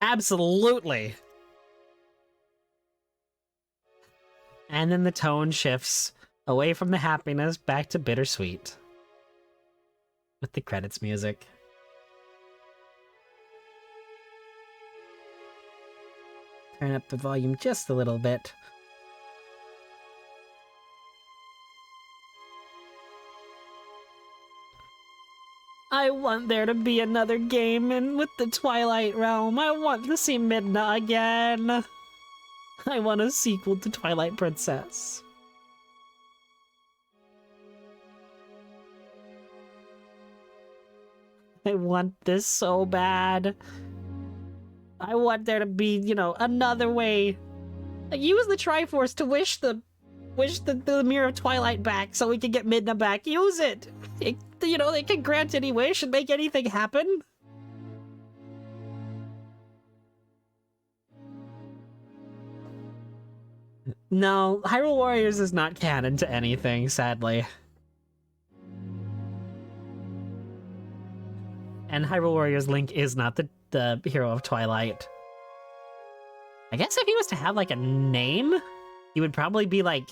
Speaker 1: Absolutely. And then the tone shifts away from the happiness back to bittersweet. With the credits music. Turn up the volume just a little bit. I want there to be another game in with the Twilight Realm. I want to see Midna again. I want a sequel to Twilight Princess. I want this so bad. I want there to be, you know, another way. Like, use the Triforce to wish the Mirror of Twilight back so we can get Midna back. Use it! You know, they can grant any wish and make anything happen. No, Hyrule Warriors is not canon to anything, sadly. And Hyrule Warriors Link is not the hero of Twilight. I guess if he was to have, like, a name, he would probably be, like,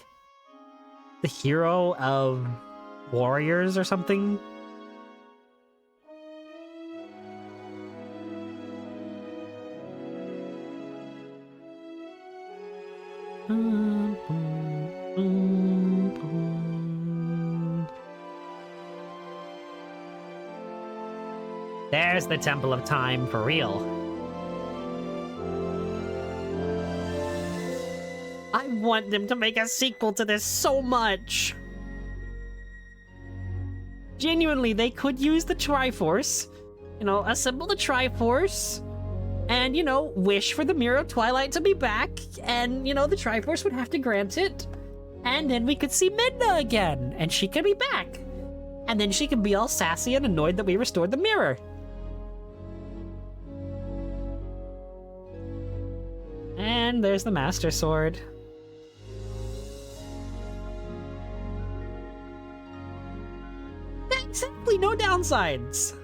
Speaker 1: the hero of Warriors or something. There's the Temple of Time for real. I want them to make a sequel to this so much. Genuinely, they could use the Triforce, you know, assemble the Triforce, and, you know, wish for the Mirror of Twilight to be back, and, you know, the Triforce would have to grant it, and then we could see Midna again, and she could be back. And then she could be all sassy and annoyed that we restored the mirror. And there's the Master Sword.
Speaker 3: Simply no downsides.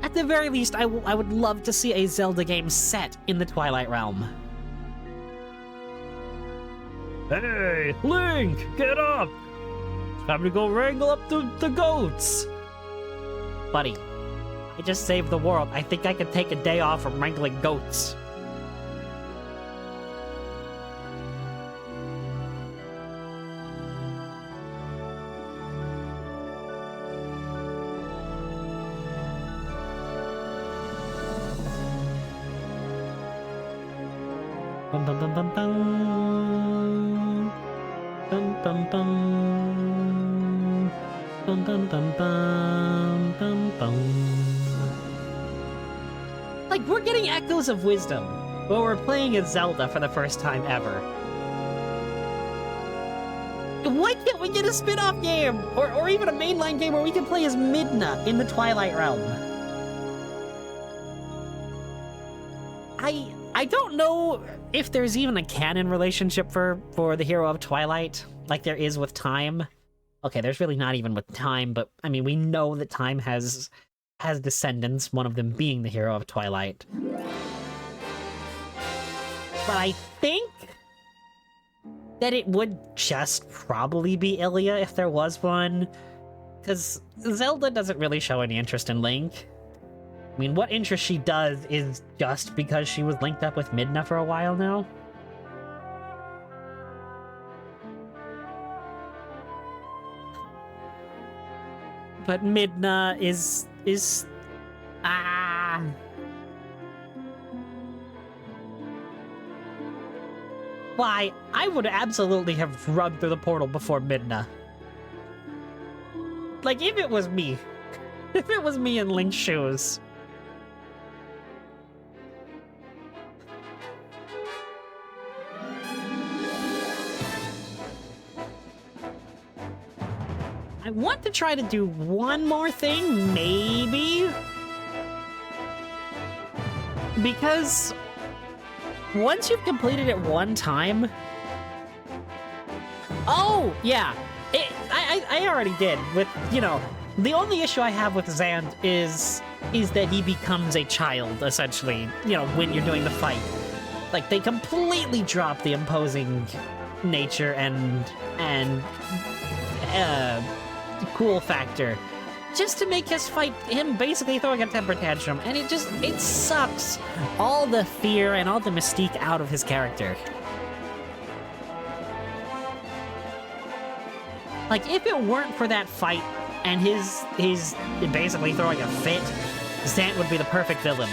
Speaker 3: At the very least, I would love to see a Zelda game set in the Twilight Realm.
Speaker 1: Hey, Link, get up! It's time to go wrangle up the goats!
Speaker 3: Buddy, I just saved the world. I think I could take a day off from wrangling goats. Bum bum bum bum bum. Bum bum bum. Bum bum bum bum bum bum. Like, we're getting echoes of wisdom, but we're playing as Zelda for the first time ever. Why can't we get a spin-off game? Or even a mainline game where we can play as Midna in the Twilight Realm? I don't know if there's even a canon relationship for the hero of Twilight, like there is with Time. Okay, there's really not even with Time, but I mean, we know that Time has descendants, one of them being the hero of Twilight. But I think that it would just probably be Ilia if there was one, because Zelda doesn't really show any interest in Link. I mean, what interest she does is just because she was linked up with Midna for a while now. But Midna is... Why, I would absolutely have run through the portal before Midna. Like, if it was me. If it was me in Link's shoes. I want to try to do one more thing, maybe? Because once you've completed it one time... Oh, yeah. I already did. With, you know, the only issue I have with Zant is that he becomes a child, essentially, you know, when you're doing the fight. Like, they completely drop the imposing nature and cool factor just to make his fight him basically throwing a temper tantrum, and it sucks all the fear and all the mystique out of his character. Like, if it weren't for that fight and his basically throwing a fit, Zant would be the perfect villain.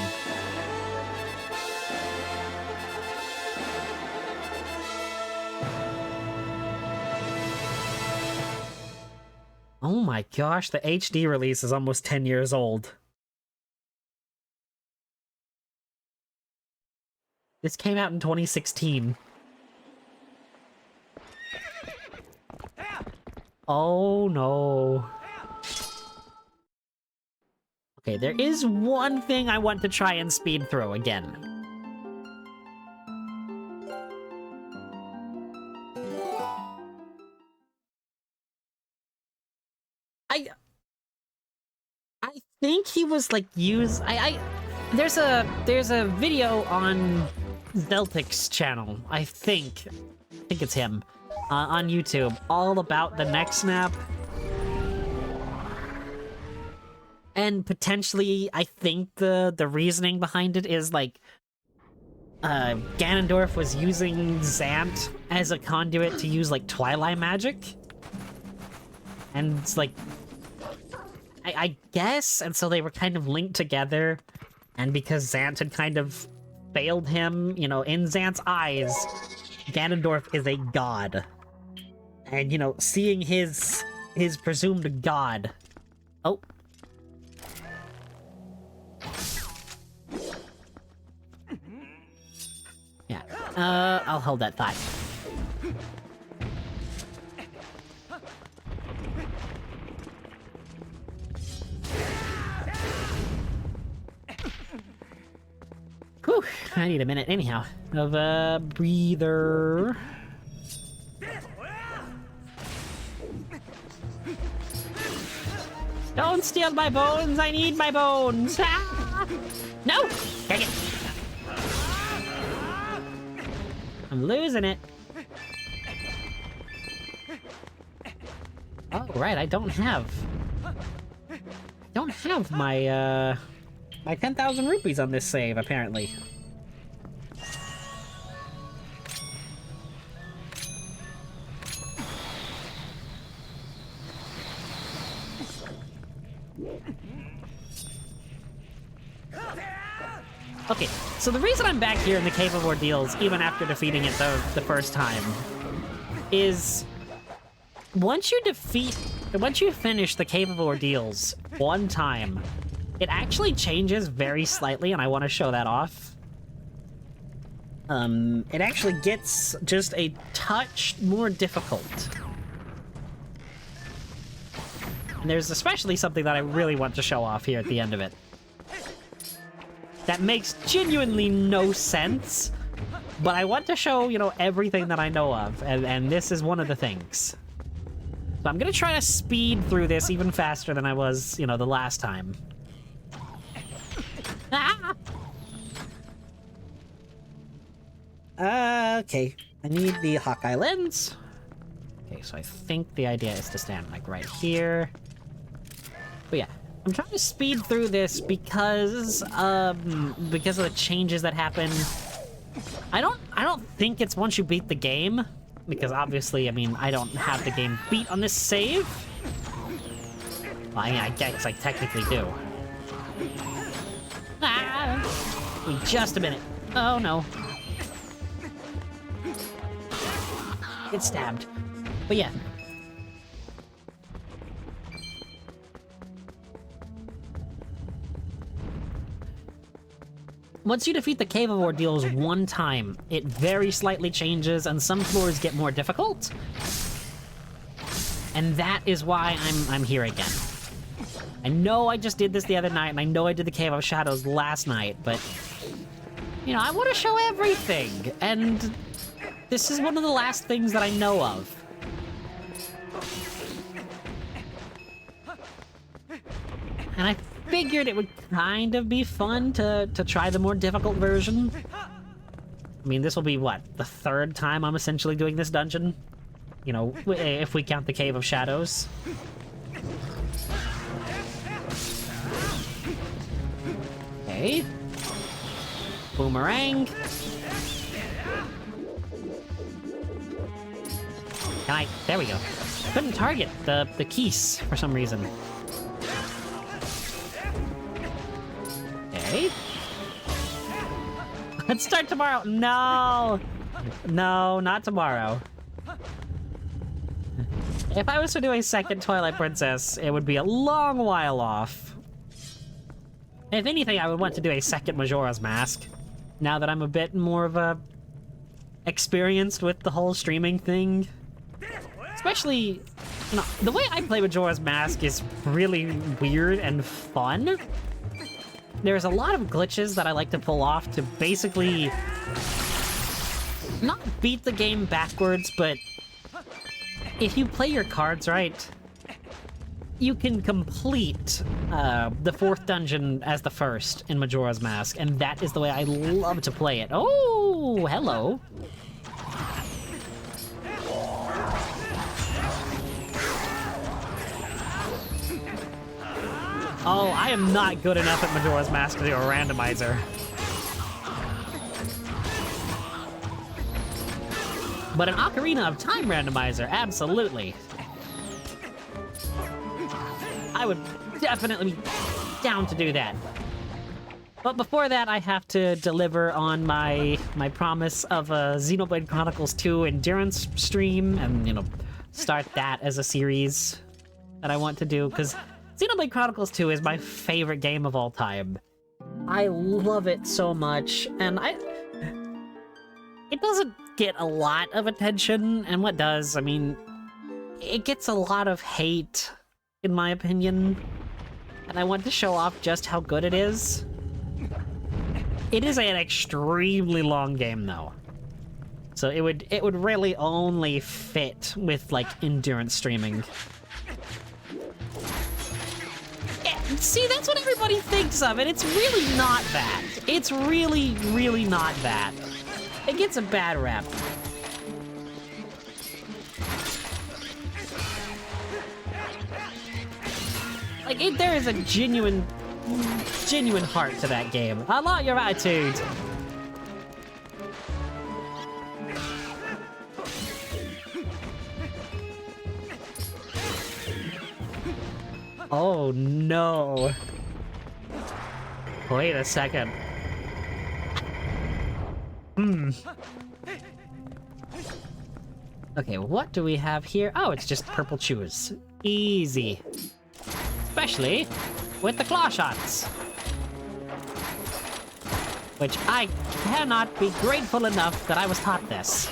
Speaker 3: Oh my gosh, the HD release is almost 10 years old. This came out in 2016. Oh no. Okay, there is one thing I want to try and speed through again. I think he was like there's a video on Zeltic's channel, I think it's him, on YouTube, all about the neck snap. And potentially, I think the reasoning behind it is like Ganondorf was using Zant as a conduit to use like Twilight magic. And it's like, I guess, and so they were kind of linked together, and because Zant had kind of failed him, you know, in Zant's eyes, Ganondorf is a god. And, you know, seeing his presumed god... Oh. Yeah, I'll hold that thought. Whew, I need a minute anyhow of a breather. Don't steal my bones! I need my bones! Ah! No! Dang it! I'm losing it. Oh, right, I don't have my, my 10,000 rupees on this save, apparently. Okay, so the reason I'm back here in the Cave of Ordeals, even after defeating it the first time, is once you finish the Cave of Ordeals one time, it actually changes very slightly, and I want to show that off. It actually gets just a touch more difficult. And there's especially something that I really want to show off here at the end of it. That makes genuinely no sense, but I want to show, you know, everything that I know of, and this is one of the things. So I'm gonna try to speed through this even faster than I was, you know, the last time. Ah! Okay, I need the Hawkeye lens. Okay, so I think the idea is to stand, like, right here. But yeah, I'm trying to speed through this because of the changes that happen. I don't think it's once you beat the game, because obviously, I mean, I don't have the game beat on this save. Well, I mean, I guess I technically do. Ah! Wait just a minute. Oh no. Get stabbed. But yeah. Once you defeat the Cave of Ordeals one time, it very slightly changes and some floors get more difficult. And that is why I'm here again. I know I just did this the other night, and I know I did the Cave of Shadows last night, but, you know, I want to show everything, and this is one of the last things that I know of. And I figured it would kind of be fun to try the more difficult version. I mean, this will be, what, the third time I'm essentially doing this dungeon? You know, if we count the Cave of Shadows. Okay. Boomerang. There we go. Couldn't target the keys for some reason. Okay. Let's start tomorrow. No! No, not tomorrow. If I was to do a second Twilight Princess, it would be a long while off. If anything, I would want to do a second Majora's Mask. Now that I'm a bit more of a experienced with the whole streaming thing. Especially, you know, the way I play Majora's Mask is really weird and fun. There's a lot of glitches that I like to pull off to basically not beat the game backwards, but if you play your cards right, you can complete the fourth dungeon as the first in Majora's Mask, and that is the way I love to play it. Oh, hello. Oh, I am not good enough at Majora's Mask to do a randomizer. But an Ocarina of Time randomizer, absolutely. I would definitely be down to do that. But before that, I have to deliver on my promise of a Xenoblade Chronicles 2 Endurance stream and, you know, start that as a series that I want to do, because Xenoblade Chronicles 2 is my favorite game of all time. I love it so much, and it doesn't get a lot of attention, and what does, I mean, it gets a lot of hate, in my opinion, and I want to show off just how good it is. It is an extremely long game, though. So it would really only fit with, like, endurance streaming. See, that's what everybody thinks of, and it's really not that. It's really, really not that. It gets a bad rap. Like, there is a genuine heart to that game. I like your attitude. Oh no. Wait a second. Okay, what do we have here? Oh, it's just purple chews. Easy. Especially with the claw shots. Which I cannot be grateful enough that I was taught this.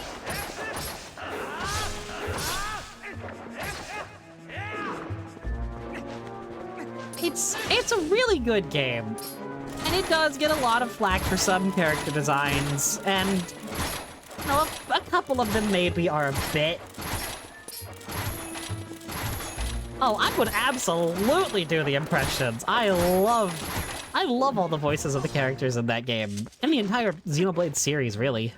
Speaker 3: It's a really good game. And it does get a lot of flack for some character designs, and you know, a couple of them maybe are a bit... Oh, I would absolutely do the impressions. I love all the voices of the characters in that game. And the entire Xenoblade series, really.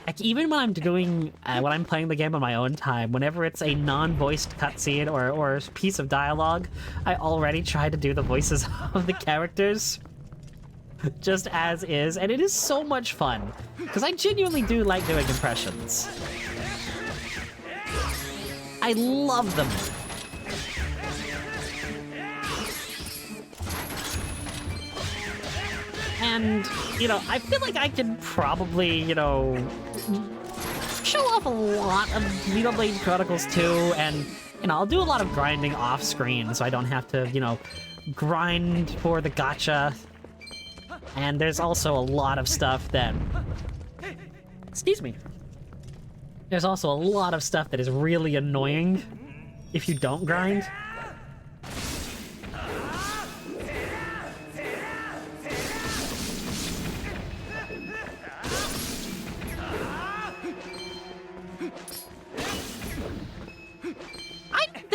Speaker 3: Like, even when I'm doing, when I'm playing the game on my own time, whenever it's a non-voiced cutscene or piece of dialogue, I already try to do the voices of the characters. Just as is, and it is so much fun. Because I genuinely do like doing impressions. I love them. And, you know, I feel like I could probably, you know, show off a lot of Xenoblade Chronicles 2, and, you know, I'll do a lot of grinding off screen so I don't have to, you know, grind for the gacha. And there's also a lot of stuff that... Excuse me. There's also a lot of stuff that is really annoying if you don't grind.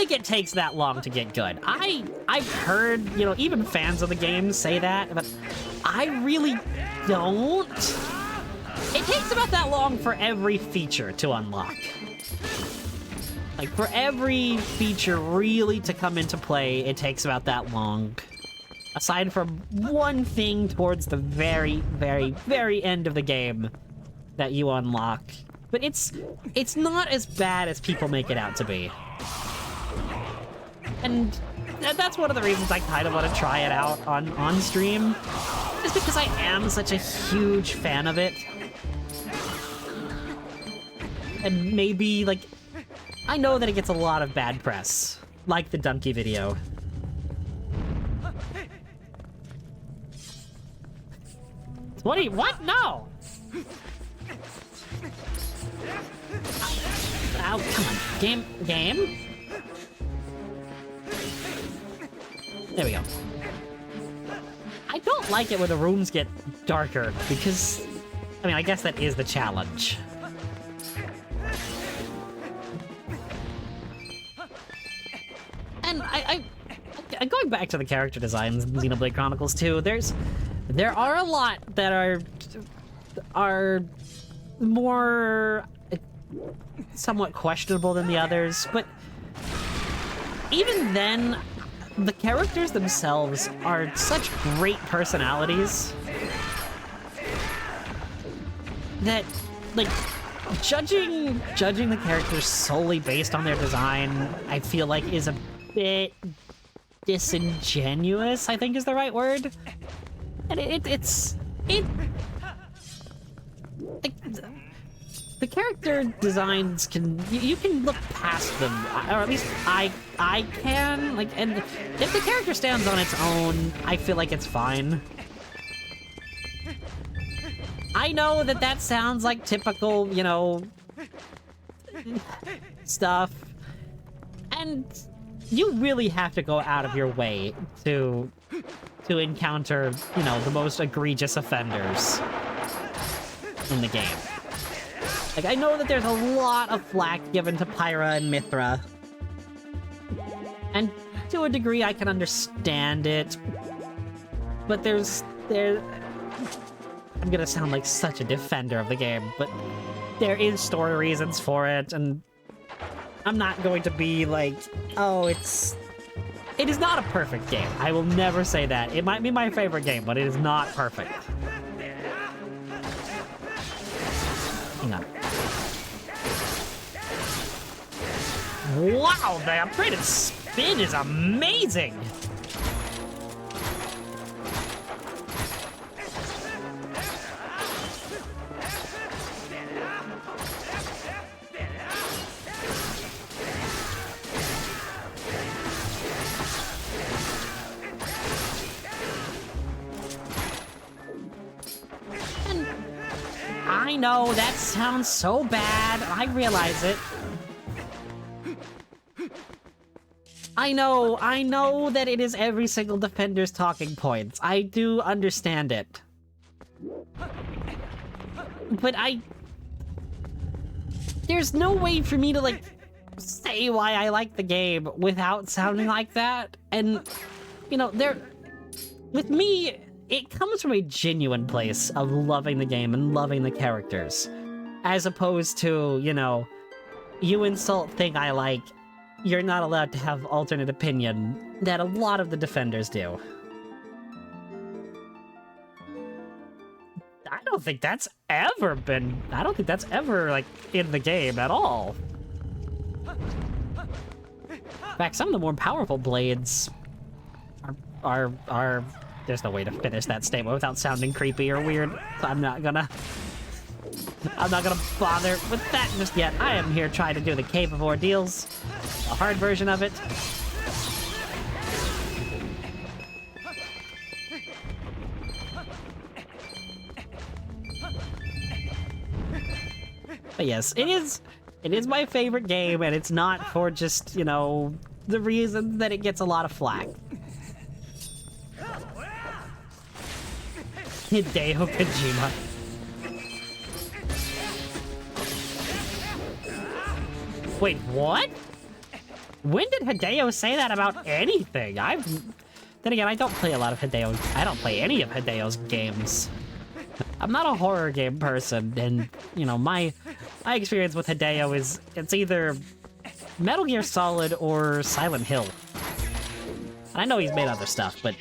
Speaker 3: It takes that long to get good. I've heard, you know, even fans of the game say that, but I really don't. It takes about that long for every feature to unlock. Like, for every feature really to come into play, it takes about that long. Aside from one thing towards the very, very, very end of the game that you unlock. But it's not as bad as people make it out to be. And that's one of the reasons I kind of want to try it out on stream, is because I am such a huge fan of it. And maybe, like, I know that it gets a lot of bad press, like the Donkey video. What? No! Ow, come on. Game? There we go. I don't like it when the rooms get darker, because, I mean, I guess that is the challenge. And I going back to the character designs in Xenoblade Chronicles 2, there are a lot that are more somewhat questionable than the others, but even then, the characters themselves are such great personalities that, like, judging the characters solely based on their design, I feel like is a bit disingenuous, I think is the right word. And it's like, the character designs you can look past them, or at least I can, like, and if the character stands on its own, I feel like it's fine. I know that sounds like typical, you know, stuff, and you really have to go out of your way to encounter, you know, the most egregious offenders in the game. Like, I know that there's a lot of flack given to Pyra and Mithra. And to a degree, I can understand it. But I'm gonna sound like such a defender of the game, but there is story reasons for it, and I'm not going to be like, oh, it is not a perfect game. I will never say that. It might be my favorite game, but it is not perfect. Hang on. Wow, the upgraded spin is amazing! I know, that sounds so bad. I realize it. I know that it is every single defender's talking points. I do understand it. But there's no way for me to, like, say why I like the game without sounding like that. And, you know, with me, it comes from a genuine place of loving the game and loving the characters. As opposed to, you know, you insult thing I like, you're not allowed to have alternate opinion that a lot of the defenders do. I don't think that's ever, like, in the game at all. In fact, some of the more powerful blades are there's no way to finish that statement without sounding creepy or weird, so I'm not gonna bother with that just yet. I am here trying to do the Cave of Ordeals, a hard version of it. But yes, it is my favorite game, and it's not for just, you know, the reason that it gets a lot of flack. Hideo Kojima. Wait, what? When did Hideo say that about anything? Then again, I don't play any of Hideo's games. I'm not a horror game person, and, you know, my experience with Hideo is, it's either Metal Gear Solid or Silent Hill. And I know he's made other stuff, but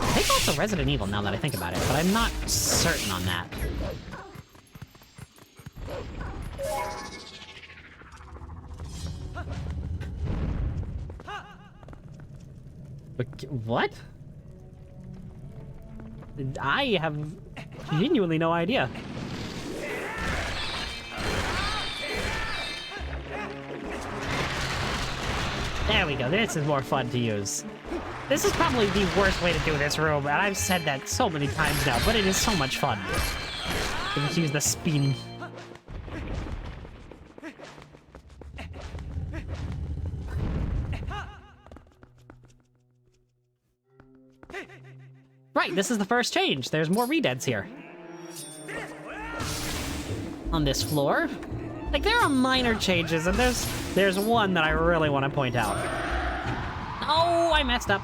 Speaker 3: I think also Resident Evil, now that I think about it, but I'm not certain on that. What? I have genuinely no idea. There we go, this is more fun to use. This is probably the worst way to do this room, and I've said that so many times now, but it is so much fun. You just use the spin. Right, this is the first change. There's more redeads here. On this floor. Like, there are minor changes, and there's one that I really want to point out. Oh, I messed up.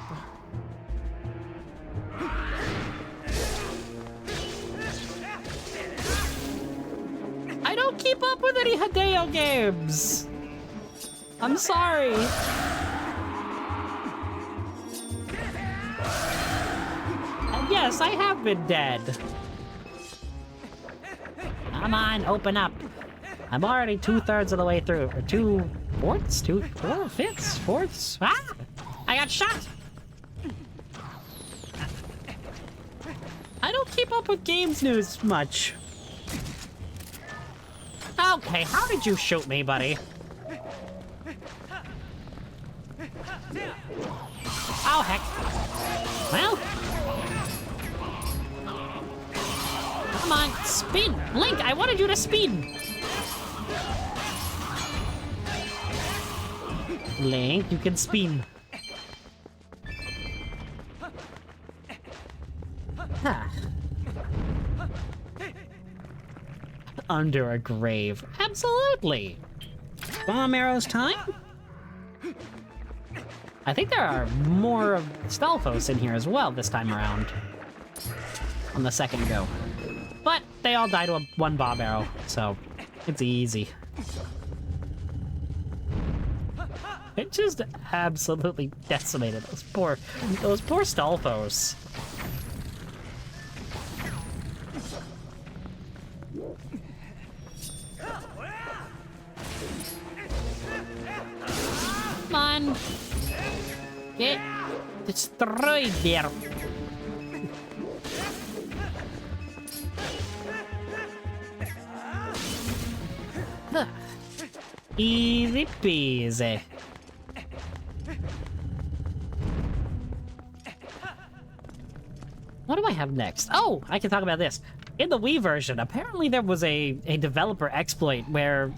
Speaker 3: I don't keep up with any Hideo games. I'm sorry. And yes, I have been dead. Come on, open up. I'm already 2/3 of the way through. Or 2/4? 2/4? 4/5? Ah! I got shot! I don't keep up with games news much. Okay, how did you shoot me, buddy? Oh, heck. Well. Come on, spin! Link, I wanted you to spin! Link, you can spin. Huh. Under a grave. Absolutely. Bomb arrows time? I think there are more of Stalfos in here as well this time around. On the second go. But they all die to one bomb arrow, so it's easy. It just absolutely decimated those poor Stalfos. Come on. Get destroyed there. Easy peasy. What do I have next? Oh, I can talk about this. In the Wii version, apparently there was a developer exploit where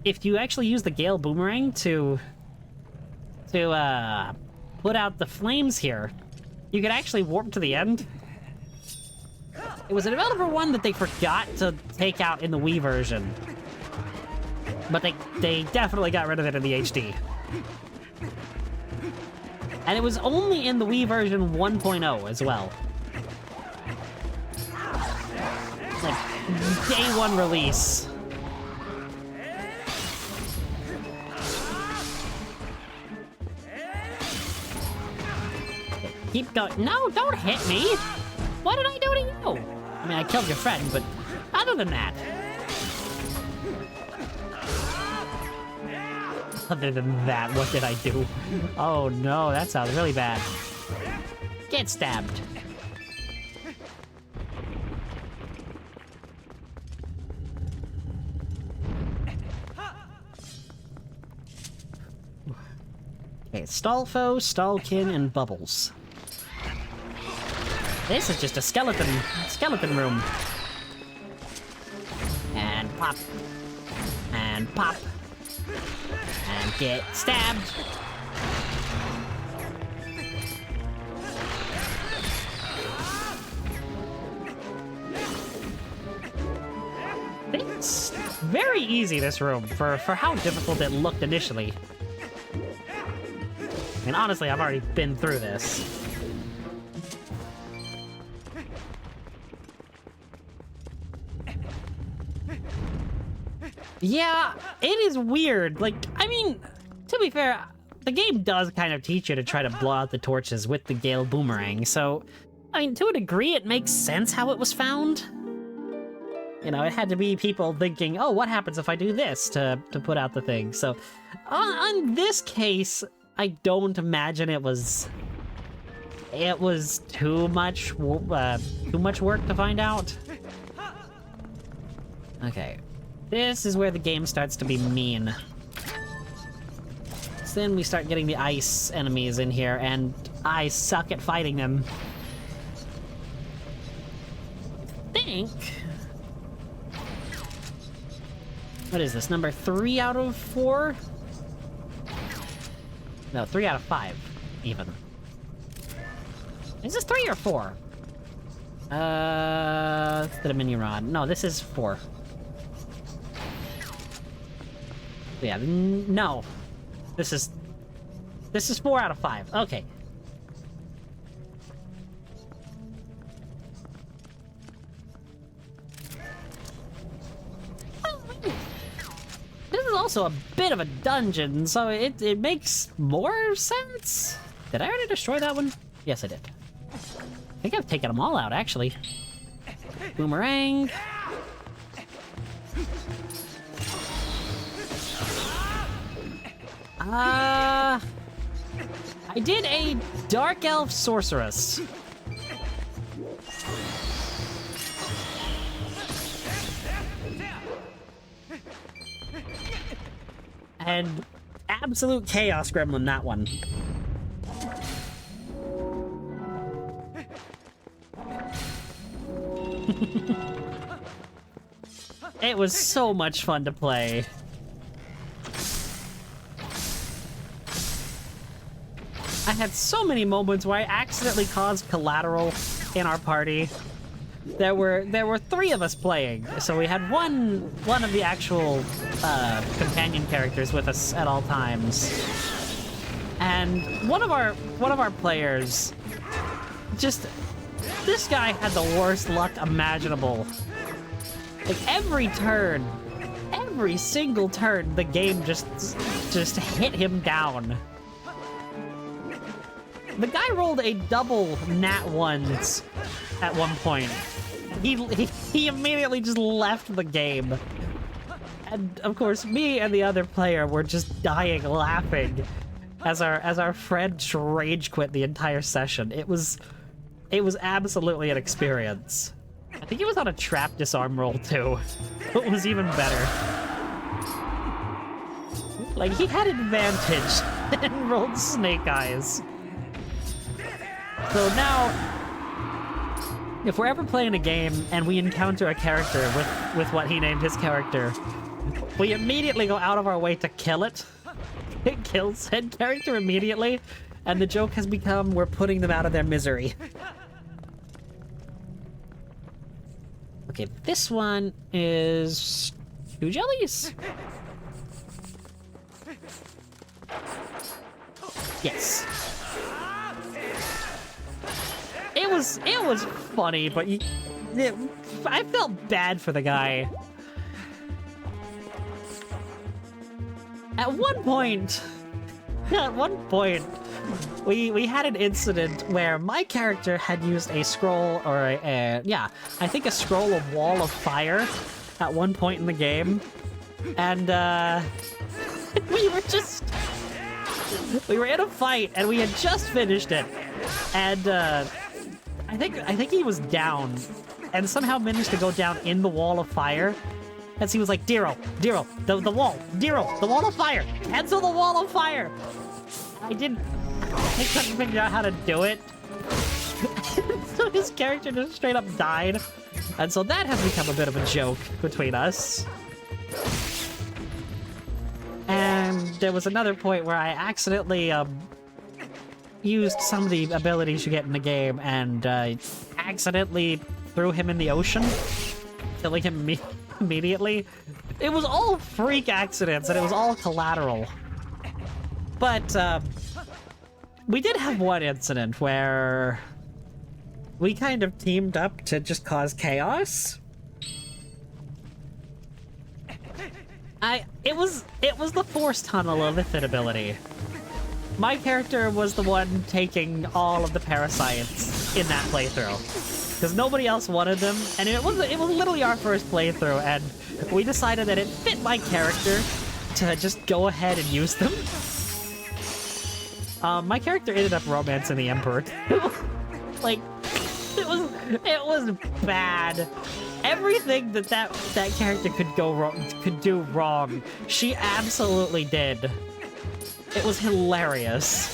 Speaker 3: if you actually use the Gale Boomerang to put out the flames here, you could actually warp to the end. It was a developer one that they forgot to take out in the Wii version. But they definitely got rid of it in the HD. And it was only in the Wii version 1.0 as well. Like, day one release. Keep going. No, don't hit me! What did I do to you? I mean, I killed your friend, but other than that... Other than that, what did I do? Oh no, that sounds really bad. Get stabbed. Okay, Stalfo, Stalkin, and Bubbles. This is just a skeleton room. And pop. And pop. And get stabbed. It's very easy, this room, for how difficult it looked initially. I mean, honestly, I've already been through this. Yeah, it is weird. Like, I mean, to be fair, the game does kind of teach you to try to blow out the torches with the Gale Boomerang, so, I mean, to a degree, it makes sense how it was found. You know, it had to be people thinking, oh, what happens if I do this to put out the thing? So, on this case, I don't imagine it was too much work to find out. Okay. This is where the game starts to be mean. So then we start getting the ice enemies in here, and I suck at fighting them. I think... What is this, number 3 out of 4? No, 3 out of 5, even. Is this 3 or 4? The mini rod. No, this is 4. Yeah, no. This is 4 out of 5. Okay. This is also a bit of a dungeon, so it makes more sense. Did I already destroy that one? Yes, I did. I think I've taken them all out, actually. Boomerang. I did a Dark Elf Sorceress. And absolute chaos gremlin, that one. It was so much fun to play. I had so many moments where I accidentally caused collateral in our party. There were 3 of us playing, so we had one of the actual companion characters with us at all times. And one of our players, just, this guy had the worst luck imaginable. Like every single turn, the game just hit him down. The guy rolled a double nat ones at one point. He immediately just left the game. And of course, me and the other player were just dying laughing as our friend rage quit the entire session. It was absolutely an experience. I think he was on a trap disarm roll too. It was even better. Like, he had advantage and rolled snake eyes. So now, if we're ever playing a game and we encounter a character with what he named his character, we immediately go out of our way to kill it. It kills said character immediately, and the joke has become we're putting them out of their misery. Okay, this one is 2 jellies. Yes. It was funny, but I felt bad for the guy. At one point, we had an incident where my character had used a scroll, or I think a scroll of Wall of Fire at one point in the game, and we were in a fight and we had just finished it, and I think he was down, and somehow managed to go down in the Wall of Fire. As he was like, Dearil, the wall, Dearil, the Wall of Fire, cancel the Wall of Fire. I couldn't figure out how to do it. So his character just straight up died. And so that has become a bit of a joke between us. And there was another point where I accidentally used some of the abilities you get in the game and accidentally threw him in the ocean, killing him immediately. It was all freak accidents and it was all collateral. But we did have one incident where we kind of teamed up to just cause chaos. It was the force tunnel Illithid ability. My character was the one taking all of the parasites in that playthrough, because nobody else wanted them, and it was literally our first playthrough, and we decided that it fit my character to just go ahead and use them. My character ended up romancing the Emperor. Like, it was bad. Everything that character could do wrong, she absolutely did. It was hilarious.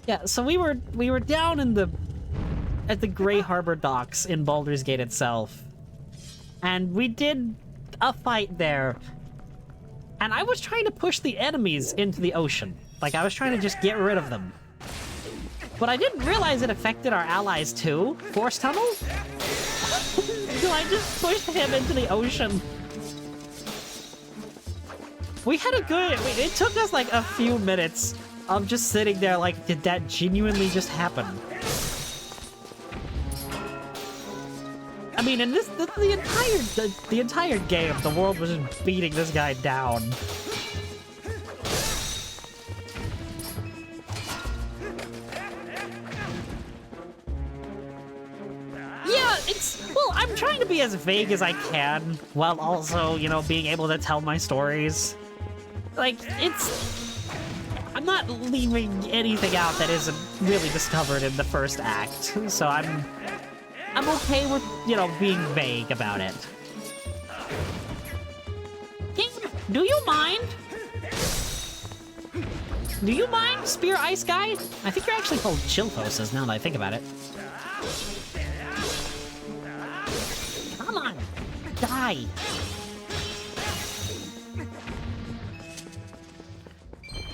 Speaker 3: Yeah, so we were down at the Grey Harbor docks in Baldur's Gate itself, and we did a fight there. And I was trying to push the enemies into the ocean. Like, I was trying to just get rid of them. But I didn't realize it affected our allies too. Force tunnel? So I just pushed him into the ocean. We had it took us like a few minutes of just sitting there like, did that genuinely just happen? I mean, in the entire game, the world was just beating this guy down. Yeah, well, I'm trying to be as vague as I can, while also, you know, being able to tell my stories. Like, I'm not leaving anything out that isn't really discovered in the first act, so I'm okay with, you know, being vague about it. Game, do you mind? Do you mind, Spear Ice Guy? I think you're actually called Chilphoses now that I think about it. Come on, die.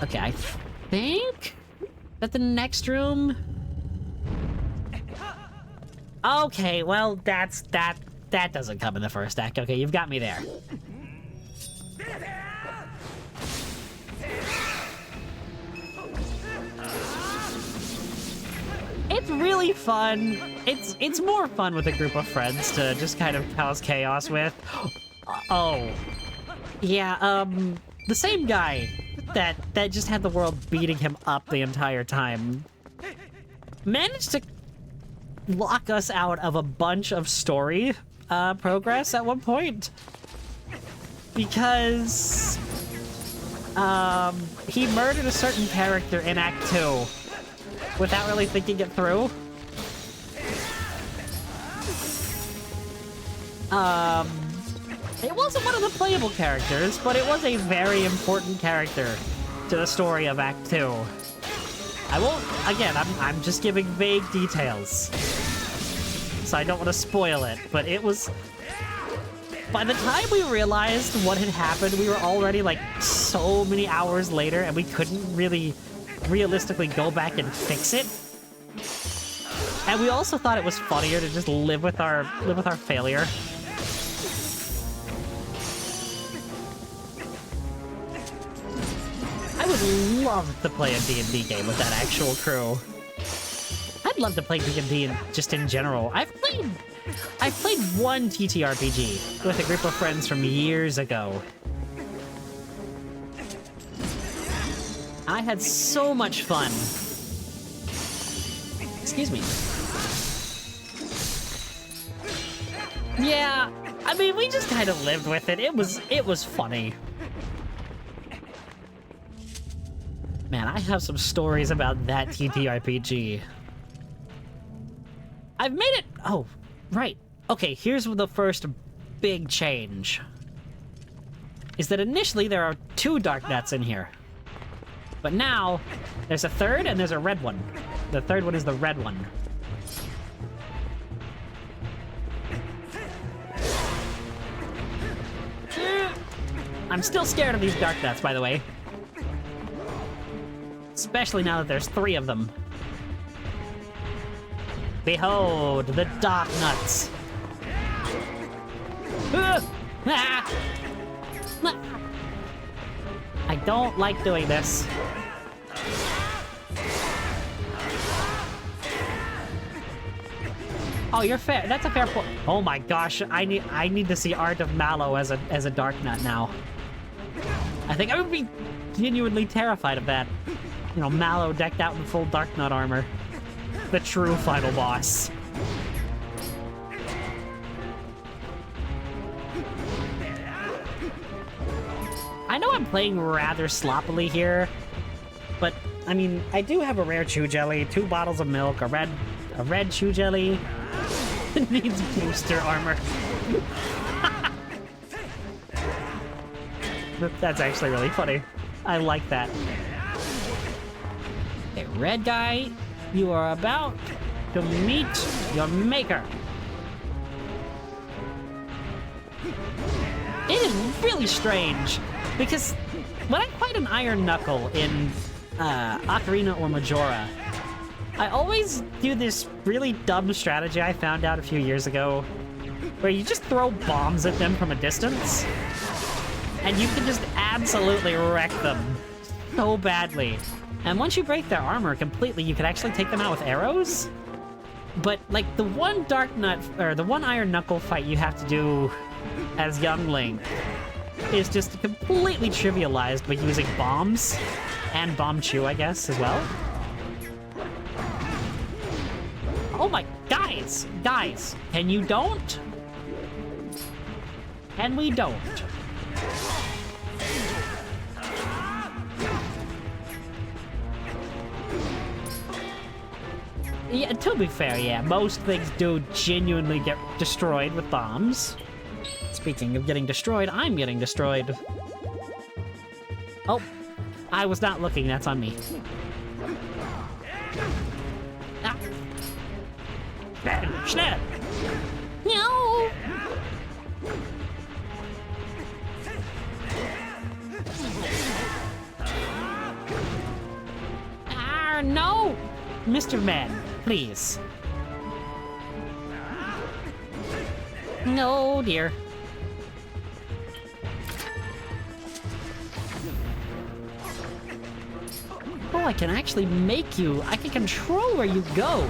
Speaker 3: Okay, I think that the next room... Okay, well, that doesn't come in the first act. Okay, you've got me there. It's really fun. It's more fun with a group of friends to just kind of cause chaos with. Oh. Yeah, the same guy that just had the world beating him up the entire time managed to lock us out of a bunch of story progress at one point because he murdered a certain character in Act 2 without really thinking it through. It wasn't one of the playable characters, but it was a very important character to the story of Act 2. I won't, again, I'm just giving vague details, so I don't want to spoil it, but it was... By the time we realized what had happened, we were already, like, so many hours later, and we couldn't really realistically go back and fix it. And we also thought it was funnier to just live with our failure. I would love to play a D&D game with that actual crew. I'd love to play D&D just in general. I've played one TTRPG with a group of friends from years ago. I had so much fun. Excuse me. Yeah, I mean, we just kind of lived with it. It was funny. Man, I have some stories about that TTRPG. I've made it... Oh, right. Okay, here's the first big change. Is that initially there are 2 dark nuts in here. But now, there's a third and there's a red one. The third one is the red one. I'm still scared of these dark nuts, by the way. Especially now that there's 3 of them. Behold, the dark nuts. I don't like doing this. Oh, you're fair. That's a fair point. Oh my gosh, I need to see Art of Mallow as a dark nut now. I think I would be genuinely terrified of that. You know, Mallow decked out in full dark nut armor. The true final boss. I know I'm playing rather sloppily here, but I mean, I do have a rare chew jelly, 2 bottles of milk, a red chew jelly. It needs booster armor. That's actually really funny. I like that. Okay, red guy, you are about to meet your maker. It is really strange, because when I fight an Iron Knuckle in Ocarina or Majora, I always do this really dumb strategy I found out a few years ago, where you just throw bombs at them from a distance, and you can just absolutely wreck them so badly. And once you break their armor completely, you can actually take them out with arrows. But, like, the one Dark Nut, or the one Iron Knuckle fight you have to do as young Link is just completely trivialized by using bombs, and Bomb Chew, I guess, as well. Oh my, guys, can you don't? Can we don't? Yeah, to be fair, yeah, most things do genuinely get destroyed with bombs. Speaking of getting destroyed, I'm getting destroyed. Oh, I was not looking, that's on me. Ah. Snap! No! Ah, no! Mr. Man, please. No, dear. I can actually make you. I can control where you go.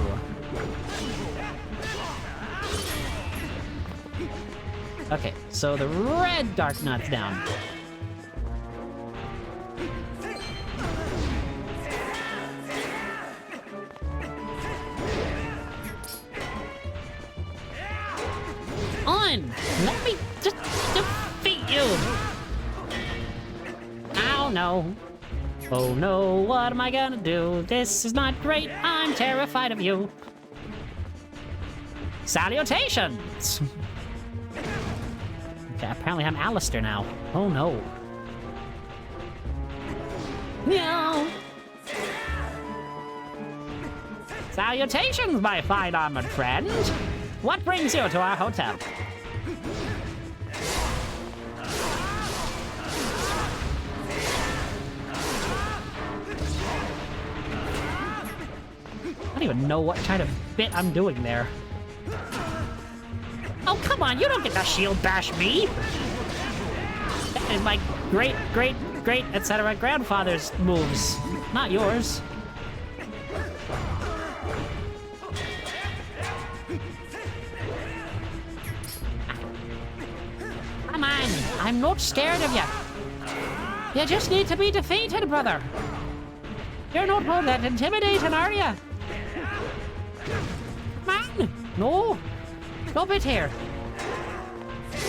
Speaker 3: Okay, so the red Dark Knot's down. On! Let me just defeat you! Oh no. Oh no, what am I gonna do? This is not great, I'm terrified of you. Salutations! Okay, apparently I'm Alistair now. Oh no. No! Salutations, my fine armored friend! What brings you to our hotel? I don't even know what kind of bit I'm doing there. Oh, come on, you don't get to shield bash me! That is my great, etc. grandfather's moves, not yours. Come on, I'm not scared of you. You just need to be defeated, brother. You're not all that intimidating, are you? Come on, no. Stop it here.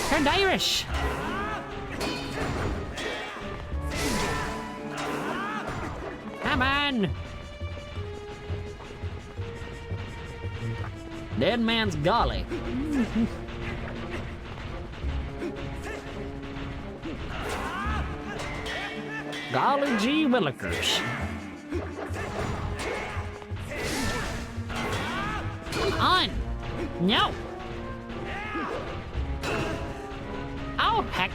Speaker 3: Turned Irish. Come on. Dead man's golly. Golly gee willikers. On. No. Oh, heck.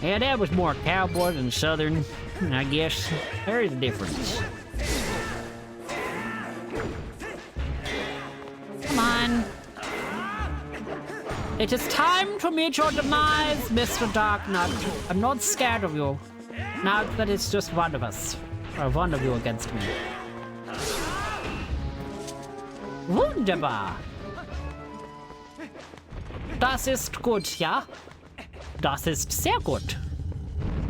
Speaker 3: Yeah, that was more cowboy than southern, I guess. There's a difference. Come on. It is time to meet your demise, Mr. Darknut. I'm not scared of you. Now that it's just one of us. Or one of you against me. Wunderbar. Das ist gut, ja? Das ist sehr gut.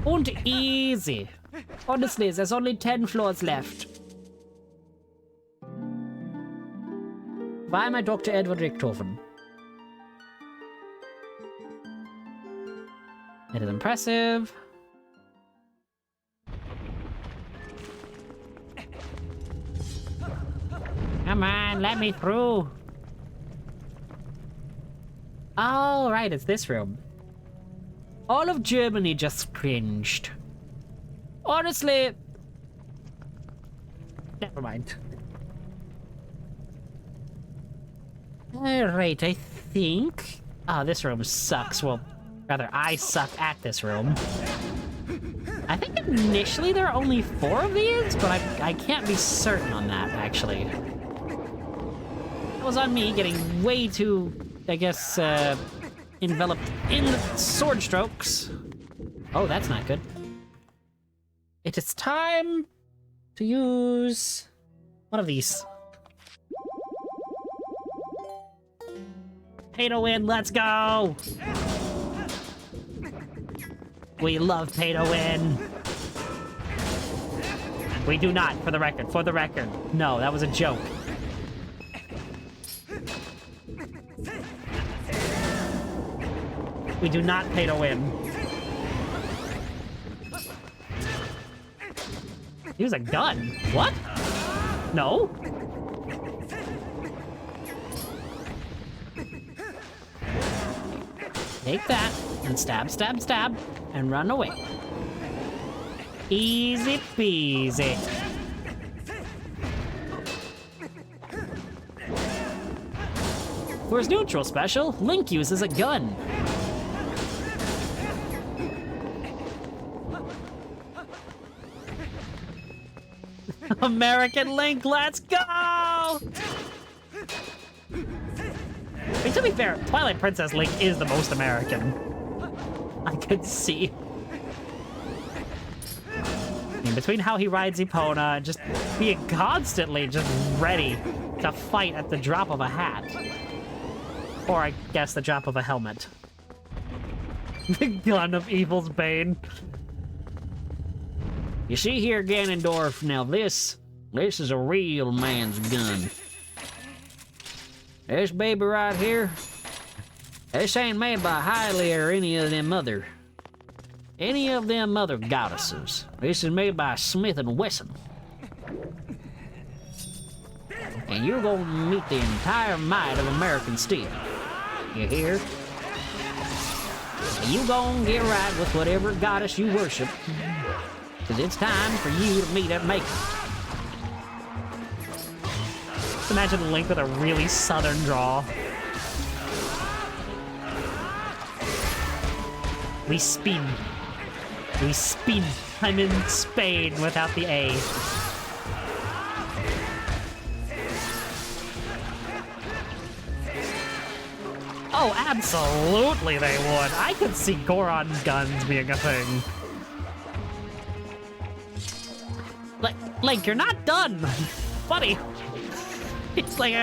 Speaker 3: Und easy. Honestly, there's only 10 floors left. Why am I Dr. Edward Richthofen? It is impressive. Come on, let me through. Oh, right, it's this room. All of Germany just cringed. Honestly... Never mind. Alright, I think... Oh, this room sucks. Well, rather, I suck at this room. I think initially there are only 4 of these, but I can't be certain on that, actually. It was on me getting way too, I guess, enveloped in the sword strokes. Oh, that's not good. It is time to use one of these. Pay to win, let's go! We love pay to win. We do not, for the record, No, that was a joke. We do not pay to win. Use a gun. What? No. Take that and stab, stab, stab, and run away. Easy peasy. For his neutral special, Link uses a gun. American Link, let's go! I mean, to be fair, Twilight Princess Link is the most American. I could see. mean, between how he rides Epona, just being constantly just ready to fight at the drop of a hat. Or I guess the drop of a helmet. The gun of Evil's Bane.
Speaker 1: You see here, Ganondorf, now this is a real man's gun. This baby right here, this ain't made by Hylia or any of them other goddesses. This is made by Smith & Wesson. And you're gonna meet the entire might of American steel. You hear? And you gonna get right with whatever goddess you worship. Cause it's time for you to meet at Maker.
Speaker 3: Just imagine Link with a really southern drawl. We spin. We spin. I'm in Spain without the A. Oh, absolutely they would. I could see Goron's guns being a thing. Link, you're not done, buddy. It's like,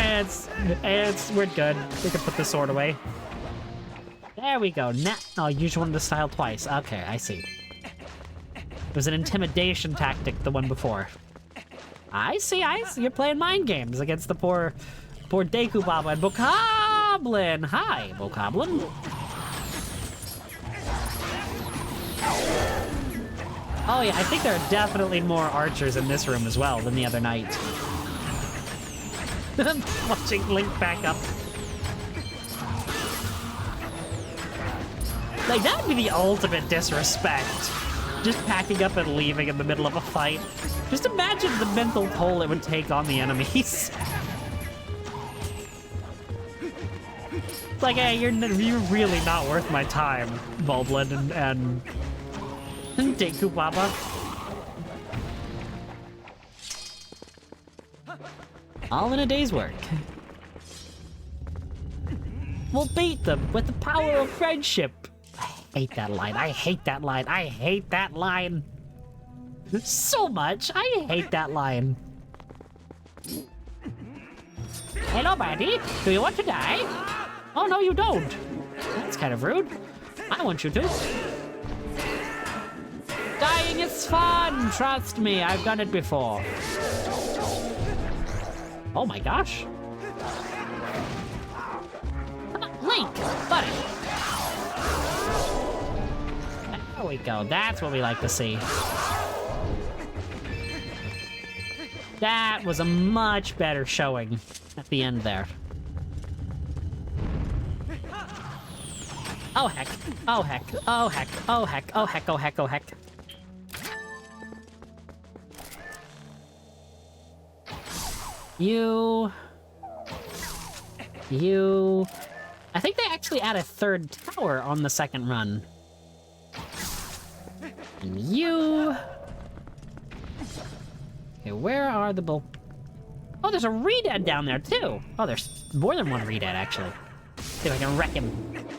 Speaker 3: we're good. We can put the sword away. There we go. Oh, you just wanted to style twice. Okay, I see. It was an intimidation tactic, the one before. I see. You're playing mind games against the poor Deku Baba and Bokoblin. Hi, Bokoblin. Oh yeah, I think there are definitely more archers in this room as well than the other night. I'm watching Link back up. Like, that would be the ultimate disrespect. Just packing up and leaving in the middle of a fight. Just imagine the mental toll it would take on the enemies. It's like, hey, you're really not worth my time, Bulblin and Deku Baba.
Speaker 1: All in a day's work.
Speaker 3: We'll beat them with the power of friendship. I hate that line. I hate that line. I hate that line. So much. I hate that line. Hello, buddy. Do you want to die? Oh, no, you don't. That's kind of rude. I want you to.
Speaker 1: Dying is fun! Trust me, I've done it before.
Speaker 3: Oh my gosh.
Speaker 1: Come on, Link, buddy.
Speaker 3: There we go. That's what we like to see. That was a much better showing at the end there. Oh heck. Oh heck. Oh heck. Oh heck. Oh heck. Oh heck. Oh heck. You... I think they actually add a third tower on the second run. And you... Okay, where are the bull... Oh, there's a Redad down there, too! Oh, there's more than one Redad, actually. See if I can wreck him.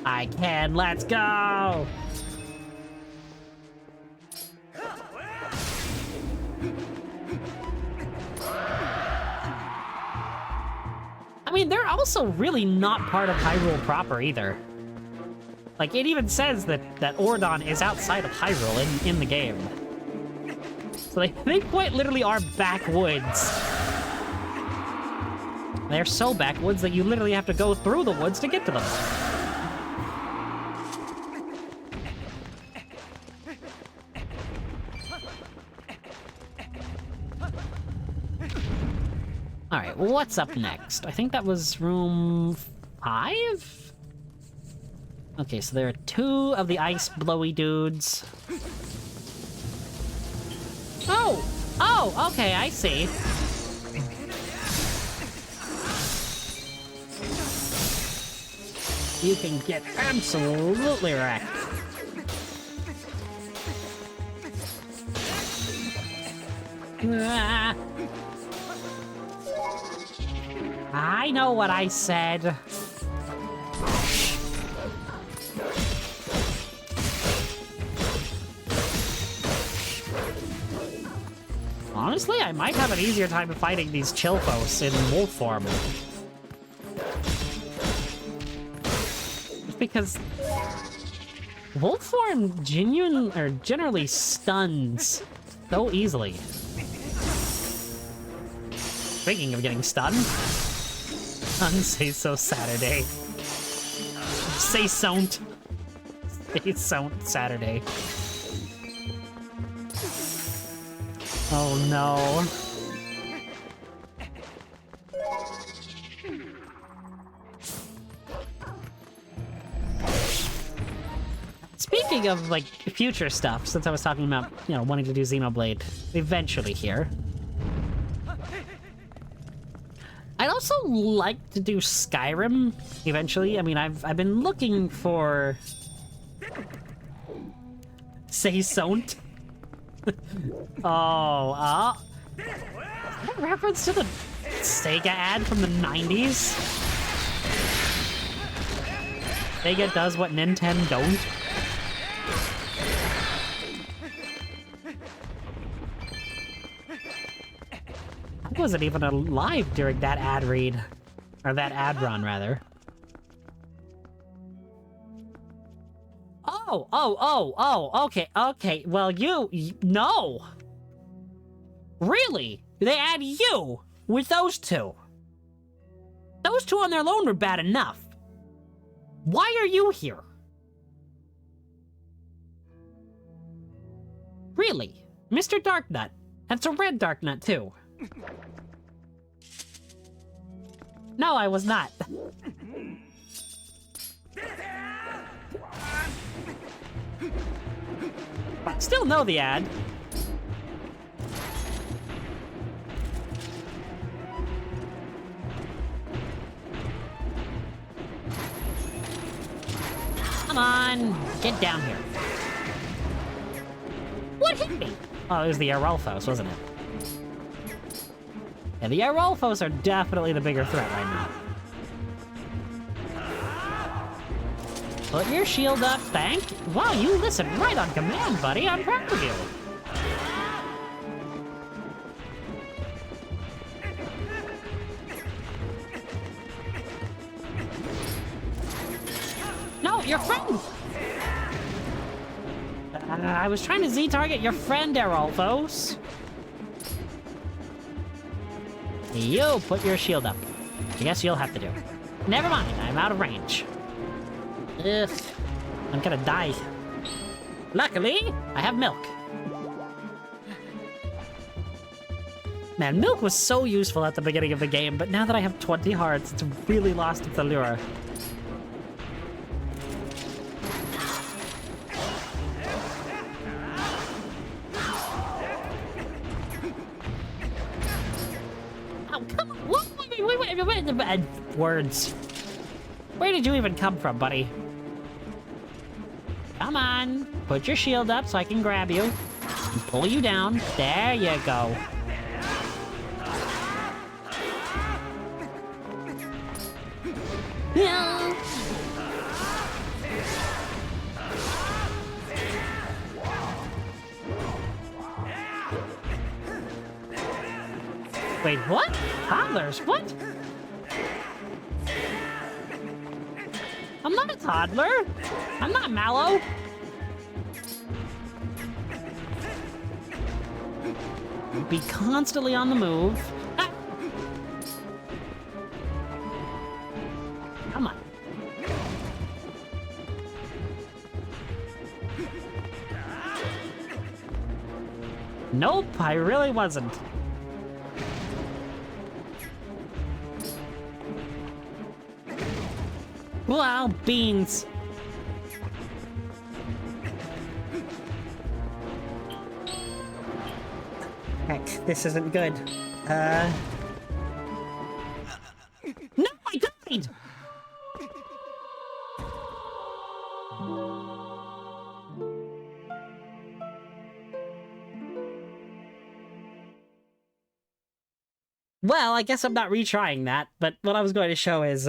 Speaker 3: I can, let's go! I mean, they're also really not part of Hyrule proper, either. Like, it even says that Ordon is outside of Hyrule in the game. So they quite literally are backwoods. They're so backwoods that you literally have to go through the woods to get to them. Alright, what's up next? I think that was room 5? Okay, so there are 2 of the ice blowy dudes. Oh! Oh, okay, I see. You can get absolutely wrecked. Ah. I know what I said. Honestly, I might have an easier time fighting these Chilphos in wolf form. Just because wolf form generally stuns so easily. Speaking of getting stunned, Say So Saturday. Say Sont. Say Sont Saturday. Oh no. Speaking of, like, future stuff, since I was talking about, you know, wanting to do Xenoblade eventually here. I'd also like to do Skyrim eventually. I mean, I've been looking for... Say Sont. Oh, that reference to the Sega ad from the 90s? Sega does what Nintendo don't. I wasn't even alive during that ad read. Or that ad run, rather. Okay. Well, no! Really? They add you with those two? Those two on their own were bad enough. Why are you here? Really? Mr. Darknut. That's a red Darknut, too. No, I was not. I still know the ad. Come on, get down here. What hit me? Oh, it was the Arolfos, wasn't it? Yeah, the Arolfos are definitely the bigger threat right now. Put your shield up, thank. Wow, you listen right on command, buddy. I'm proud of you. No, your friend! I was trying to Z-target your friend, Arolfos. You put your shield up. I guess you'll have to do. Never mind, I'm out of range. Ugh, I'm gonna die. Luckily, I have milk. Man, milk was so useful at the beginning of the game, but now that I have 20 hearts, it's really lost its allure. Oh, come on! Wait. Words. Where did you even come from, buddy? Come on, put your shield up so I can grab you and pull you down. There you go. Yeah. Wait, what? Toddlers? What? I'm not a toddler. I'm not Mallow. Be constantly on the move. Ah. Come on. Nope, I really wasn't. Wow, beans. Heck, this isn't good. No, I died! Well, I guess I'm not retrying that, but what I was going to show is,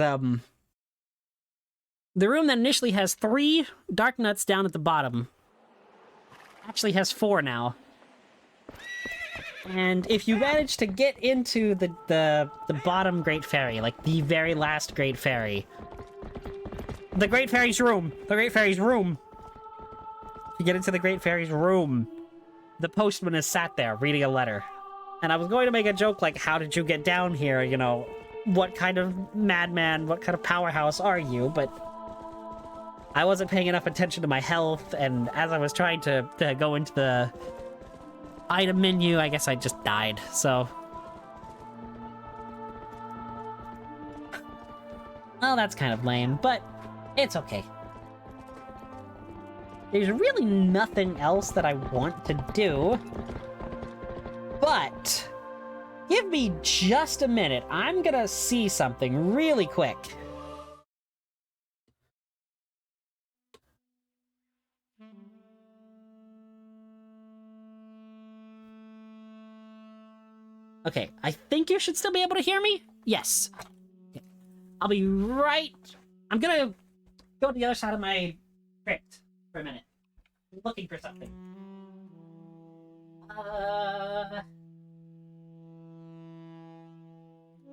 Speaker 3: the room that initially has 3 dark nuts down at the bottom actually has 4 now. And if you manage to get into the bottom Great Fairy, like the very last Great Fairy, the Great Fairy's room, if you get into the Great Fairy's room, the postman is sat there reading a letter. And I was going to make a joke like, how did you get down here? You know, what kind of madman, what kind of powerhouse are you? But I wasn't paying enough attention to my health, and as I was trying to go into the item menu, I guess I just died, so... Well, that's kind of lame, but it's okay. There's really nothing else that I want to do, but give me just a minute. I'm gonna see something really quick. Okay, I think you should still be able to hear me? Yes. Okay. I'll be right... I'm gonna go to the other side of my crypt for a minute. I'm looking for something.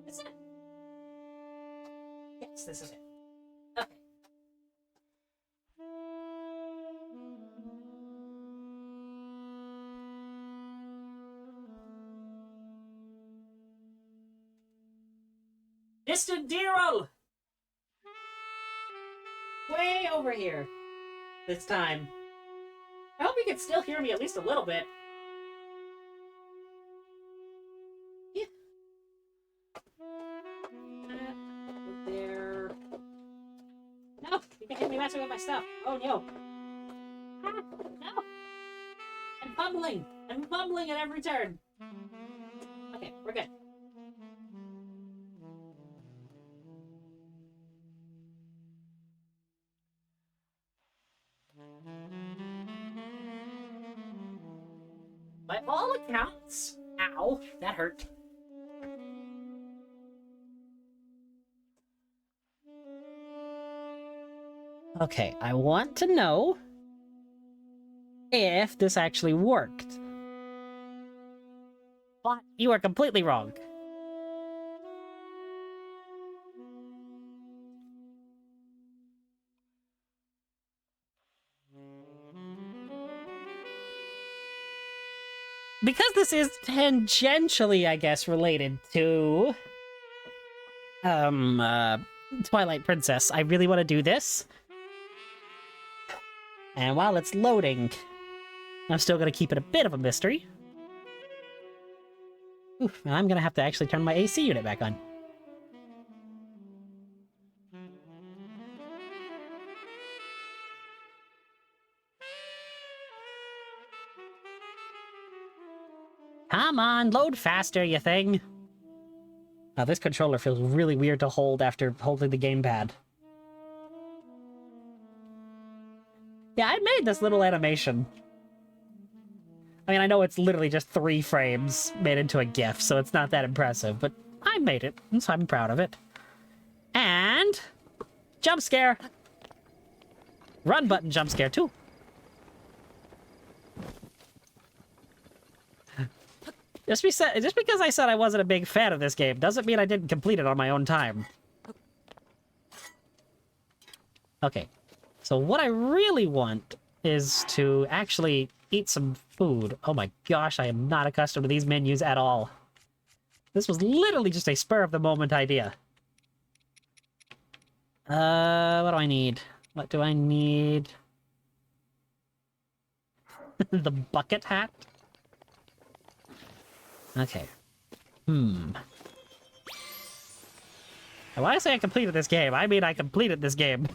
Speaker 3: Is it? Yes, this is it. Okay. Mr. Dearil! Way over here. This time. I hope you can still hear me at least a little bit. Yeah. There. No! You can hear me messing with my stuff. Oh no. No! I'm fumbling! I'm fumbling at every turn! Okay, we're good. By all accounts... Ow, that hurt. Okay, I want to know if this actually worked. But you are completely wrong. Because this is tangentially, I guess, related to... Twilight Princess, I really want to do this. And while it's loading, I'm still going to keep it a bit of a mystery. Oof, and I'm going to have to actually turn my AC unit back on. Come on, load faster, you thing. Now, this controller feels really weird to hold after holding the gamepad. Yeah, I made this little animation. I mean, I know it's literally just 3 frames made into a GIF, so it's not that impressive, but I made it, and so I'm proud of it. And... jump scare! Run button jump scare, too. Just because I said I wasn't a big fan of this game doesn't mean I didn't complete it on my own time. Okay. So what I really want is to actually eat some food. Oh my gosh, I am not accustomed to these menus at all. This was literally just a spur-of-the-moment idea. What do I need? What do I need? The bucket hat? Okay. And when I say I completed this game, I mean I completed this game.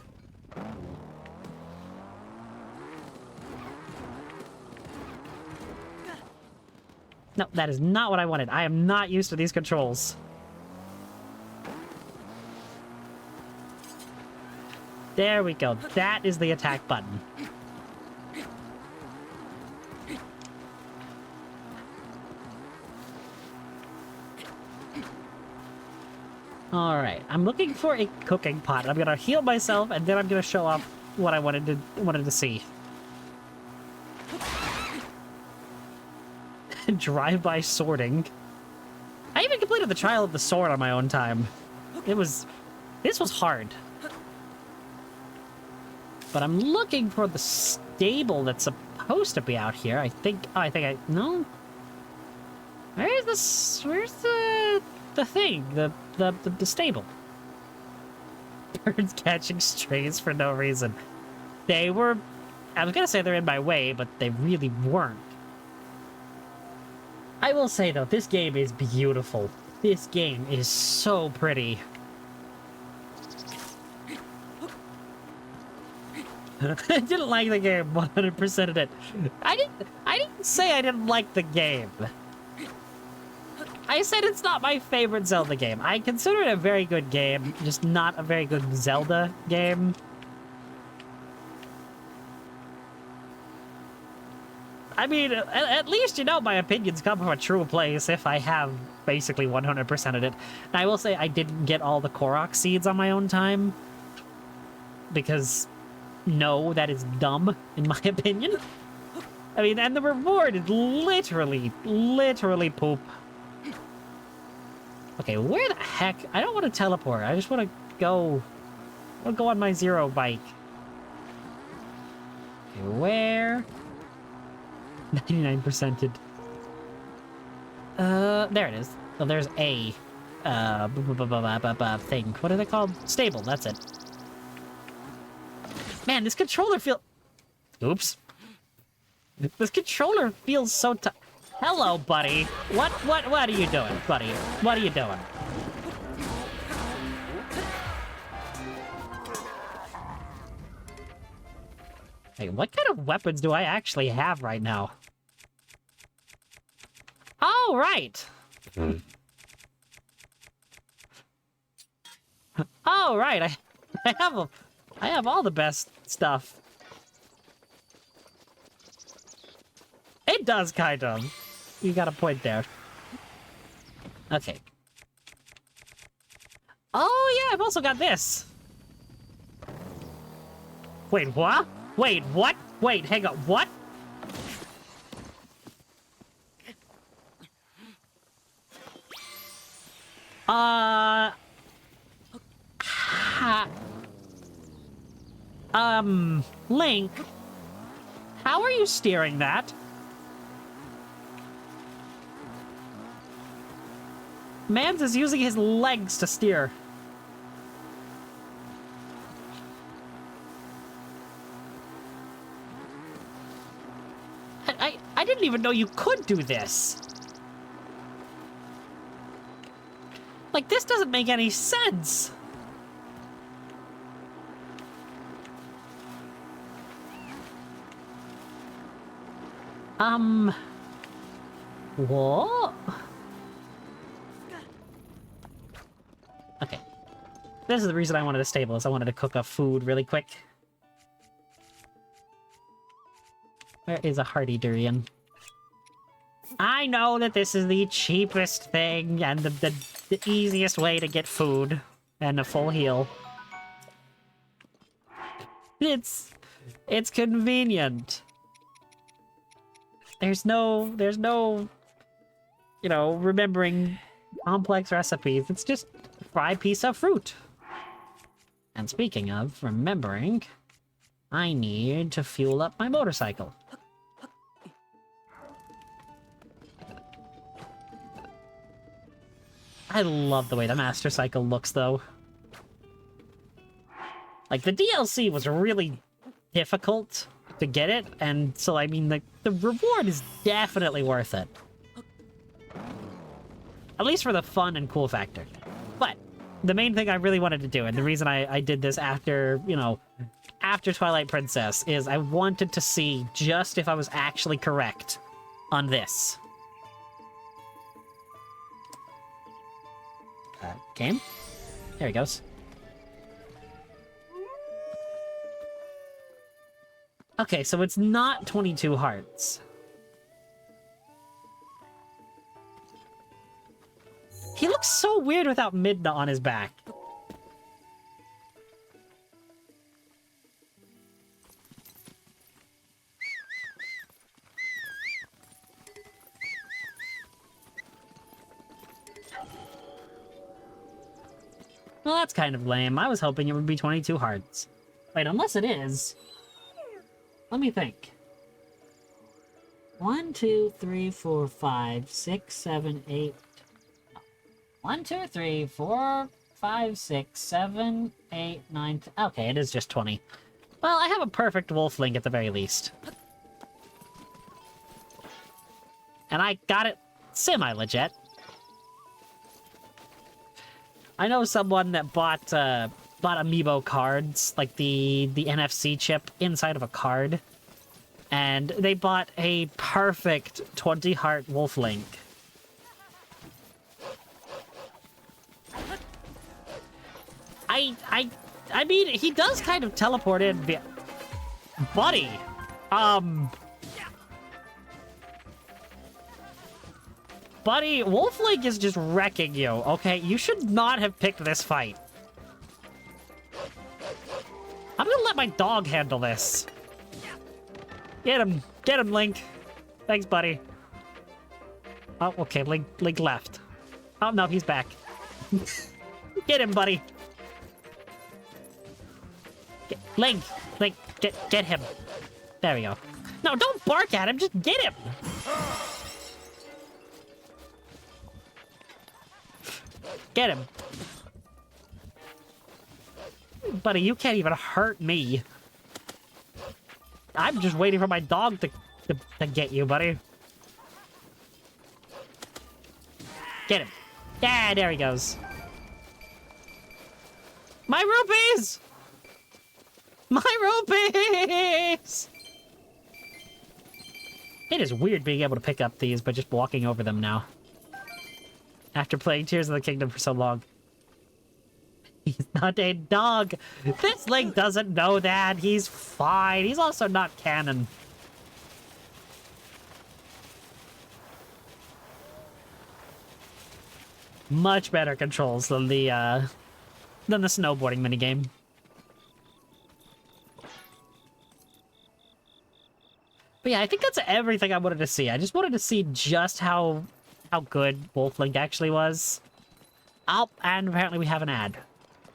Speaker 3: No, that is not what I wanted. I am not used to these controls. There we go. That is the attack button. Alright, I'm looking for a cooking pot. I'm gonna heal myself, and then I'm gonna show off what I wanted to see. drive-by sorting. I even completed the Trial of the Sword on my own time. This was hard. But I'm looking for the stable that's supposed to be out here. No. Where's the thing? The stable. Birds catching strays for no reason. I was gonna say they're in my way, but they really weren't. I will say though, this game is beautiful. This game is so pretty. I didn't like the game 100% of it. I didn't say I didn't like the game. I said it's not my favorite Zelda game. I consider it a very good game, just not a very good Zelda game. I mean, at least you know my opinions come from a true place if I have basically 100% of it. And I will say I didn't get all the Korok seeds on my own time. Because, no, that is dumb, in my opinion. I mean, and the reward is literally poop. Okay, where the heck? I don't want to teleport. I just want to go... I want to go on my Zero bike. Okay, where? 99%ed. There it is. So there's a... thing. What are they called? Stable, that's it. Man, this controller Oops. This controller feels so Hello, buddy. What are you doing, buddy? What are you doing? Hey, what kind of weapons do I actually have right now? Oh, right. Oh, right. I have all the best stuff. It does, kind of. You got a point there. Okay. Oh, yeah, I've also got this. Wait, what? Wait, what? Wait, hang on, what? Link, how are you steering that? Mans is using his legs to steer. I didn't even know you could do this. Like, this doesn't make any sense. What? Okay. This is the reason I wanted a stable, is I wanted to cook up food really quick. Where is a hardy durian? I know that this is the cheapest thing and the easiest way to get food and a full heal. It's convenient. There's no, you know, remembering complex recipes. It's just a fried piece of fruit. And speaking of remembering, I need to fuel up my motorcycle. I love the way the Master Cycle looks, though. Like, the DLC was really difficult to get it, and so, I mean, the reward is definitely worth it. At least for the fun and cool factor. But the main thing I really wanted to do, and the reason I did this after, you know, after Twilight Princess, is I wanted to see just if I was actually correct on this. Game? There he goes. Okay, so it's not 22 hearts. He looks so weird without Midna on his back. Well, that's kind of lame. I was hoping it would be 22 hearts. Wait, unless it is. Let me think. 1, 2, 3, 4, 5, 6, 7, 8. 1, 2, 3, 4, 5, 6, 7, 8, 9. Okay, it is just 20. Well, I have a perfect wolf link at the very least. And I got it semi-legit. I know someone that bought amiibo cards, like the NFC chip inside of a card. And they bought a perfect 20-heart wolf link. I mean, he does kind of teleport in via... Buddy! Buddy, Wolf Link is just wrecking you, okay? You should not have picked this fight. I'm gonna let my dog handle this. Get him, Link. Thanks, buddy. Oh, okay, Link left. Oh, no, he's back. Get him, buddy. Link, get him. There we go. No, don't bark at him, just get him. Get him. Buddy, you can't even hurt me. I'm just waiting for my dog to get you, buddy. Get him. Yeah, there he goes. My rupees! My rupees! It is weird being able to pick up these by just walking over them now. After playing Tears of the Kingdom for so long. He's not a dog. This Link doesn't know that. He's fine. He's also not canon. Much better controls than the snowboarding minigame. But yeah, I think that's everything I wanted to see. I just wanted to see just how good Wolf Link actually was. Oh, and apparently we have an ad.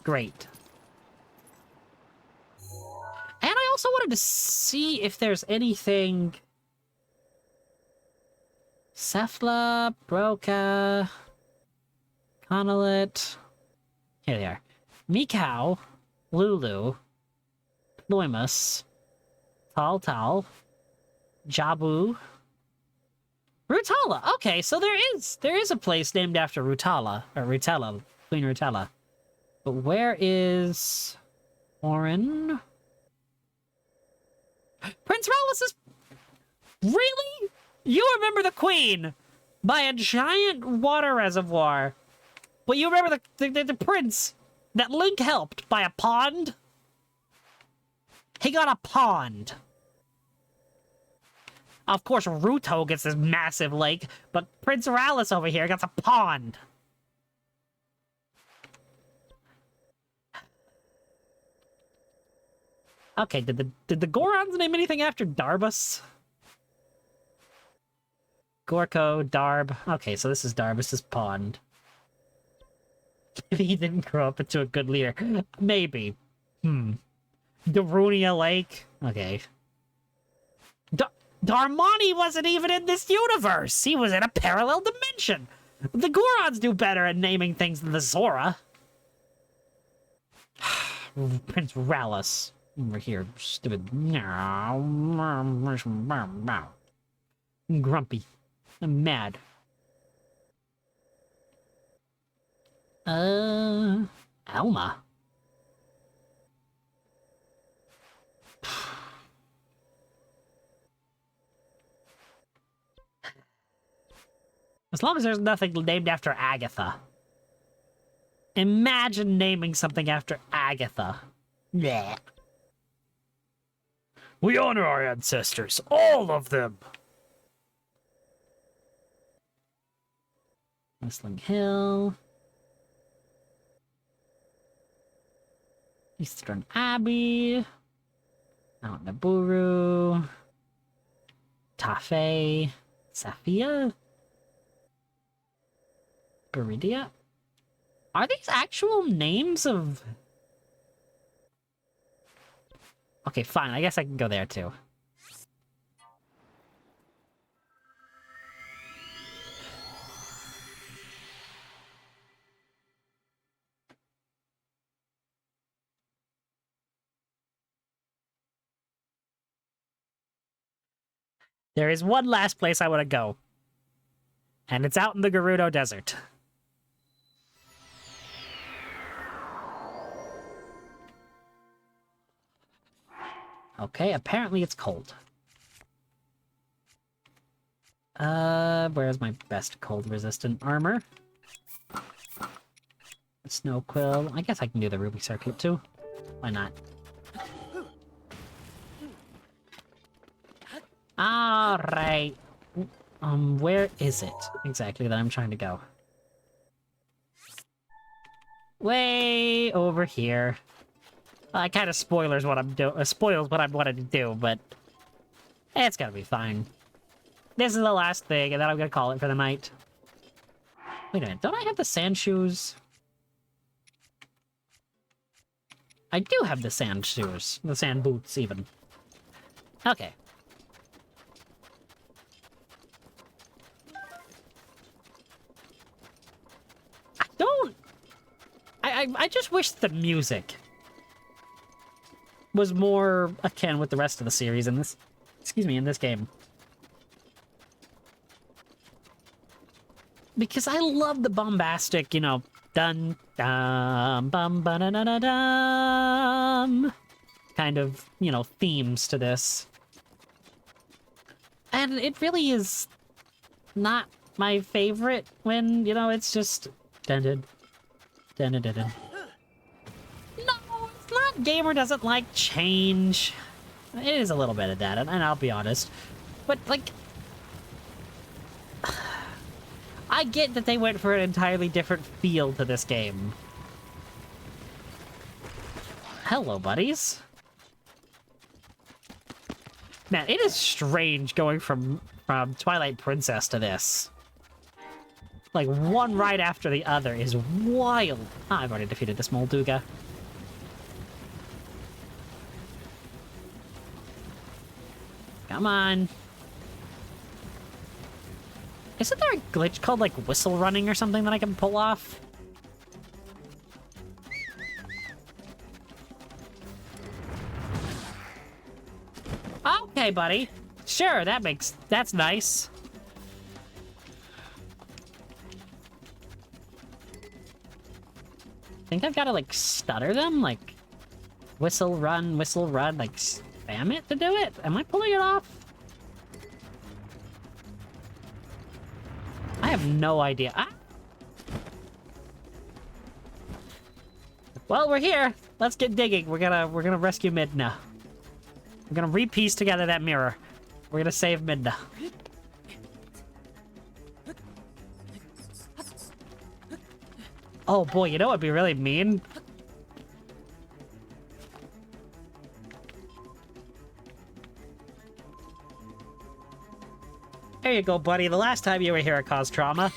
Speaker 3: Great. And I also wanted to see if there's anything... Cephla, Broca, Conolet... Here they are. Mikau, Lulu, Ploimus, Tal, Jabu, Rutala. Okay, so there is a place named after Rutala, or Rutella, Queen Rutella. But where is Orin? Prince Rallis is... Really? You remember the Queen by a giant water reservoir. But you remember the prince that Link helped by a pond? He got a pond. Of course, Ruto gets this massive lake, but Prince Rallis over here gets a pond. Okay, did the Gorons name anything after Darbus? Gorko, Darb. Okay, so this is Darbus's pond. If he didn't grow up into a good leader. Maybe. Darunia Lake. Okay. Darmani wasn't even in this universe. He was in a parallel dimension. The Gorons do better at naming things than the Zora. Prince Rallis. Over here, stupid. Grumpy. I'm mad. Alma. As long as there's nothing named after Agatha. Imagine naming something after Agatha. Blech. We honor our ancestors, all of them. Whistling Hill. Eastern Abbey. Mount Naburu. Tafe. Safia. Buridia. Are these actual names of... Okay, fine. I guess I can go there, too. There is one last place I want to go. And it's out in the Gerudo Desert. Okay, apparently it's cold. Where's my best cold-resistant armor? Snow Quill. I guess I can do the Ruby Circuit, too. Why not? Alright. Where is it exactly that I'm trying to go? Way over here. Kind of spoils what I'm wanting to do, but it's gonna be fine. This is the last thing, and then I'm gonna call it for the night. Wait a minute, don't I have the sand shoes? I do have the sand shoes. The sand boots, even. Okay. I just wish the music was more akin with the rest of the series in this, in this game. Because I love the bombastic, you know, dun dum bum ba da da da dum kind of, you know, themes to this. And it really is not my favorite when, you know, it's just dun dun dun dun dun dun. No, it's not gamer doesn't like change. It is a little bit of that, and I'll be honest. But, like, I get that they went for an entirely different feel to this game. Hello, buddies. Man, it is strange going from Twilight Princess to this. Like, one right after the other is wild. Ah, I've already defeated this Molduga. Come on. Isn't there a glitch called, like, whistle running or something that I can pull off? Okay, buddy. Sure, that's nice. I think I've got to, like, stutter them? Like, whistle, run, like, spam it to do it? Am I pulling it off? I have no idea. Ah! Well, we're here. Let's get digging. We're gonna rescue Midna. We're gonna re-piece together that mirror. We're gonna save Midna. Oh boy, you know what'd be really mean? There you go, buddy. The last time you were here, it caused trauma.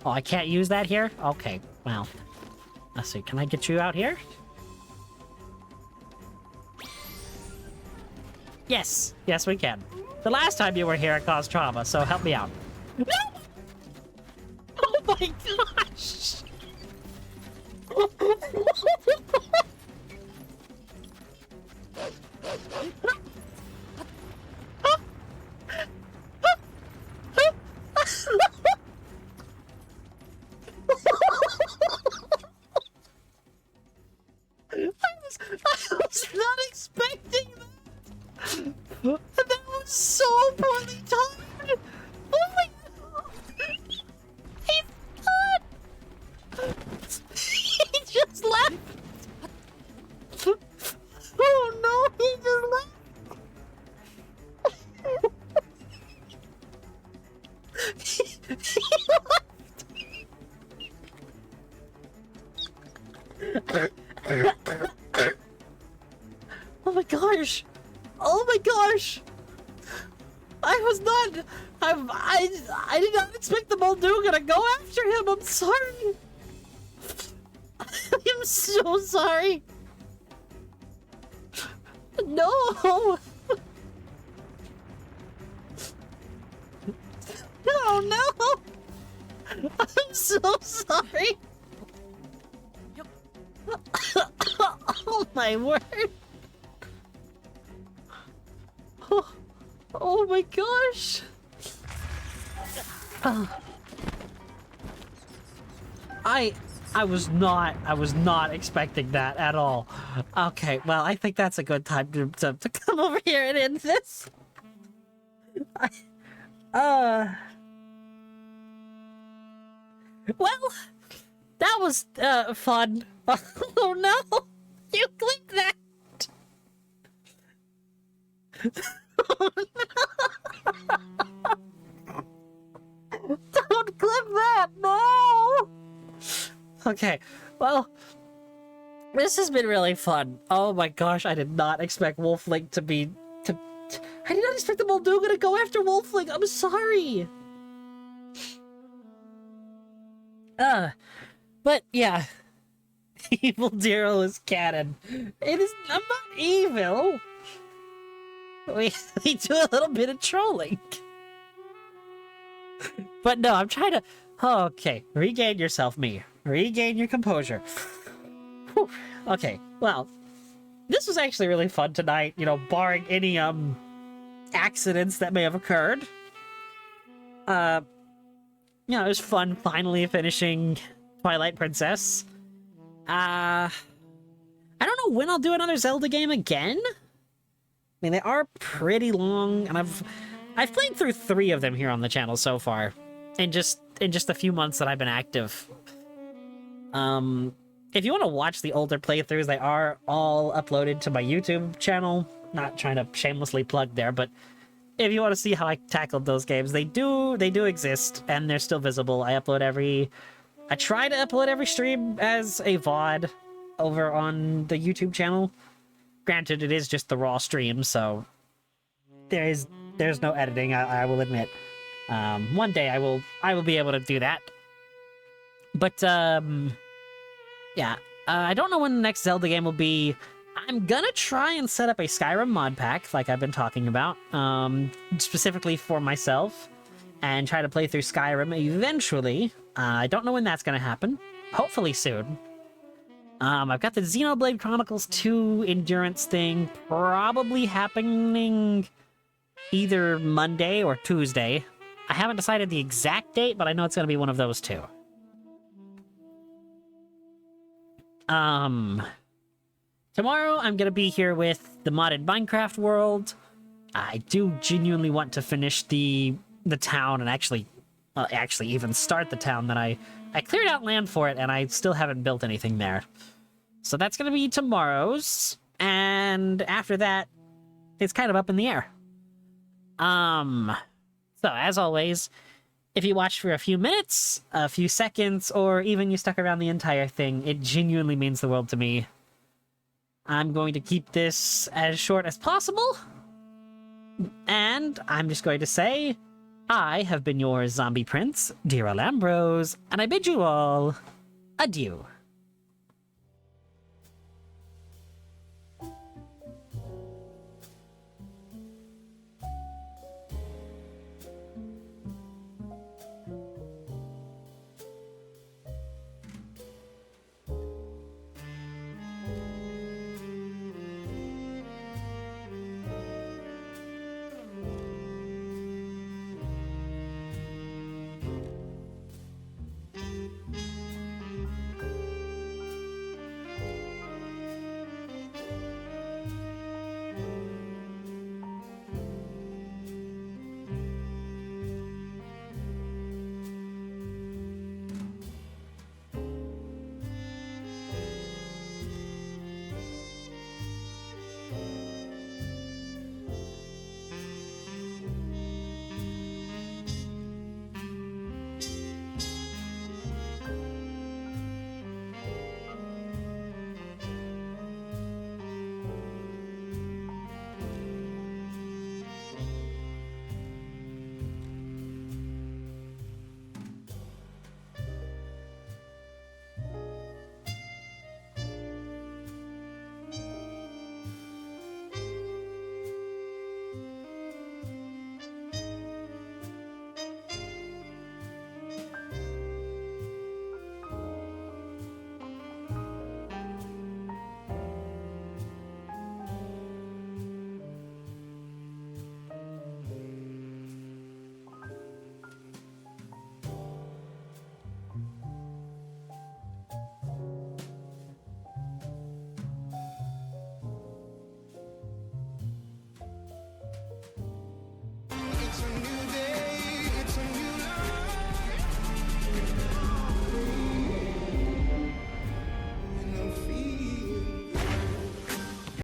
Speaker 3: Oh, I can't use that here? Okay, well. Let's see, can I get you out here? Yes, yes we can. The last time you were here, it caused trauma, so help me out. No! Oh my gosh! I was not expecting that! That was so poorly timed! Oh my god! He's gone! He just left! Oh no, he just left! Oh my gosh! Oh my gosh! I was not... I did not expect the Molduga to go after him, I'm sorry! so sorry. No. Oh no. I'm so sorry. Oh my word. Oh my gosh. I was not expecting that at all. Okay, well, I think that's a good time to come over here and end this. Well, that was fun. Oh no, you clicked that. Oh, no. Don't click that, no. Okay, well, this has been really fun. Oh my gosh, I did not expect Wolflink to be... I did not expect the Molduga to go after Wolflink. I'm sorry. But yeah. Evil Dearil is canon. It is... I'm not evil. We do a little bit of trolling. But no, I'm trying to... Oh, okay, regain yourself, me. Regain your composure. Whew. Okay, well, this was actually really fun tonight, you know, barring any, accidents that may have occurred. You know, it was fun finally finishing Twilight Princess. I don't know when I'll do another Zelda game again. I mean, they are pretty long, and I've played through 3 of them here on the channel so far, in just a few months that I've been active. If you want to watch the older playthroughs, they are all uploaded to my YouTube channel. Not trying to shamelessly plug there, but if you want to see how I tackled those games, they do exist, and they're still visible. I try to upload every stream as a VOD over on the YouTube channel. Granted, it is just the raw stream, so there's no editing, I will admit. One day I will be able to do that. But yeah, I don't know when the next Zelda game will be. I'm gonna try and set up a Skyrim mod pack, like I've been talking about, specifically for myself, and try to play through Skyrim eventually. I don't know when that's gonna happen. Hopefully soon. I've got the Xenoblade Chronicles 2 Endurance thing probably happening either Monday or Tuesday. I haven't decided the exact date, but I know it's gonna be one of those two. Tomorrow I'm gonna be here with the modded Minecraft world. I do genuinely want to finish the town and actually even start the town that I cleared out land for it, and I still haven't built anything there. So that's gonna be tomorrow's, and after that, it's kind of up in the air. So as always, if you watched for a few minutes, a few seconds, or even you stuck around the entire thing, it genuinely means the world to me. I'm going to keep this as short as possible, and I'm just going to say, I have been your zombie prince, Dearil Ambrose, and I bid you all adieu.